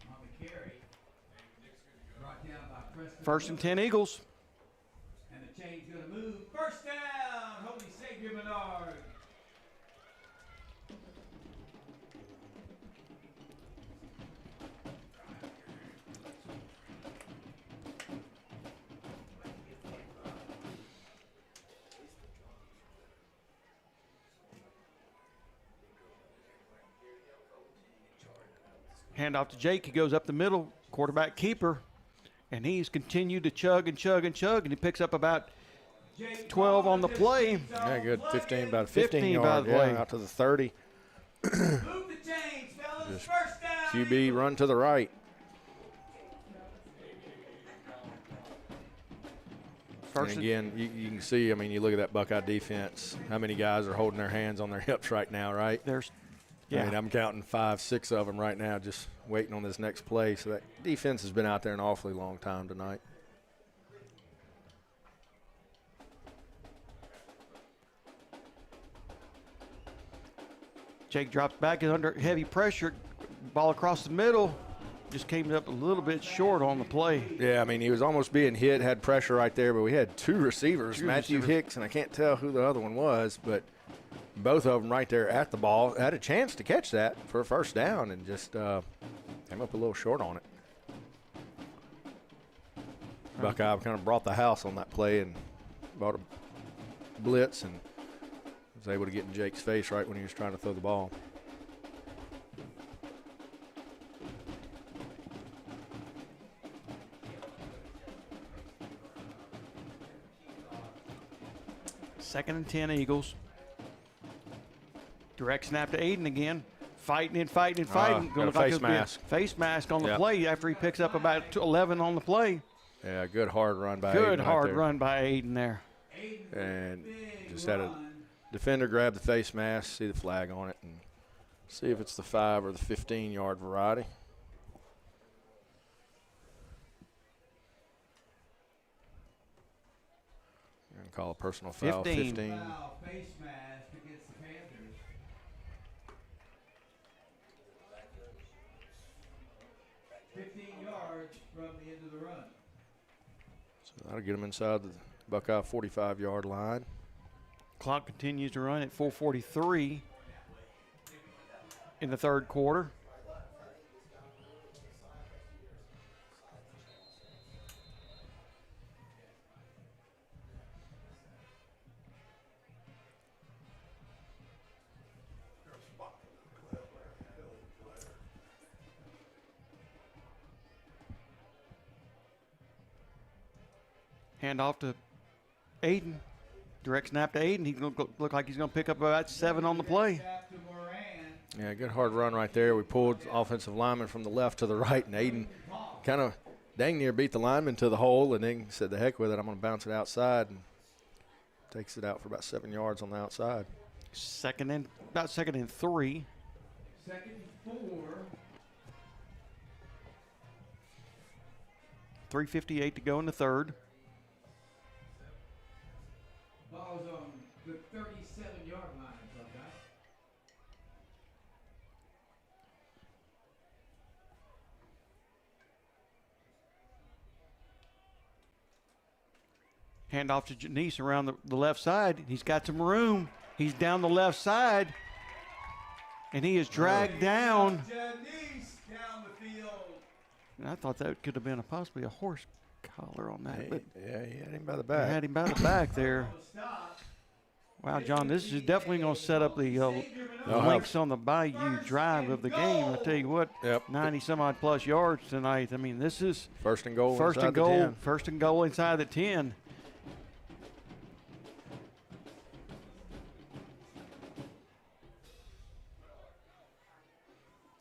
1st and 10, Eagles. And the chain's going to move. First down, Holy Savior Menard. Hand off to Jake. He goes up the middle, quarterback keeper, and he's continued to chug, and he picks up about 12 on the play. Yeah, good. 15 yard, out to the 30. Move the chains, fellas. Just First down. QB run to the right. And again, you can see, you look at that Buckeye defense, how many guys are holding their hands on their hips right now, right? I'm counting 5, 6 of them right now just waiting on this next play. So that defense has been out there an awfully long time tonight. Jake drops back under heavy pressure. Ball across the middle. Just came up a little bit short on the play. Yeah, he was almost being hit, had pressure right there, but we had 2 receivers, Matthew Hicks, and I can't tell who the other one was, but both of them right there at the ball. Had a chance to catch that for a first down and just came up a little short on it. Buckeye kind of brought the house on that play and brought a blitz and was able to get in Jake's face right when he was trying to throw the ball. Second and 10, Eagles. Direct snap to Aiden again. Fighting. Gonna got a face mask. Face mask on the play after he picks up about 11 on the play. Yeah, good hard run by Aiden. Good hard run by Aiden there. And just had a defender grab the face mask, see the flag on it, and see if it's the 5 or the 15-yard variety. call a personal foul. 15. Foul, face mask against the Panthers. yards from the end of the run. So that'll get them inside the Buckeye 45-yard line. Clock continues to run at 4:43 in the third quarter. Hand off to Aiden. Direct snap to Aiden. He's going to look like he's going to pick up about 7 on the play. Yeah, good hard run right there. We pulled offensive lineman from the left to the right, and Aiden kind of dang near beat the lineman to the hole, and then said, the heck with it, I'm going to bounce it outside, and takes it out for about 7 yards on the outside. About second and 3. 2nd and 4. 3:58 to go in the third. Ball's on the 37-yard line, Buckeye. Hand off to Janice around the left side. He's got some room. He's down the left side. And he is dragged down. Janice down the field. And I thought that could have been possibly a horse collar on that. But yeah, he had him by the back. He had him by the back there. Wow, John, this is definitely going to set up the links on the Bayou drive of the game. I tell you what, 90-some-odd plus yards tonight. I mean, this is first and goal. First and goal inside the 10.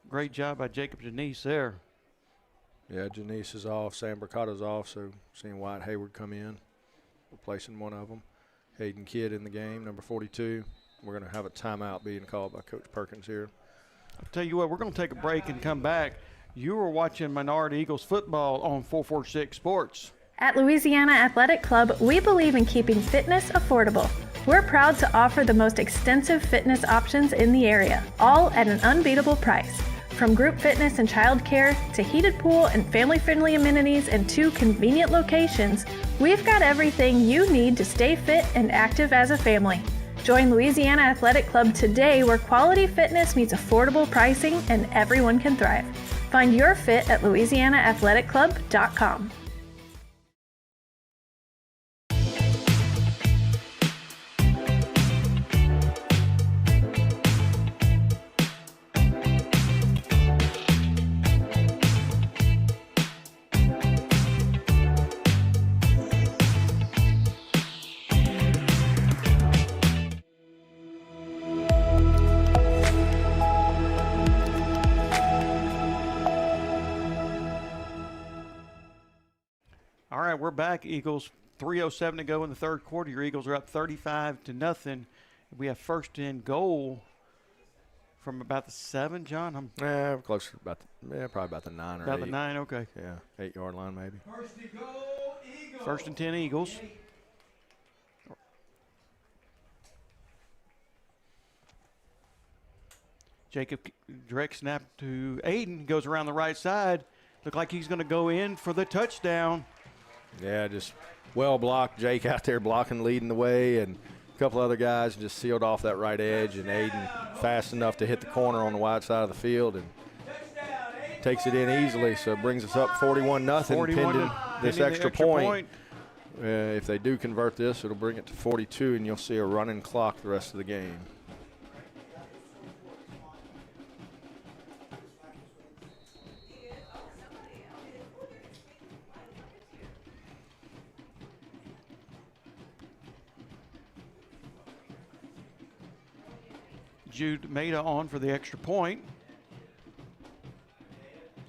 Great job by Jacob Janice there. Yeah, Janice is off. Sam Bricato's off, so seeing Wyatt Hayward come in, replacing one of them. Hayden Kidd in the game, number 42. We're going to have a timeout being called by Coach Perkins here. I'll tell you what, we're going to take a break and come back. You are watching Menard Eagles football on 446 Sports. At Louisiana Athletic Club, we believe in keeping fitness affordable. We're proud to offer the most extensive fitness options in the area, all at an unbeatable price. From group fitness and childcare to heated pool and family-friendly amenities in 2 convenient locations, we've got everything you need to stay fit and active as a family. Join Louisiana Athletic Club today, where quality fitness meets affordable pricing and everyone can thrive. Find your fit at louisianaathleticlub.com. All right, we're back. Eagles, 3:07 to go in the third quarter. Your Eagles are up 35-0. We have first and goal from about the 7, John. Yeah, close to probably about the 9 or 8. About the 9, okay. Yeah, 8-yard line maybe. First and goal, Eagles. First and 10, Eagles. Jacob direct snap to Aiden. Goes around the right side. Look like he's going to go in for the touchdown. Yeah, just well blocked. Jake out there blocking, leading the way, and a couple other guys just sealed off that right edge, and Aiden fast enough to hit the corner on the wide side of the field and takes it in easily. So it brings us up 41-0 pending this extra point. If they do convert this, it'll bring it to 42, and you'll see a running clock the rest of the game. Jude Maida on for the extra point.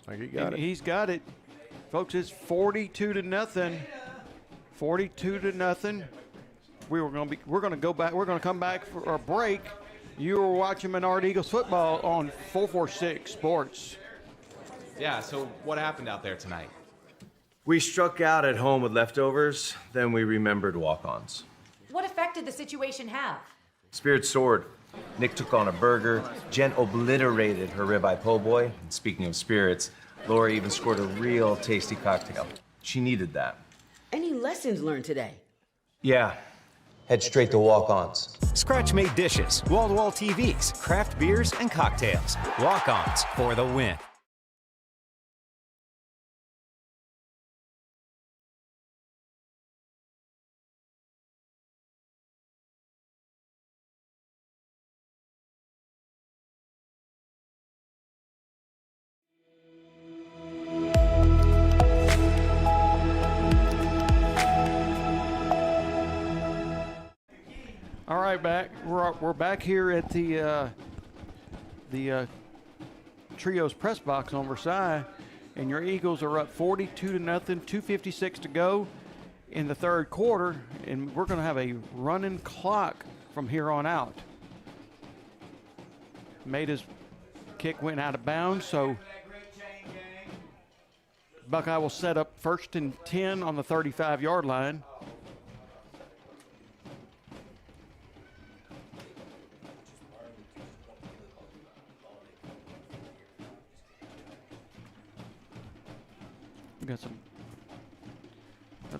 Like he got it. He's got it. Folks, it's 42-0. 42-0. We're going to go back. We're going to come back for a break. You are watching Menard Eagles football on 446 Sports. Yeah, so what happened out there tonight? We struck out at home with leftovers, then we remembered walk-ons. What effect did the situation have? Spirits soared. Nick took on a burger. Jen obliterated her ribeye po' boy. And speaking of spirits, Laura even scored a real tasty cocktail. She needed that. Any lessons learned today? Yeah. Head straight to walk-ons. Scratch-made dishes, wall-to-wall TVs, craft beers, and cocktails. Walk-ons for the win. All right, we're back here at the Trios press box on Versailles, and your Eagles are up 42-0, 2:56 to go in the third quarter, and we're going to have a running clock from here on out. Maida's kick went out of bounds, so Buckeye will set up 1st and 10 on the 35-yard line. We got some.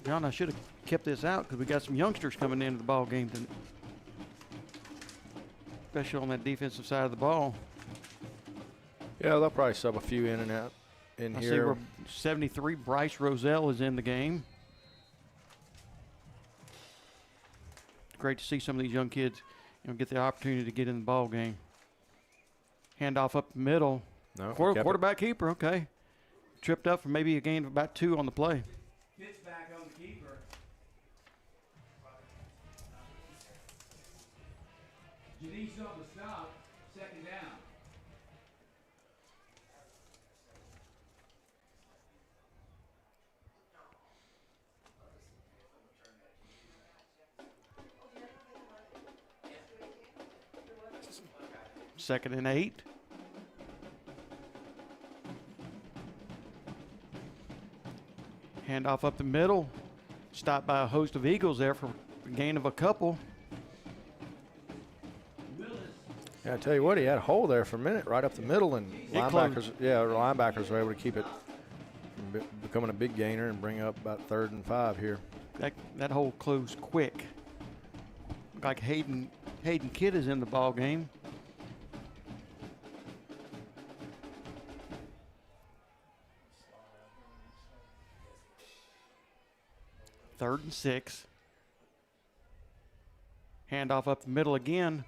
John, I should have kept this out because we got some youngsters coming into the ball game, especially on that defensive side of the ball. Yeah, they'll probably sub a few in and out in I here. see where 73 Bryce Roselle is in the game. Great to see some of these young kids, get the opportunity to get in the ball game. Handoff up the middle. No, quarterback keeper. Okay. Tripped up for maybe a gain of about 2 on the play. Gets back on the keeper. Janice on the stop. 2nd down. Second and 8. Handoff up the middle. Stopped by a host of Eagles there for a gain of a couple. Yeah, I tell you what, he had a hole there for a minute right up the middle, and linebackers were able to keep it from becoming a big gainer and bring up about 3rd and 5 here. That hole closed quick. Looked like Hayden Kidd is in the ball game. Third and 6. Handoff up the middle again.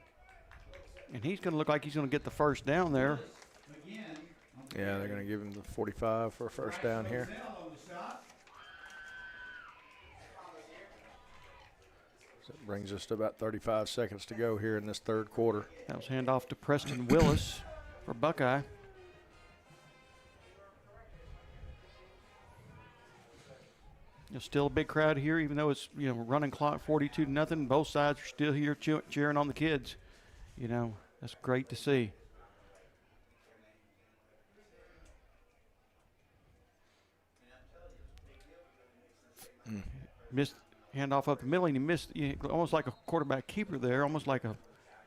And he's going to look like he's going to get the first down there. Yeah, they're going to give him the 45 for a first down here. So it brings us to about 35 seconds to go here in this third quarter. That was handoff to Preston Willis for Buckeye. Still a big crowd here, even though it's running clock 42-0. Both sides are still here cheering on the kids. That's great to see. Missed handoff up the middle, and he missed almost like a quarterback keeper there, almost like a.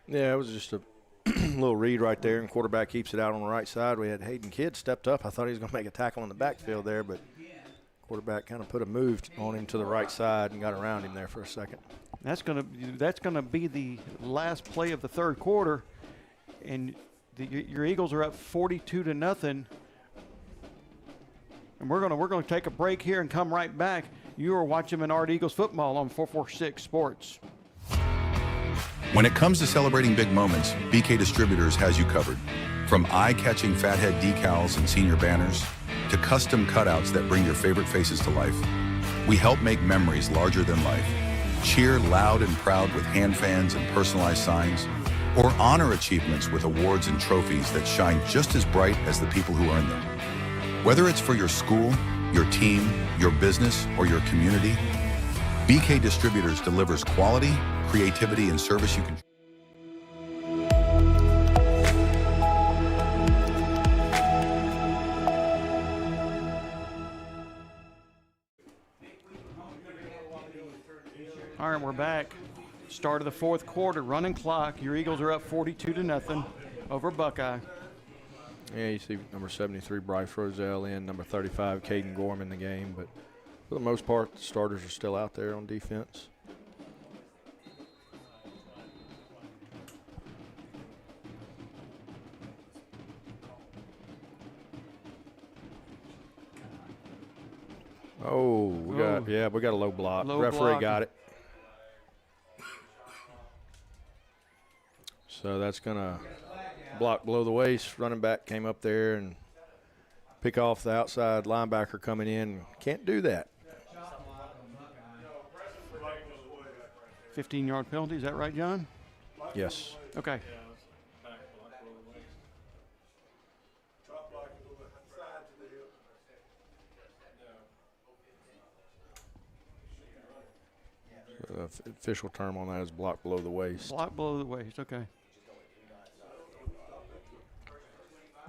Yeah, it was just a little read right there, and quarterback keeps it out on the right side. We had Hayden Kidd stepped up. I thought he was going to make a tackle in the backfield there, but quarterback kind of put a move on him to the right side and got around him there for a second. That's gonna be the last play of the third quarter, and your Eagles are up 42-0. And we're gonna take a break here and come right back. You are watching Menard Eagles football on 446 Sports. When it comes to celebrating big moments, BK Distributors has you covered. From eye-catching fathead decals and senior banners to custom cutouts that bring your favorite faces to life, we help make memories larger than life. Cheer loud and proud with hand fans and personalized signs, or honor achievements with awards and trophies that shine just as bright as the people who earn them. Whether it's for your school, your team, your business, or your community, BK Distributors delivers quality, creativity, and service you can. All right, we're back. Start of the fourth quarter, running clock. Your Eagles are up 42-0 over Buckeye. Yeah, you see number 73, Bryce Roselle, in number 35, Caden Gorham in the game. But for the most part, the starters are still out there on defense. Oh, we got a low block. Referee got it. So that's going to block below the waist. Running back came up there and pick off the outside linebacker coming in. Can't do that. 15-yard penalty, is that right, John? Yes. Okay. The official term on that is block below the waist. Block below the waist, okay.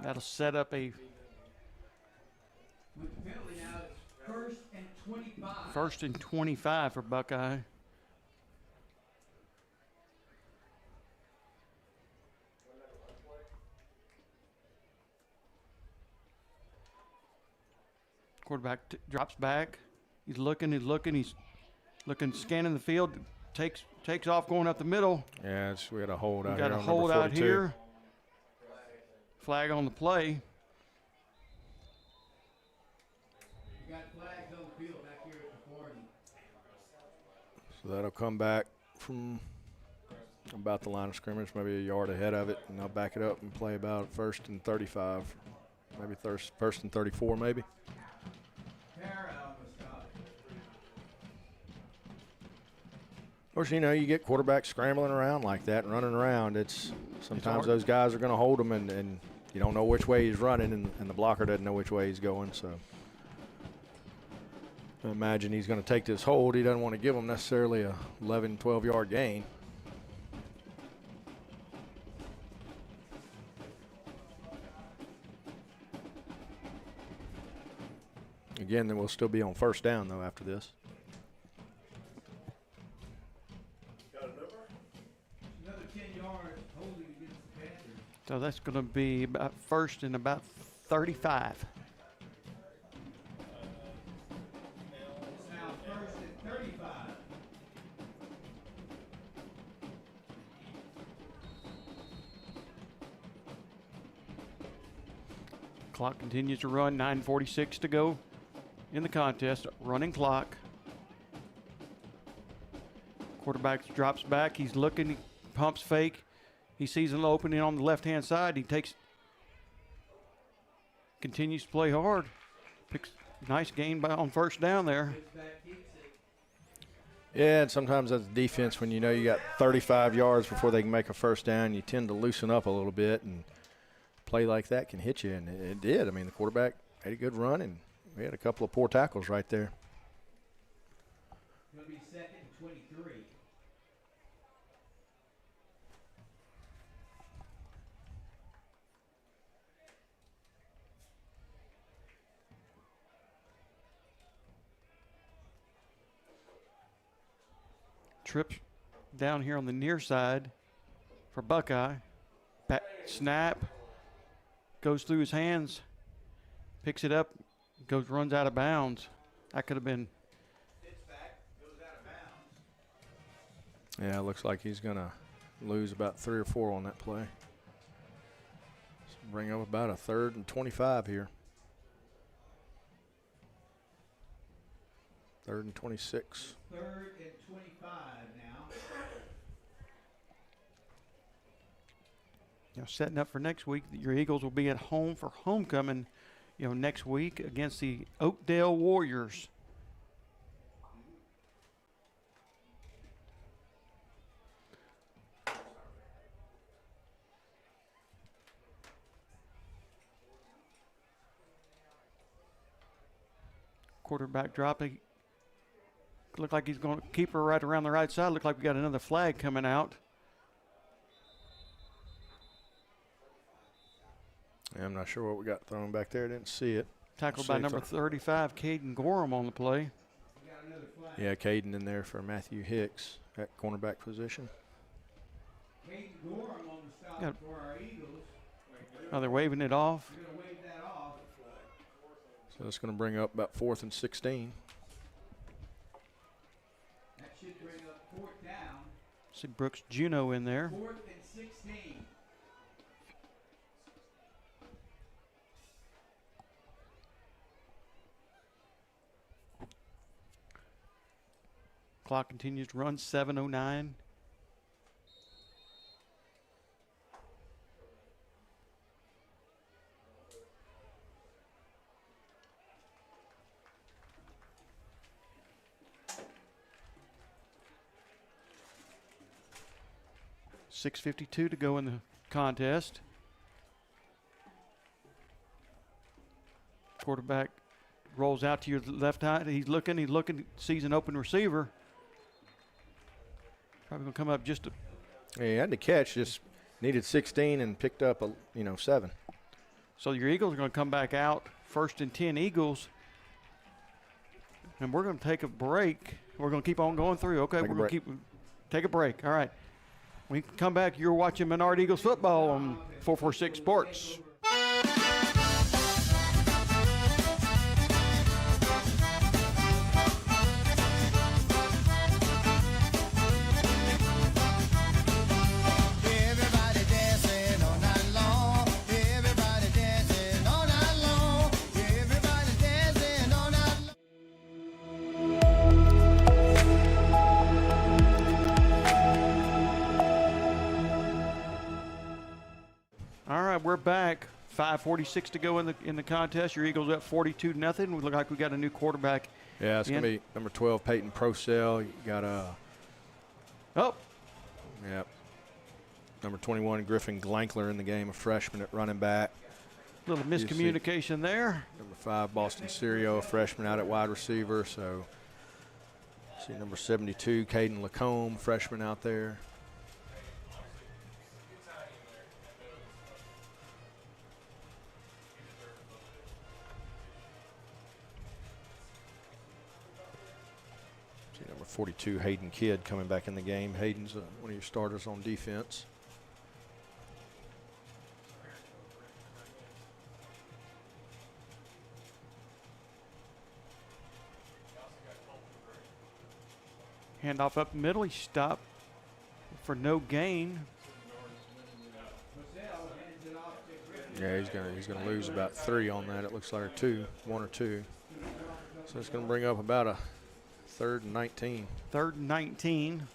That'll set up a first and 25 for Buckeye. Quarterback drops back. He's looking, scanning the field, takes off going up the middle. Yeah, we got a hold out here. Got a hold out here. Flag on the play. You got flags on the field back here at the 40. So that'll come back from about the line of scrimmage, maybe a yard ahead of it, and they'll back it up and play about first and 35, maybe first and 34 maybe. Of course, you know, you get quarterbacks scrambling around like that and running around. Sometimes those guys are going to hold them, and you don't know which way he's running, and the blocker doesn't know which way he's going. So I imagine he's going to take this hold. He doesn't want to give them necessarily a 11, 12-yard gain. Again, then we'll still be on first down, though, after this. So that's going to be about first and about 35. Now first and 35. Clock continues to run, 9:46 to go in the contest. Running clock. Quarterback drops back. He's looking, he pumps fake. He sees an opening on the left-hand side. He continues to play hard. Picks nice gain on first down there. Yeah, and sometimes as a defense, when you know you got 35 yards before they can make a first down, you tend to loosen up a little bit, and play like that can hit you, and it did. I mean, the quarterback had a good run, and we had a couple of poor tackles right there. Going to be second and 23. Trips down here on the near side for Buckeye. Snap. Goes through his hands. Picks it up. Runs out of bounds. That could have been. Yeah, it looks like he's going to lose about 3 or 4 on that play. So bring up about a 3rd and 25 here. 3rd and 26. 3rd and 25 now. Setting up for next week, your Eagles will be at home for homecoming, next week against the Oakdale Warriors. Quarterback dropping. Look like he's going to keep her right around the right side. Look like we got another flag coming out. Yeah, I'm not sure what we got thrown back there. Didn't see it. Tackled by number 35, Caden Gorham on the play. We got another flag. Yeah, Caden in there for Matthew Hicks at cornerback position. Caden Gorham on the stop Got- for our Eagles. Oh, they're waving it off. We're going to wave that off. So it's going to bring up about 4th and 16. That should bring up 4th down. See Brooks Juno in there. 4th and 16. Clock continues to run, 7:09. .652 to go in the contest. Quarterback rolls out to your left side. He's looking, sees an open receiver. Probably going to come up just a. Yeah, he had to catch, just needed 16 and picked up 7. So your Eagles are going to come back out, 1st and 10 Eagles. And we're going to take a break. We're going to keep on going through. Okay, we're going to take a break. All right. When we come back, you're watching Menard Eagles football on 446 Sports. We're back. 5:46 to go in the contest. Your Eagles up 42-0. We look like we got a new quarterback. Yeah, it's going to be number 12, Peyton Procell. You got Oh. Yep. Number 21, Griffin Glankler in the game, a freshman at running back. Little miscommunication there. Number 5, Boston Serio, a freshman out at wide receiver. So, see number 72, Caden Lacombe, freshman out there. See number 42, Hayden Kidd, coming back in the game. Hayden's one of your starters on defense. Handoff up the middle. He stopped for no gain. Yeah, he's gonna lose about 3 on that. It looks like 1 or 2. So it's gonna bring up about a 3rd and 19. 3rd and 19.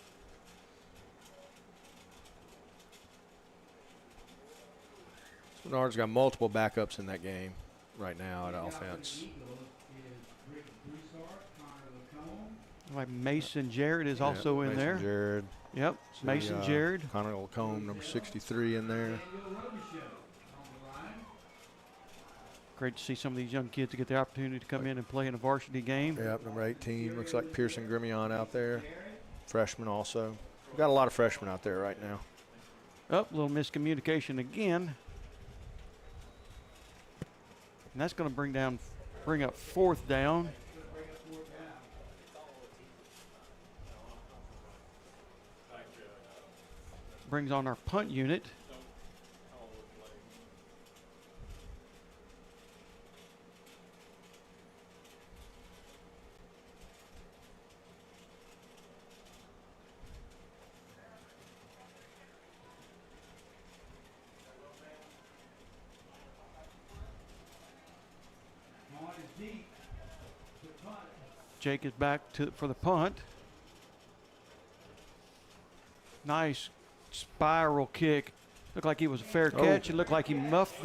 Menard's got multiple backups in that game right now at offense. Like Mason Jarrett is also in there. Jared. Yep, So Mason Jarrett. Connor Lacombe, number 63 in there. Great to see some of these young kids get the opportunity to come in and play in a varsity game. Yep, number 18. Looks like Pearson Grimion out there. Freshman also. We've got a lot of freshmen out there right now. Oh, a little miscommunication again. And that's going to bring up 4th down. Brings on our punt unit. Jake is back for the punt. Nice spiral kick. Looked like he was a fair catch. It looked like he muffed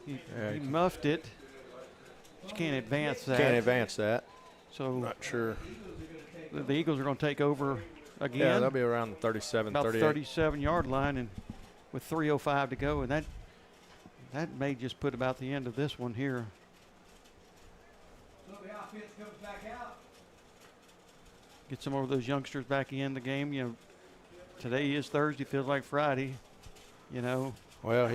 he muffed it. You can't advance that. Can't advance that. So not sure. The Eagles are going to take over again. Yeah, they'll be around the 37, about 38. 37-yard line, and with 3:05 to go, and that may just put about the end of this one here. So the offense comes back out. Get some of those youngsters back in the game. You know, today is Thursday, feels like Friday. You know. Well,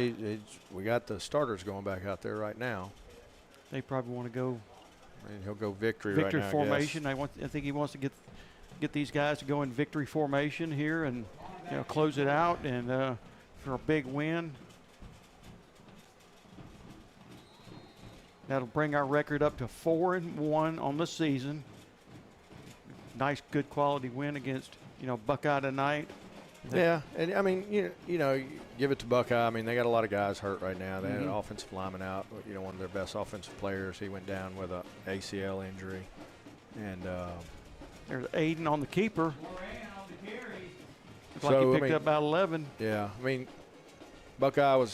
we got the starters going back out there right now. They probably want to go. And he'll go victory Victory right now, formation. I think he wants to get these guys to go in victory formation here and close it out and for a big win. That'll bring our record up to 4-1 on the season. Nice, good quality win against Buckeye tonight. Yeah, and I mean, you know, give it to Buckeye. I mean, they got a lot of guys hurt right now. They had an offensive lineman out. One of their best offensive players. He went down with a ACL injury, and there's Aiden on the keeper. Looks like he picked up about 11. Yeah, I mean, Buckeye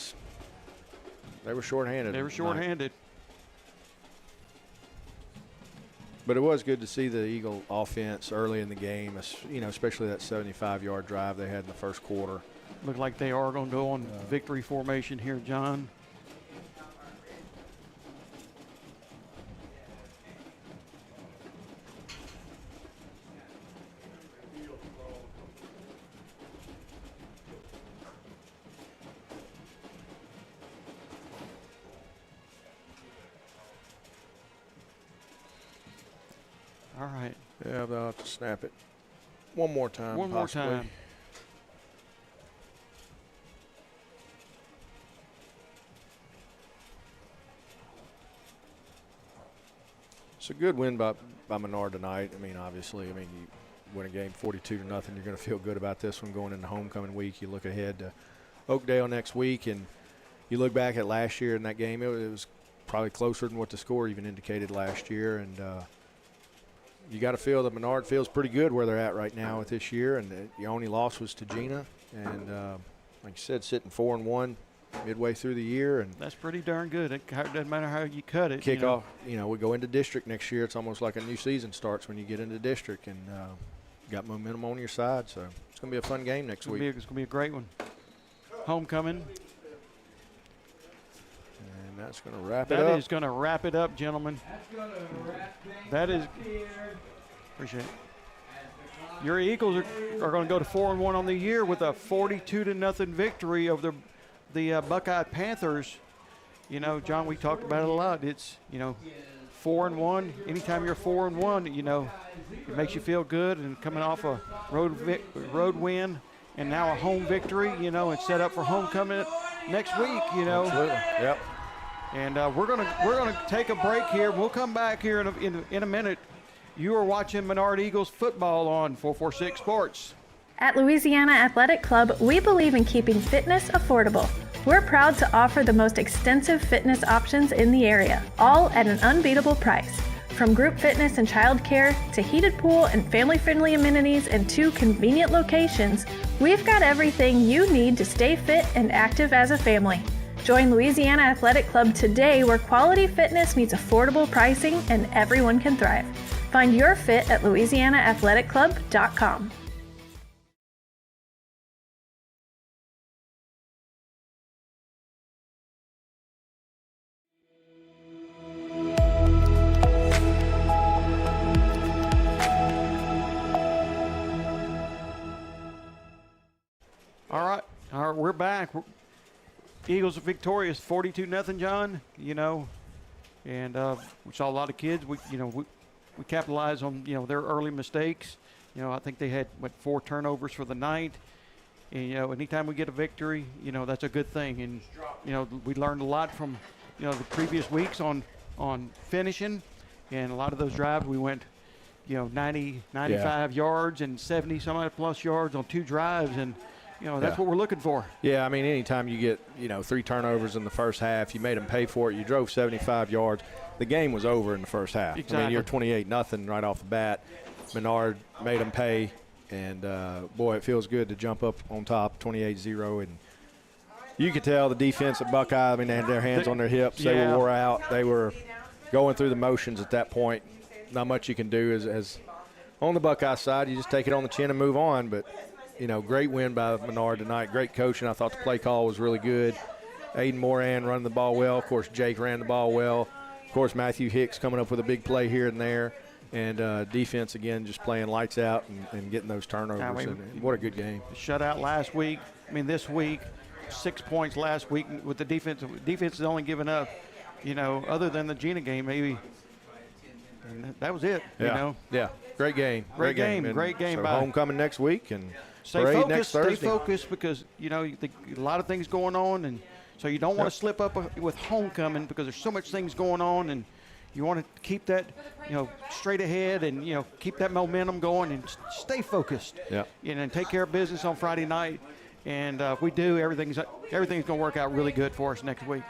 they were shorthanded. They were shorthanded. But it was good to see the Eagle offense early in the game, especially that 75-yard drive they had in the first quarter. Look like they are going to go on victory formation here, John. All right. Yeah, they'll have to snap it one more time. One more time. It's a good win by Menard tonight. I mean, obviously, you win a game 42-0. You're going to feel good about this one going into homecoming week. You look ahead to Oakdale next week, and you look back at last year in that game. It was probably closer than what the score even indicated last year, and you got to feel that Menard feels pretty good where they're at right now with this year, and the only loss was to Gina, and like you said, sitting 4-1 midway through the year, and that's pretty darn good. It doesn't matter how you cut it. Kickoff. We go into district next year. It's almost like a new season starts when you get into district, and got momentum on your side. So it's going to be a fun game next week. It's going to be a great one. Homecoming. And that's going to wrap it up. That is going to wrap it up, gentlemen. That is. Appreciate it. Your Eagles are going to go to 4-1 on the year with a 42-0 victory over the Buckeye Panthers. John, we talked about it a lot. It's 4-1. Anytime you're 4-1, it makes you feel good. And coming off a road win and now a home victory, and set up for homecoming next week. Absolutely. Yep. And we're gonna take a break here. We'll come back here in a minute. You are watching Menard Eagles football on 446 Sports. At Louisiana Athletic Club, we believe in keeping fitness affordable. We're proud to offer the most extensive fitness options in the area, all at an unbeatable price. From group fitness and childcare to heated pool and family-friendly amenities in 2 convenient locations, we've got everything you need to stay fit and active as a family. Join Louisiana Athletic Club today, where quality fitness meets affordable pricing and everyone can thrive. Find your fit at louisianaathleticClub.com. All right, we're back. Eagles are victorious, 42-0, John. And we saw a lot of kids. We capitalized on their early mistakes. I think they had 4 turnovers for the night. And anytime we get a victory, that's a good thing. And we learned a lot from the previous weeks on finishing, and a lot of those drives we went 90, 95 yards and 70 some odd plus yards on 2 drives, and that's what we're looking for. Yeah, I mean, anytime you get 3 turnovers in the first half, you made them pay for it. You drove 75 yards. The game was over in the first half. Exactly. I mean, you're 28-0 right off the bat. Menard made them pay, and boy, it feels good to jump up on top, 28-0. And you could tell the defense at Buckeye. I mean, they had their hands on their hips. They were wore out. They were going through the motions at that point. Not much you can do as on the Buckeye side. You just take it on the chin and move on. But great win by Menard tonight. Great coaching. I thought the play call was really good. Aiden Moran running the ball well. Of course, Jake ran the ball well. Of course, Matthew Hicks coming up with a big play here and there. And defense, again, just playing lights out and getting those turnovers. And what a good game. Shutout last week. This week, 6 points last week with the defense. Defense is only giving up, other than the Gina game, maybe And that was it. Yeah. You know. Yeah. Great game. Great game. And Great game. So by homecoming next week and stay parade focused. next Stay Thursday. focused because a lot of things going on, and so you don't want to slip up with homecoming because there's so much things going on, and you want to keep that straight ahead and keep that momentum going and stay focused. Yeah. And take care of business on Friday night, and if we do, everything's going to work out really good for us next week.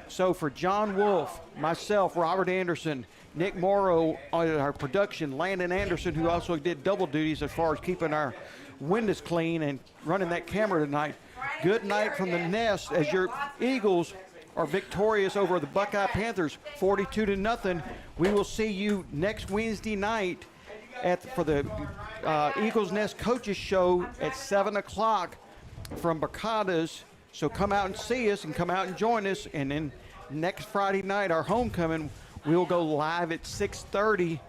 So for John Wolf, myself, Robert Anderson, Nick Morrow on our production, Landon Anderson, who also did double duties as far as keeping our windows clean and running that camera tonight. Good night from the nest as your Eagles are victorious over the Buckeye Panthers 42-0. We will see you next Wednesday night for the Eagles Nest Coaches Show at 7 o'clock from Bacata's. So come out and see us and come out and join us. And then next Friday night, our homecoming, we'll go live at 6:30